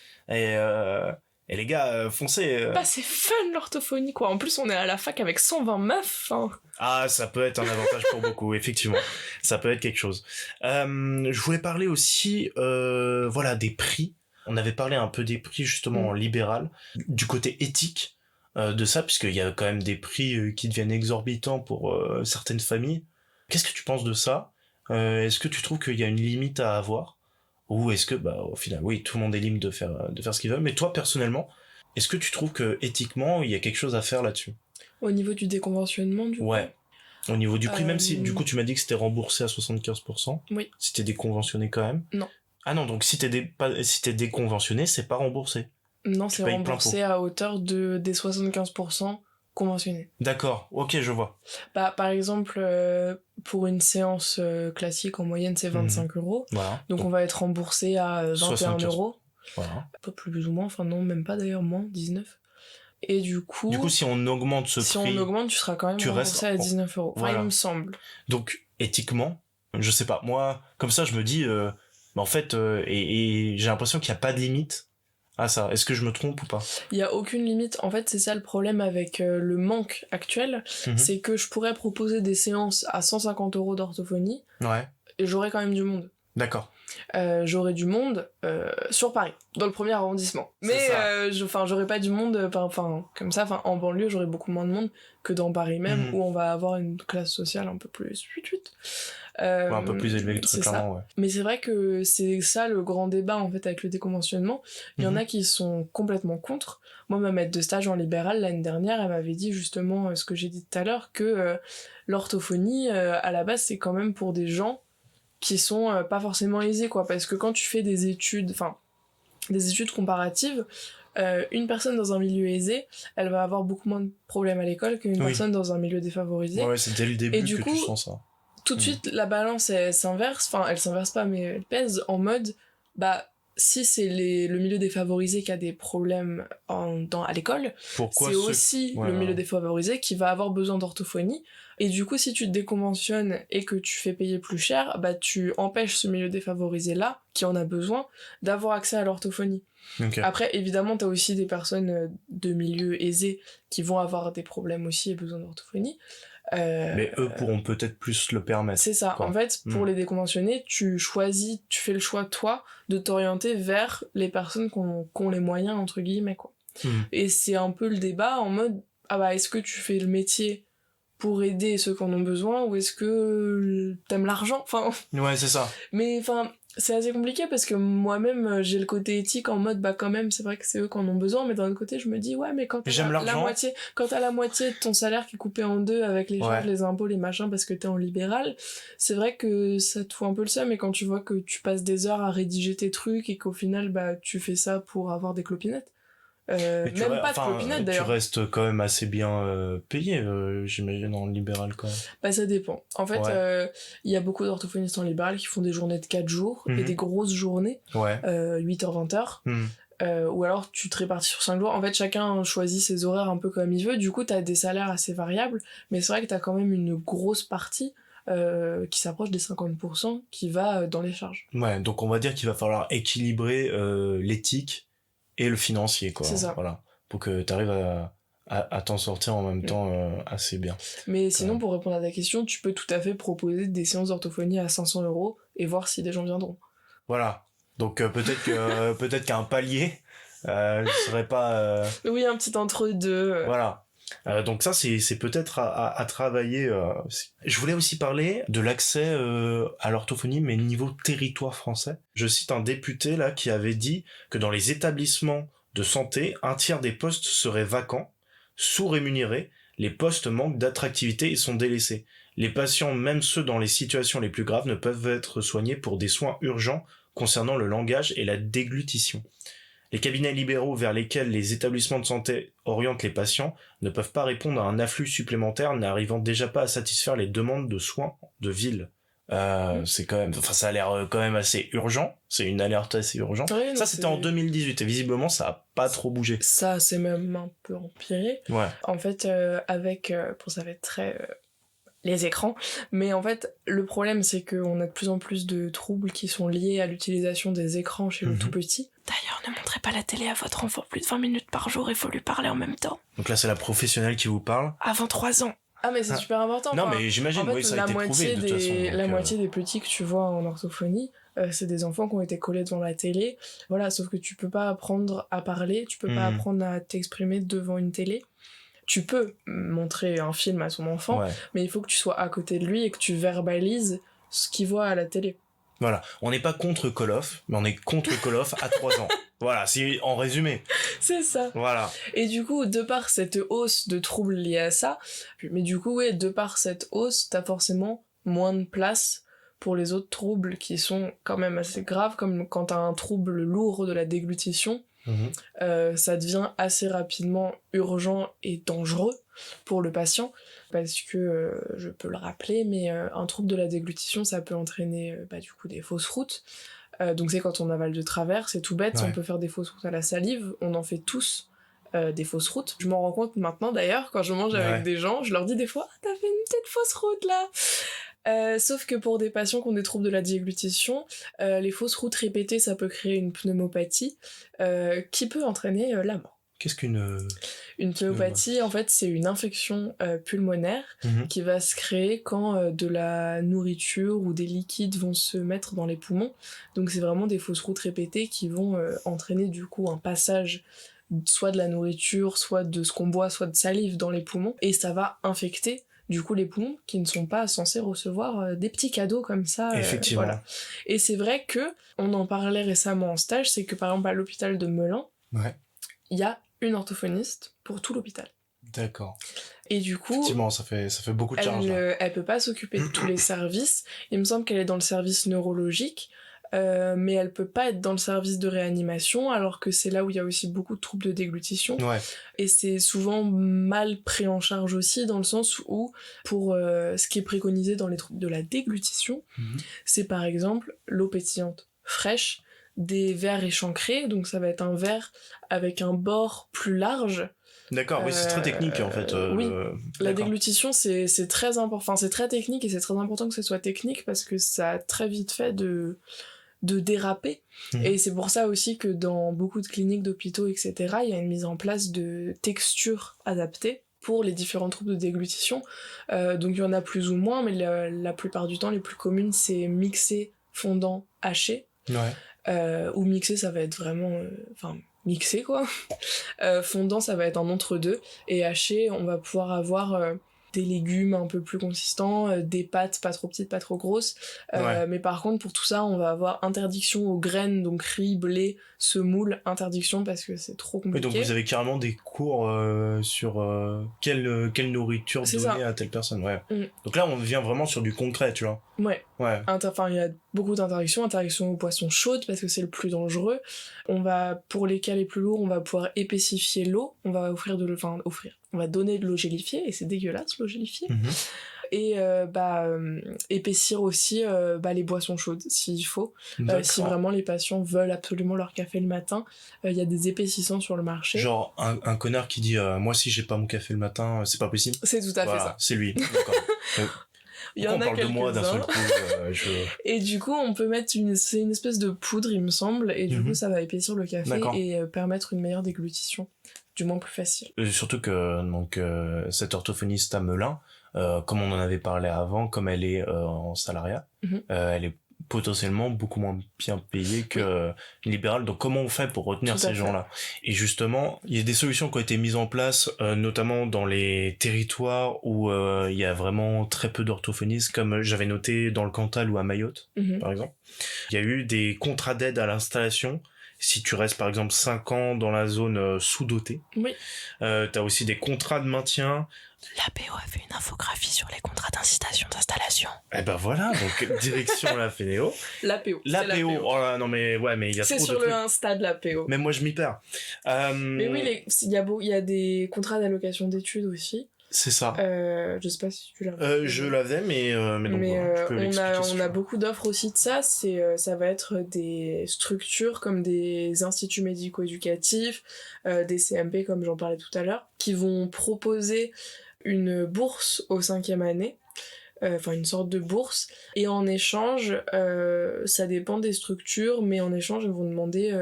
Et les gars, foncez. Bah c'est fun l'orthophonie quoi. En plus on est à la fac avec 120 meufs. Hein. Ah, ça peut être un avantage pour beaucoup, effectivement. Ça peut être quelque chose. Je voulais parler aussi, des prix. On avait parlé un peu des prix justement en libéral, du côté éthique de ça, puisqu'il y a quand même des prix qui deviennent exorbitants pour certaines familles. Qu'est-ce que tu penses de ça? Est-ce que tu trouves qu'il y a une limite à avoir? Ou est-ce que, au final, oui, tout le monde est libre de faire ce qu'il veut, mais toi, personnellement, est-ce que tu trouves que éthiquement, il y a quelque chose à faire là-dessus? Au niveau du déconventionnement, du coup? Ouais. Au niveau du prix, même si, du coup, tu m'as dit que c'était remboursé à 75%. Oui. Si t'es déconventionné quand même. Non. Ah non, donc si t'es déconventionné, c'est pas remboursé. Non, c'est remboursé à hauteur des 75% conventionnés. D'accord, ok, je vois. Bah, par exemple, pour une séance classique, en moyenne, c'est 25 €. Voilà. Donc, on va être remboursé à 21 €. Voilà. Pas plus ou moins, enfin non, même pas d'ailleurs, moins, 19. Et du coup, si on augmente ce prix... Si on augmente, tu seras quand même remboursé à 19 €. Enfin, il me semble. Donc, éthiquement, je sais pas, moi, comme ça, je me dis, en fait, et j'ai l'impression qu'il n'y a pas de limite à ça. Est-ce que je me trompe ou pas? Il y a aucune limite. En fait, c'est ça le problème avec le manque actuel. C'est que je pourrais proposer des séances à 150 € d'orthophonie. Ouais. Et j'aurais quand même du monde. D'accord. J'aurais du monde sur Paris, dans le premier arrondissement. Mais j'aurais pas du monde, comme ça, en banlieue, j'aurais beaucoup moins de monde que dans Paris même, où on va avoir une classe sociale un peu plus... un peu plus élevée, très clairement, ouais. Mais c'est vrai que c'est ça le grand débat, en fait, avec le déconventionnement. Il y en a qui sont complètement contre. Moi, ma maître de stage en libéral, l'année dernière, elle m'avait dit justement ce que j'ai dit tout à l'heure, que l'orthophonie, à la base, c'est quand même pour des gens qui sont pas forcément aisés, quoi, parce que quand tu fais des études comparatives, une personne dans un milieu aisé, elle va avoir beaucoup moins de problèmes à l'école qu'une personne dans un milieu défavorisé. Ouais, c'est dès le début que tu sens ça. Tout de suite, la balance, elle s'inverse, elle s'inverse pas, mais elle pèse en mode, si c'est le milieu défavorisé qui a des problèmes à l'école, c'est aussi le milieu défavorisé qui va avoir besoin d'orthophonie. Et du coup, si tu te déconventionnes et que tu fais payer plus cher, tu empêches ce milieu défavorisé-là, qui en a besoin, d'avoir accès à l'orthophonie. Okay. Après, évidemment, t'as aussi des personnes de milieux aisés qui vont avoir des problèmes aussi et besoin d'orthophonie. Mais eux pourront peut-être plus le permettre. C'est ça. Quoi. En fait, pour les déconventionnés, tu fais le choix, toi, de t'orienter vers les personnes qui ont les moyens, entre guillemets, quoi. Et c'est un peu le débat en mode, est-ce que tu fais le métier pour aider ceux qui en ont besoin, ou est-ce que t'aimes l'argent ? Ouais, c'est ça. Mais, c'est assez compliqué parce que moi-même, j'ai le côté éthique en mode, quand même, c'est vrai que c'est eux qui en ont besoin, mais d'un autre côté, je me dis, ouais, mais quand t'as la moitié de ton salaire qui est coupé en deux avec les charges, les impôts, les machins, parce que t'es en libéral, c'est vrai que ça te fout un peu le seum, et quand tu vois que tu passes des heures à rédiger tes trucs et qu'au final, tu fais ça pour avoir des clopinettes. Même pas de clopinettes d'ailleurs. Tu restes quand même assez bien payé, j'imagine, en libéral quand même. Ça dépend. En fait, y a beaucoup d'orthophonistes en libéral qui font des journées de 4 jours et des grosses journées, 8h, 20h. Ou alors tu te répartis sur 5 jours. En fait, chacun choisit ses horaires un peu comme il veut. Du coup, t'as des salaires assez variables, mais c'est vrai que t'as quand même une grosse partie qui s'approche des 50% qui va dans les charges. Ouais, donc on va dire qu'il va falloir équilibrer l'éthique et le financier, quoi. C'est ça. Voilà. Pour que t'arrives à t'en sortir en même temps assez bien. Mais sinon, pour répondre à ta question, tu peux tout à fait proposer des séances d'orthophonie à 500 € et voir si des gens viendront. Voilà. Donc peut-être qu'un palier serait pas... Oui, un petit entre-deux. Voilà. Donc ça, c'est peut-être à travailler. Je voulais aussi parler de l'accès à l'orthophonie, mais niveau territoire français. Je cite un député là qui avait dit que dans les établissements de santé, 1/3 des postes seraient vacants, sous-rémunérés, les postes manquent d'attractivité et sont délaissés. Les patients, même ceux dans les situations les plus graves, ne peuvent être soignés pour des soins urgents concernant le langage et la déglutition. Les cabinets libéraux vers lesquels les établissements de santé orientent les patients ne peuvent pas répondre à un afflux supplémentaire n'arrivant déjà pas à satisfaire les demandes de soins de ville. C'est quand même, ça a l'air quand même assez urgent. C'est une alerte assez urgente. Oui, ça, c'était en 2018 et visiblement, ça a pas trop bougé. Ça, c'est même un peu empiré. Ouais. En fait, ça va être très... les écrans, mais en fait le problème c'est qu'on a de plus en plus de troubles qui sont liés à l'utilisation des écrans chez le tout petit. D'ailleurs, ne montrez pas la télé à votre enfant plus de 20 minutes par jour, il faut lui parler en même temps. Donc là c'est la professionnelle qui vous parle. Avant 3 ans. Ah mais c'est super important. Non mais j'imagine, en fait, ça a été prouvé de toute façon. La moitié des petits que tu vois en orthophonie, c'est des enfants qui ont été collés devant la télé. Voilà, sauf que tu peux pas apprendre à parler, tu peux pas apprendre à t'exprimer devant une télé. Tu peux montrer un film à son enfant, mais il faut que tu sois à côté de lui et que tu verbalises ce qu'il voit à la télé. Voilà, on n'est pas contre Call of, mais on est contre Call of à 3 ans. Voilà, c'est en résumé. C'est ça. Voilà. Et du coup, de par cette hausse de troubles liés à ça, mais du coup, de par cette hausse, t'as forcément moins de place pour les autres troubles qui sont quand même assez graves, comme quand t'as un trouble lourd de la déglutition. Ça devient assez rapidement urgent et dangereux pour le patient parce que je peux le rappeler, mais un trouble de la déglutition, ça peut entraîner du coup des fausses routes. Donc c'est quand on avale de travers, c'est tout bête. On peut faire des fausses routes à la salive, on en fait tous des fausses routes. Je m'en rends compte maintenant d'ailleurs, quand je mange avec des gens, je leur dis des fois « Ah, t'as fait une petite fausse route là !» Sauf que pour des patients qui ont des troubles de la déglutition, les fausses routes répétées, ça peut créer une pneumopathie qui peut entraîner la mort. Qu'est-ce qu'une... Une pneumopathie, en fait, c'est une infection pulmonaire qui va se créer quand de la nourriture ou des liquides vont se mettre dans les poumons. Donc c'est vraiment des fausses routes répétées qui vont entraîner du coup un passage soit de la nourriture, soit de ce qu'on boit, soit de salive dans les poumons. Et ça va infecter du coup les poumons qui ne sont pas censés recevoir des petits cadeaux comme ça. Effectivement. Voilà. Et c'est vrai que, on en parlait récemment en stage, c'est que par exemple à l'hôpital de Melun, il y a une orthophoniste pour tout l'hôpital. D'accord. Et du coup, effectivement, ça fait beaucoup de charge. elle peut pas s'occuper de tous les services. Il me semble qu'elle est dans le service neurologique, mais elle peut pas être dans le service de réanimation, alors que c'est là où il y a aussi beaucoup de troubles de déglutition. Ouais. Et c'est souvent mal pris en charge aussi, dans le sens où, pour ce qui est préconisé dans les troubles de la déglutition, c'est par exemple l'eau pétillante fraîche, des verres échancrés, donc ça va être un verre avec un bord plus large. D'accord, oui, c'est très technique en fait. Oui, la déglutition c'est très important, enfin c'est très technique et c'est très important que ce soit technique parce que ça a très vite fait de déraper. Et c'est pour ça aussi que dans beaucoup de cliniques, d'hôpitaux, etc., il y a une mise en place de textures adaptées pour les différents troubles de déglutition. Donc il y en a plus ou moins, mais la plupart du temps, les plus communes, c'est mixé, fondant, haché. Ou mixé, ça va être vraiment... mixé, quoi. Fondant, ça va être un entre-deux. Et haché, on va pouvoir avoir... des légumes un peu plus consistants, des pâtes pas trop petites, pas trop grosses. Mais par contre, pour tout ça, on va avoir interdiction aux graines, donc riz, blé, semoule, interdiction parce que c'est trop compliqué. Oui, donc vous avez carrément des cours sur quelle nourriture donner à telle personne. Ouais. Donc là, on vient vraiment sur du concret, tu vois. Ouais. Il y a beaucoup d'interdictions aux poissons chaudes parce que c'est le plus dangereux. Pour les cas les plus lourds, on va pouvoir épacifier l'eau. On va on va donner de l'eau gélifiée et c'est dégueulasse l'eau gélifiée. Et épaissir aussi les boissons chaudes s'il faut. Si vraiment les patients veulent absolument leur café le matin, il y a des épaississants sur le marché. Genre un connard qui dit moi si j'ai pas mon café le matin c'est pas possible. C'est tout à fait ça. C'est lui. D'accord. Il y en a parle de moi d'un seul coup. Et du coup, on peut mettre c'est une espèce de poudre, il me semble, et du coup, ça va épaissir le café et permettre une meilleure déglutition, du moins plus facile. Surtout que cette orthophoniste à Melun, comme on en avait parlé avant, comme elle est en salariat, elle est potentiellement beaucoup moins bien payée que une libérale. Donc comment on fait pour retenir ces gens-là? Et justement, il y a des solutions qui ont été mises en place, notamment dans les territoires où il y a vraiment très peu d'orthophonistes, comme j'avais noté dans le Cantal ou à Mayotte, par exemple. Il y a eu des contrats d'aide à l'installation. Si tu restes par exemple 5 ans dans la zone sous-dotée. Oui. T'as aussi des contrats de maintien. L'APO a fait une infographie sur les contrats d'incitation d'installation. Eh ben voilà, donc direction la FENEO. L'APO. Oh là, non mais ouais, mais il y a trop de trucs. C'est sur le Insta de l'APO. Mais moi je m'y perds. Mais oui, il y a des contrats d'allocation d'études aussi. C'est ça. Je sais pas si tu l'avais. Je l'avais, mais donc voilà, tu peux l'expliquer. On a beaucoup d'offres aussi de ça. Ça va être des structures comme des instituts médico-éducatifs, des CMP comme j'en parlais tout à l'heure, qui vont proposer une bourse aux 5e année. Une sorte de bourse, et en échange ça dépend des structures, mais en échange ils vont demander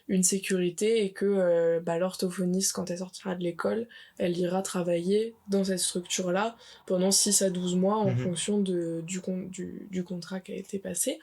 une sécurité et que l'orthophoniste, quand elle sortira de l'école, elle ira travailler dans cette structure là pendant 6 à 12 mois en fonction du contrat qui a été passé.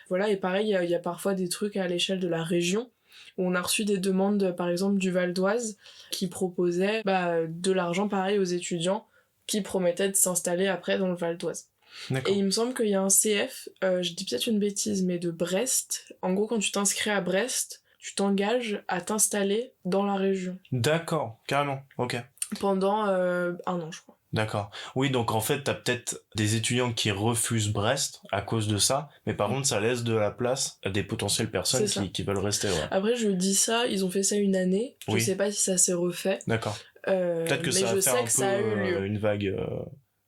Voilà, et pareil il y a parfois des trucs à l'échelle de la région où on a reçu des demandes par exemple du Val d'Oise qui proposaient de l'argent pareil aux étudiants qui promettait de s'installer après dans le Val d'Oise. Et il me semble qu'il y a un CF, je dis peut-être une bêtise, mais de Brest. En gros, quand tu t'inscris à Brest, tu t'engages à t'installer dans la région. D'accord, carrément, ok. Pendant 1 an, je crois. D'accord. Oui, donc en fait, t'as peut-être des étudiants qui refusent Brest à cause de ça, mais par contre, ça laisse de la place à des potentielles personnes qui veulent rester. Ouais. Après, je dis ça, ils ont fait ça une année. Je sais pas si ça s'est refait. D'accord. Peut-être que ça a fait un peu une vague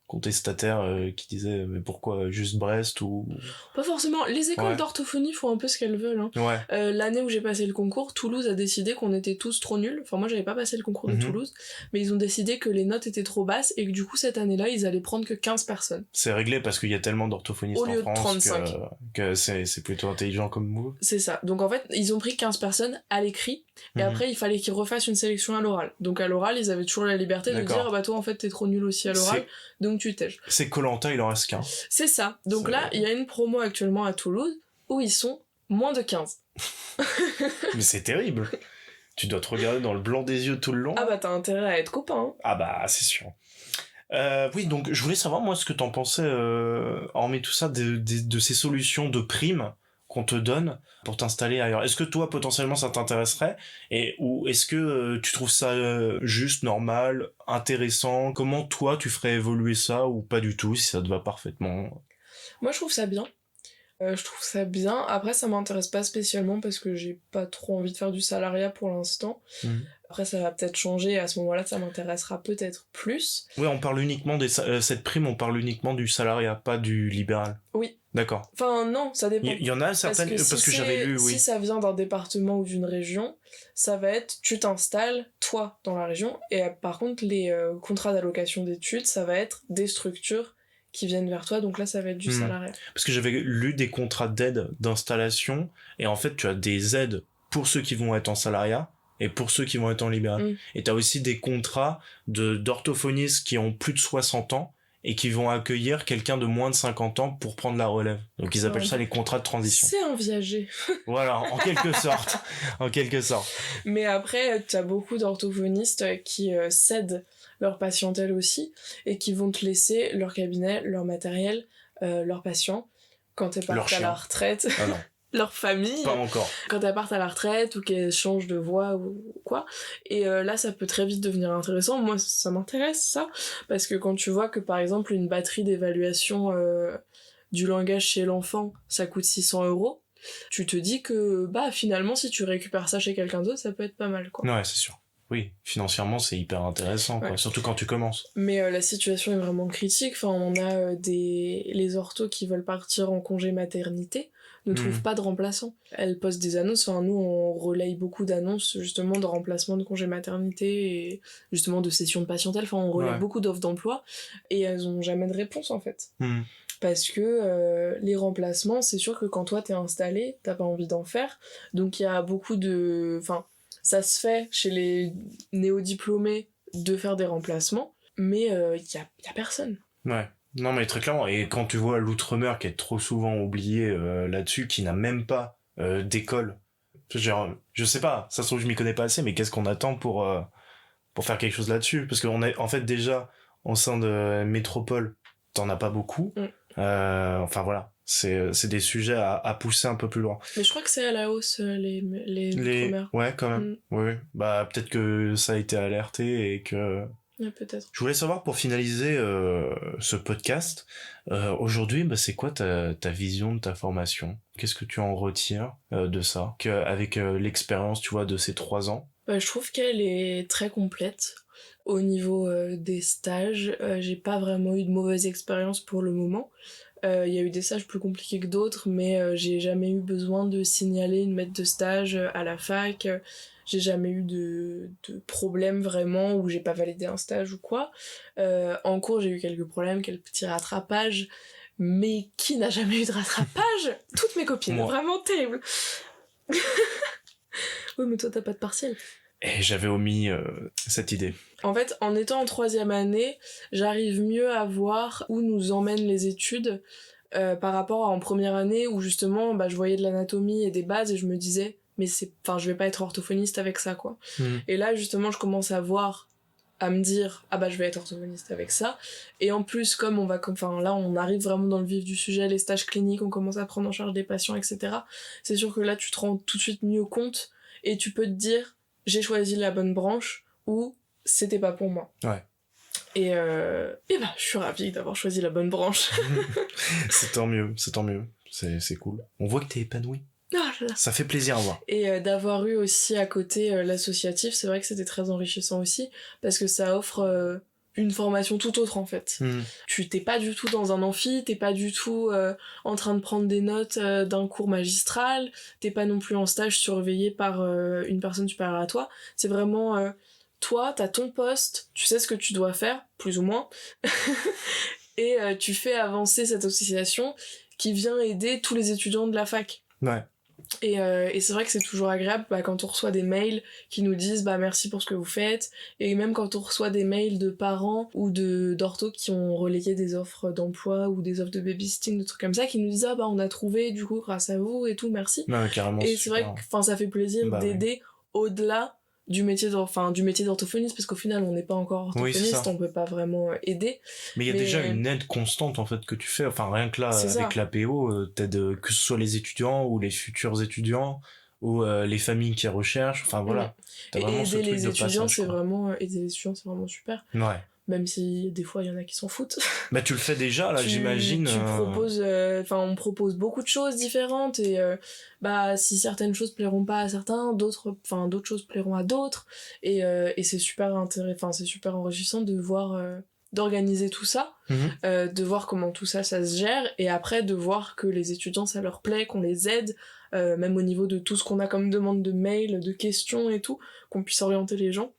contestataire qui disait mais pourquoi juste Brest ou... Pas forcément, les écoles d'orthophonie font un peu ce qu'elles veulent. L'année où j'ai passé le concours, Toulouse a décidé qu'on était tous trop nuls. Enfin moi j'avais pas passé le concours de Toulouse, mais ils ont décidé que les notes étaient trop basses et que du coup cette année-là ils allaient prendre que 15 personnes. C'est réglé parce qu'il y a tellement d'orthophonistes en France que c'est plutôt intelligent comme move. C'est ça, donc en fait ils ont pris 15 personnes à l'écrit Et après, il fallait qu'ils refassent une sélection à l'oral. Donc à l'oral, ils avaient toujours la liberté de dire, bah toi, en fait, t'es trop nul aussi à l'oral, donc tu tèges. C'est Koh-Lanta, il en reste qu'un. C'est ça. Donc là, il y a une promo actuellement à Toulouse où ils sont moins de 15. Mais c'est terrible. Tu dois te regarder dans le blanc des yeux tout le long. Ah bah t'as intérêt à être copain. Hein. Ah bah c'est sûr. Oui, donc je voulais savoir moi ce que t'en pensais, hormis tout ça, de ces solutions de primes qu'on te donne pour t'installer ailleurs. Est-ce que toi potentiellement ça t'intéresserait, ou est-ce que tu trouves ça juste, normal, intéressant? Comment toi tu ferais évoluer ça, ou pas du tout, si ça te va parfaitement? Moi je trouve ça bien. Après, ça m'intéresse pas spécialement parce que j'ai pas trop envie de faire du salariat pour l'instant. Après, ça va peut-être changer et à ce moment-là, ça m'intéressera peut-être plus. Oui, on parle uniquement cette prime, on parle uniquement du salariat, pas du libéral. Oui. D'accord. Enfin, non, ça dépend. Il y en a certaines, parce que j'avais lu, oui. Si ça vient d'un département ou d'une région, ça va être, tu t'installes, toi, dans la région, et par contre, les contrats d'allocation d'études, ça va être des structures qui viennent vers toi, donc là ça va être du salariat. Parce que j'avais lu des contrats d'aide d'installation, et en fait tu as des aides pour ceux qui vont être en salariat et pour ceux qui vont être en libéral. Et tu as aussi des contrats d'orthophonistes qui ont plus de 60 ans et qui vont accueillir quelqu'un de moins de 50 ans pour prendre la relève. Donc ils appellent ça les contrats de transition. C'est un viager. Voilà, en quelque sorte. En quelque sorte. Mais après, tu as beaucoup d'orthophonistes qui cèdent leur patientèle aussi, et qui vont te laisser leur cabinet, leur matériel, leurs patients, quand elles partent à la retraite, leur famille, pas encore. Quand elles partent à la retraite ou qu'elles changent de voie ou quoi. Et là, ça peut très vite devenir intéressant. Moi, ça m'intéresse, ça, parce que quand tu vois que, par exemple, une batterie d'évaluation du langage chez l'enfant, ça coûte 600 €, tu te dis que, finalement, si tu récupères ça chez quelqu'un d'autre, ça peut être pas mal, quoi. Ouais, c'est sûr. Oui, financièrement, c'est hyper intéressant, quoi. Surtout quand tu commences. Mais la situation est vraiment critique. Enfin, on a les orthos qui veulent partir en congé maternité, ne trouvent pas de remplaçants. Elles postent des annonces. Enfin, nous, on relaye beaucoup d'annonces, justement, de remplacement de congé maternité et justement de cession de patientèle. Enfin, on relaye beaucoup d'offres d'emploi et elles ont jamais de réponse, en fait. Parce que les remplacements, c'est sûr que quand toi, t'es installé, t'as pas envie d'en faire. Donc, il y a beaucoup de... Enfin, ça se fait chez les néo-diplômés de faire des remplacements, mais y a personne. Ouais, non mais très clairement. Et quand tu vois l'outre-mer qui est trop souvent oublié là-dessus, qui n'a même pas d'école, genre, je sais pas, ça se trouve je m'y connais pas assez, mais qu'est-ce qu'on attend pour faire quelque chose là-dessus? Parce qu'on est en fait déjà au sein de métropole, t'en as pas beaucoup. Enfin voilà. C'est des sujets à pousser un peu plus loin. Mais je crois que c'est à la hausse, les outre-mer. Ouais, quand même. Oui. Bah, peut-être que ça a été alerté et que... Ouais, peut-être. Je voulais savoir, pour finaliser ce podcast, aujourd'hui, c'est quoi ta vision de ta formation? Qu'est-ce que tu en retires de ça, avec l'expérience, tu vois, de ces 3 ans? Je trouve qu'elle est très complète. Au niveau des stages, j'ai pas vraiment eu de mauvaise expérience pour le moment. Il y a eu des stages plus compliqués que d'autres, mais j'ai jamais eu besoin de signaler une maître de stage à la fac. J'ai jamais eu de problème vraiment où j'ai pas validé un stage ou quoi. En cours, j'ai eu quelques problèmes, quelques petits rattrapages, mais qui n'a jamais eu de rattrapage? Toutes mes copines, vraiment terrible. Oui, mais toi t'as pas de partiel. Et j'avais omis cette idée. En fait, en étant en 3e année, j'arrive mieux à voir où nous emmènent les études par rapport à en première année où justement je voyais de l'anatomie et des bases et je me disais mais je vais pas être orthophoniste avec ça, quoi. Et là justement je commence à me dire je vais être orthophoniste avec ça, et en plus comme là on arrive vraiment dans le vif du sujet, les stages cliniques, on commence à prendre en charge des patients, etc. C'est sûr que là tu te rends tout de suite mieux compte et tu peux te dire j'ai choisi la bonne branche ou c'était pas pour moi. Ouais. Et je suis ravie d'avoir choisi la bonne branche. C'est tant mieux. C'est cool. On voit que t'es épanouie. Ça fait plaisir à voir. Et d'avoir eu aussi à côté l'associatif, c'est vrai que c'était très enrichissant aussi, parce que ça offre une formation tout autre en fait. Tu t'es pas du tout dans un amphi, t'es pas du tout en train de prendre des notes d'un cours magistral, t'es pas non plus en stage surveillé par une personne supérieure à toi. C'est vraiment toi, t'as ton poste, tu sais ce que tu dois faire, plus ou moins, et tu fais avancer cette association qui vient aider tous les étudiants de la fac. Ouais. Et c'est vrai que c'est toujours agréable quand on reçoit des mails qui nous disent merci pour ce que vous faites, et même quand on reçoit des mails de parents ou d'orthos qui ont relayé des offres d'emploi ou des offres de babysitting, des trucs comme ça, qui nous disent on a trouvé du coup grâce à vous et tout, merci. Ouais, carrément. Et c'est vrai que ça fait plaisir d'aider au-delà du métier d'orthophoniste, parce qu'au final on n'est pas encore orthophoniste, on peut pas vraiment aider. Mais il y a déjà une aide constante en fait que tu fais, enfin rien que là avec l'APO, t'aides que ce soit les étudiants ou les futurs étudiants ou les familles qui recherchent, enfin voilà. Et aider les étudiants, c'est vraiment super. Ouais. Même si des fois il y en a qui s'en foutent. Tu le fais déjà là, j'imagine. On propose beaucoup de choses différentes, et si certaines choses plairont pas à certains, d'autres choses plairont à d'autres, et c'est super c'est super enrichissant de voir d'organiser tout ça, de voir comment tout ça se gère, et après de voir que les étudiants ça leur plaît, qu'on les aide, même au niveau de tout ce qu'on a comme demande de mail, de questions et tout, qu'on puisse orienter les gens.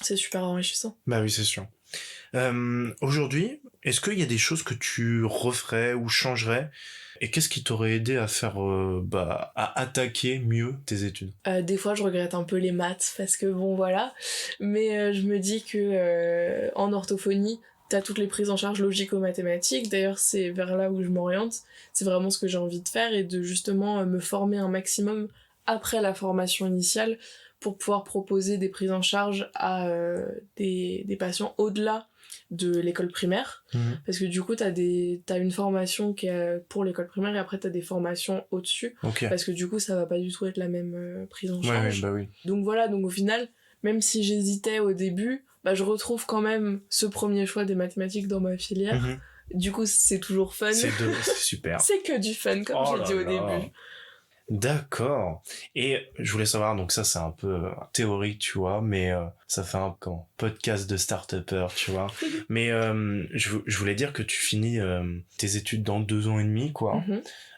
C'est super enrichissant. Oui, c'est sûr. Aujourd'hui, est-ce qu'il y a des choses que tu referais ou changerais, et qu'est-ce qui t'aurait aidé à faire à attaquer mieux tes études? Des fois je regrette un peu les maths parce que voilà, mais je me dis que en orthophonie t'as toutes les prises en charge logico-mathématiques. D'ailleurs c'est vers là où je m'oriente, c'est vraiment ce que j'ai envie de faire, et de justement me former un maximum après la formation initiale pour pouvoir proposer des prises en charge à des patients au-delà de l'école primaire, parce que du coup t'as une formation qui est pour l'école primaire, et après t'as des formations au-dessus, parce que du coup ça va pas du tout être la même prise en charge. Oui. Donc voilà, donc au final, même si j'hésitais au début, je retrouve quand même ce premier choix des mathématiques dans ma filière. Du coup c'est toujours fun. C'est super. C'est que du fun, comme j'ai dit au début. D'accord. Et je voulais savoir, donc ça c'est un peu théorique, tu vois, mais ça fait un podcast de start-upper, tu vois. Mais je voulais dire que tu finis tes études dans 2 ans et demi, quoi.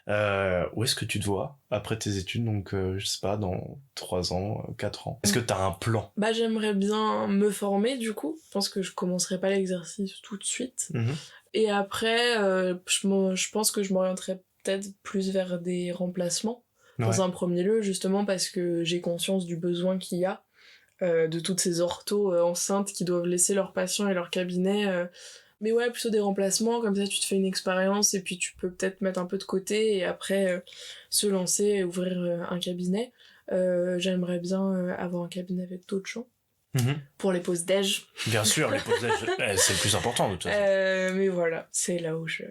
Où est-ce que tu te vois après tes études, donc je sais pas, dans 3 ans, 4 ans? Est-ce que t'as un plan? J'aimerais bien me former, du coup. Je pense que je commencerai pas l'exercice tout de suite. Et après, je pense que je m'orienterai peut-être plus vers des remplacements. Dans un premier lieu, justement parce que j'ai conscience du besoin qu'il y a de toutes ces orthos enceintes qui doivent laisser leurs patients et leur cabinet. Mais ouais, plutôt des remplacements, comme ça tu te fais une expérience, et puis tu peux peut-être mettre un peu de côté, et après se lancer et ouvrir un cabinet. J'aimerais bien avoir un cabinet avec d'autres gens. Pour les pauses déj. Bien sûr, les pauses déj, c'est le plus important de toute façon. Mais voilà, c'est là où je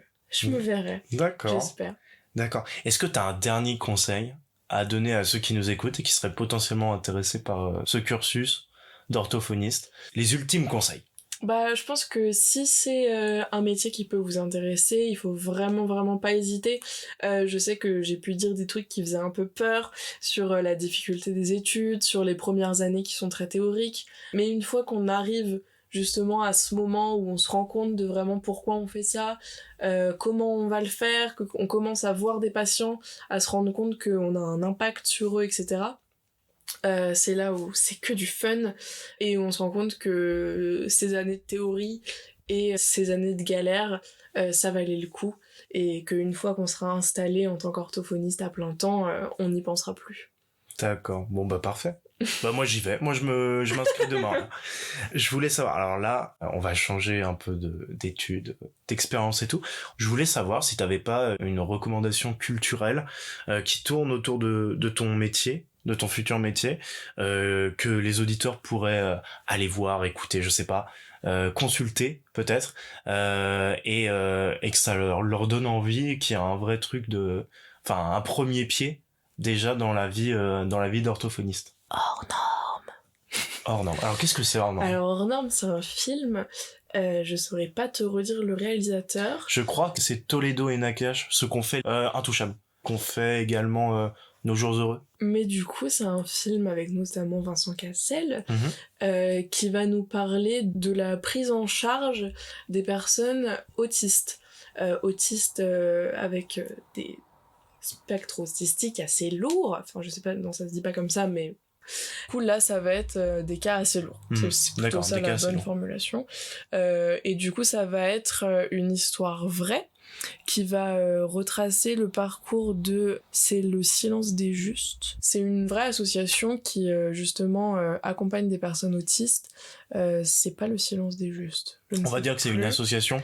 me verrai. D'accord. J'espère. D'accord. Est-ce que tu as un dernier conseil à donner à ceux qui nous écoutent et qui seraient potentiellement intéressés par ce cursus d'orthophoniste? Les ultimes conseils. Je pense que si c'est un métier qui peut vous intéresser, il faut vraiment pas hésiter. Je sais que j'ai pu dire des trucs qui faisaient un peu peur sur la difficulté des études, sur les premières années qui sont très théoriques. Mais une fois qu'on arrive justement à ce moment où on se rend compte de vraiment pourquoi on fait ça, comment on va le faire, qu'on commence à voir des patients, à se rendre compte qu'on a un impact sur eux, etc. C'est là où c'est que du fun, et où on se rend compte que ces années de théorie et ces années de galère, ça valait le coup, et qu'une fois qu'on sera installé en tant qu'orthophoniste à plein temps, on n'y pensera plus. D'accord, bon parfait. Moi j'y vais, moi je m'inscris demain là. Je voulais savoir, alors là on va changer un peu d'études, d'expérience et tout. Je voulais savoir si t'avais pas une recommandation culturelle qui tourne autour de ton métier, de ton futur métier, que les auditeurs pourraient aller voir, écouter, je sais pas, consulter peut-être, et que ça leur donne envie, et qu'il y a un vrai truc un premier pied déjà dans la vie d'orthophoniste. Hors norme. Alors qu'est-ce que c'est Hors norme? Alors Hors norme, c'est un film, je saurais pas te redire le réalisateur. Je crois que c'est Toledo et Nakash, ceux qu'on fait Intouchable, qu'on fait également Nos Jours Heureux. Mais du coup, c'est un film avec notamment Vincent Cassel, qui va nous parler de la prise en charge des personnes autistes. Autistes avec des spectres autistiques assez lourds. Enfin, je sais pas, non, ça se dit pas comme ça, mais Du coup, là, ça va être des cas assez lourds. C'est plutôt d'accord, ça des cas la assez bonne lourds. formulation. Et du coup, ça va être une histoire vraie qui va retracer le parcours de C'est le silence des justes. C'est une vraie association qui justement accompagne des personnes autistes. C'est pas le silence des justes. On va dire que c'est une association.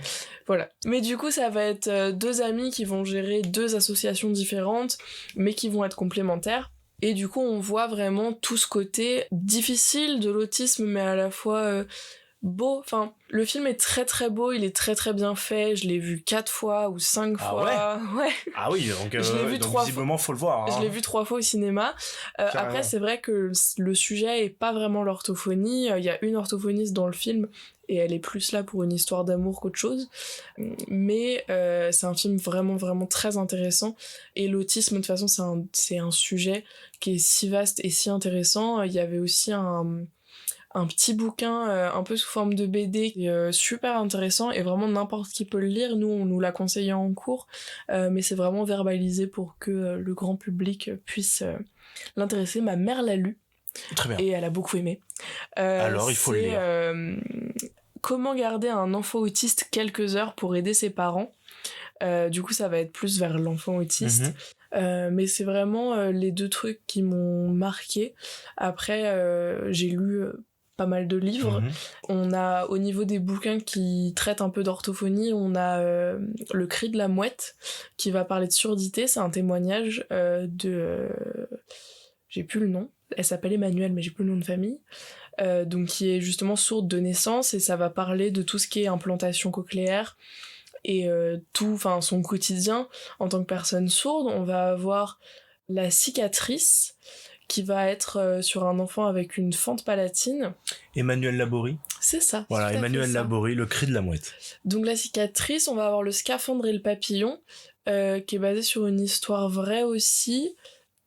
Voilà. Mais du coup, ça va être deux amis qui vont gérer deux associations différentes, mais qui vont être complémentaires. Et du coup, on voit vraiment tout ce côté difficile de l'autisme, mais à la fois beau. Enfin, le film est très très beau, il est très très bien fait. Je l'ai vu 4 fois ou 5 fois. Ouais. Ah oui, donc, Je l'ai vu donc 3 visiblement, faut le voir. Hein. Je l'ai vu 3 fois au cinéma. Après, c'est vrai que le sujet est pas vraiment l'orthophonie. Il y a une orthophoniste dans le film et elle est plus là pour une histoire d'amour qu'autre chose. Mais c'est un film vraiment vraiment très intéressant. Et l'autisme, de toute façon, c'est un sujet qui est si vaste et si intéressant. Il y avait aussi un petit bouquin un peu sous forme de BD super intéressant et vraiment n'importe qui peut le lire. Nous, on nous l'a conseillé en cours, mais c'est vraiment verbalisé pour que le grand public puisse l'intéresser. Ma mère l'a lu. Très bien. Et elle a beaucoup aimé. Alors, il faut le lire. Comment garder un enfant autiste quelques heures pour aider ses parents. Du coup, ça va être plus vers l'enfant autiste. Mais c'est vraiment les deux trucs qui m'ont marqué. Après, j'ai lu pas mal de livres. On a, au niveau des bouquins qui traitent un peu d'orthophonie, on a Le cri de la mouette qui va parler de surdité. C'est un témoignage de... j'ai plus le nom. Elle s'appelle Emmanuelle, mais j'ai plus le nom de famille. Donc qui est justement sourde de naissance, et ça va parler de tout ce qui est implantation cochléaire et son quotidien en tant que personne sourde. On va avoir La cicatrice qui va être sur un enfant avec une fente palatine. Emmanuel Laborie. C'est ça. Voilà, Emmanuel Laborie, Le cri de la mouette. Donc La cicatrice, on va avoir Le scaphandre et le papillon, qui est basé sur une histoire vraie aussi.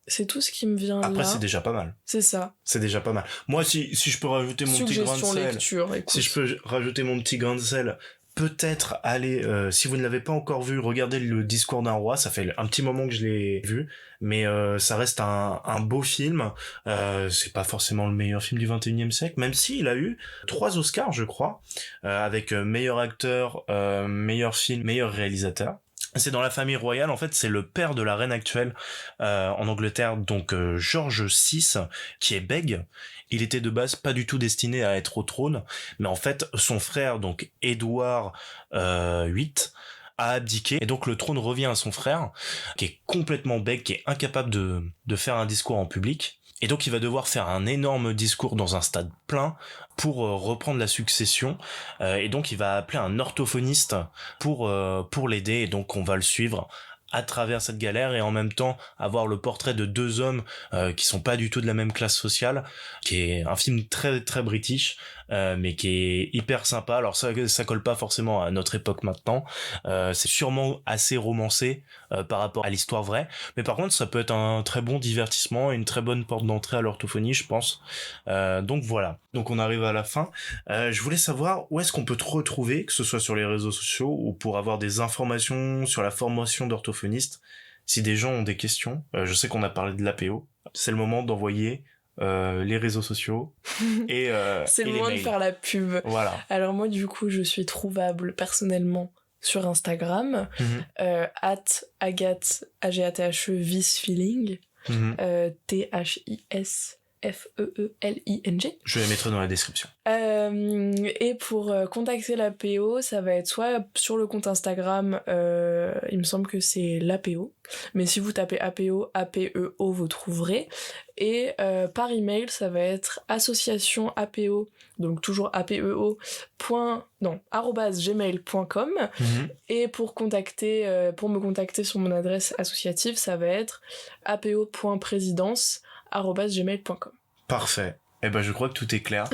C'est tout ce qui me vient là. Après, c'est déjà pas mal. C'est ça. C'est déjà pas mal. Moi, si je peux rajouter mon petit grain de sel... lecture, écoute. Si je peux rajouter mon petit grain de sel... Peut-être aller, si vous ne l'avez pas encore vu, regardez Le discours d'un roi. Ça fait un petit moment que je l'ai vu, mais ça reste un beau film. C'est pas forcément le meilleur film du 21e siècle, même s'il a eu 3 Oscars, je crois, avec meilleur acteur, meilleur film, meilleur réalisateur. C'est dans la famille royale, en fait, c'est le père de la reine actuelle en Angleterre, donc George VI, qui est bègue. Il était de base pas du tout destiné à être au trône, mais en fait, son frère, donc Édouard VIII, a abdiqué, et donc le trône revient à son frère, qui est complètement bègue, qui est incapable de faire un discours en public. Et donc il va devoir faire un énorme discours dans un stade plein pour reprendre la succession, et donc il va appeler un orthophoniste pour l'aider, et donc on va le suivre à travers cette galère, et en même temps avoir le portrait de 2 hommes qui sont pas du tout de la même classe sociale, qui est un film très très british, mais qui est hyper sympa. Alors ça colle pas forcément à notre époque maintenant, c'est sûrement assez romancé par rapport à l'histoire vraie, mais par contre ça peut être un très bon divertissement et une très bonne porte d'entrée à l'orthophonie, je pense. Donc voilà, donc on arrive à la fin. Je voulais savoir où est-ce qu'on peut te retrouver, que ce soit sur les réseaux sociaux ou pour avoir des informations sur la formation d'orthophoniste. Si des gens ont des questions, je sais qu'on a parlé de l'APO, c'est le moment d'envoyer les réseaux sociaux et c'est le et les moment de mails. faire la pub. Voilà. Alors moi, du coup, je suis trouvable personnellement sur Instagram, @Agathe, AGATHE, Visfeeling, THISFEELING. Je vais mettre dans la description. Et pour contacter l'APO, ça va être soit sur le compte Instagram, il me semble que c'est l'APO, mais si vous tapez APO, APEO, vous trouverez. Et par email, ça va être association APO, donc toujours APEO, @gmail.com. Et pour me contacter sur mon adresse associative, ça va être apo.présidence@gmail.com. Parfait. Eh ben, je crois que tout est clair.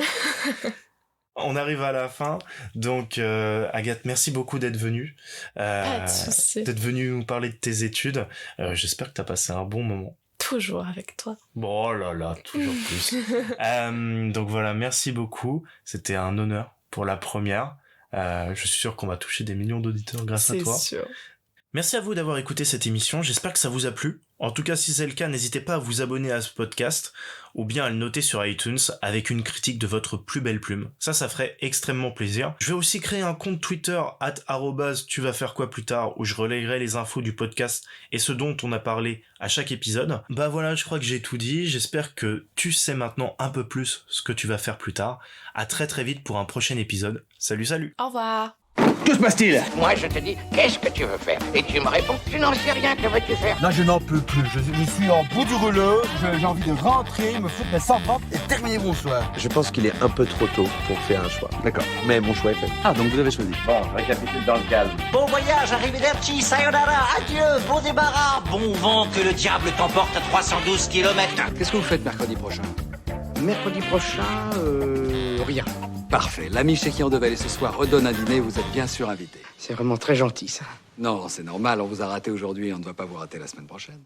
On arrive à la fin, donc Agathe, merci beaucoup d'être venue. Pas de souci. D'être venue nous parler de tes études. J'espère que t'as passé un bon moment. Toujours avec toi. Bon, oh là là, toujours plus. Donc voilà, merci beaucoup. C'était un honneur pour la première. Je suis sûr qu'on va toucher des millions d'auditeurs grâce à toi. C'est sûr. Merci à vous d'avoir écouté cette émission, j'espère que ça vous a plu. En tout cas, si c'est le cas, n'hésitez pas à vous abonner à ce podcast ou bien à le noter sur iTunes avec une critique de votre plus belle plume. Ça ferait extrêmement plaisir. Je vais aussi créer un compte Twitter @tu-vas-faire-quoi-plus-tard où je relayerai les infos du podcast et ce dont on a parlé à chaque épisode. Bah voilà, je crois que j'ai tout dit. J'espère que tu sais maintenant un peu plus ce que tu vas faire plus tard. À très très vite pour un prochain épisode. Salut. Au revoir. Que se passe-t-il? Moi, je te dis, qu'est-ce que tu veux faire? Et tu me réponds, tu n'en sais rien, que veux-tu faire? Là, je n'en peux plus. Je suis en bout du rouleau. J'ai envie de rentrer, me foutre mes 100 francs et terminer mon soir. Je pense qu'il est un peu trop tôt pour faire un choix. D'accord. Mais mon choix est fait. Ah, donc vous avez choisi. Bon, je récapitule dans le calme. Bon voyage, arrivederci, sayonara, adieu, bon débarras, bon vent, que le diable t'emporte à 312 km. Qu'est-ce que vous faites mercredi prochain? Mercredi prochain, rien. Parfait. L'ami chez qui on devait aller ce soir redonne un dîner, vous êtes bien sûr invité. C'est vraiment très gentil, ça. Non, c'est normal, on vous a raté aujourd'hui et on ne va pas vous rater la semaine prochaine.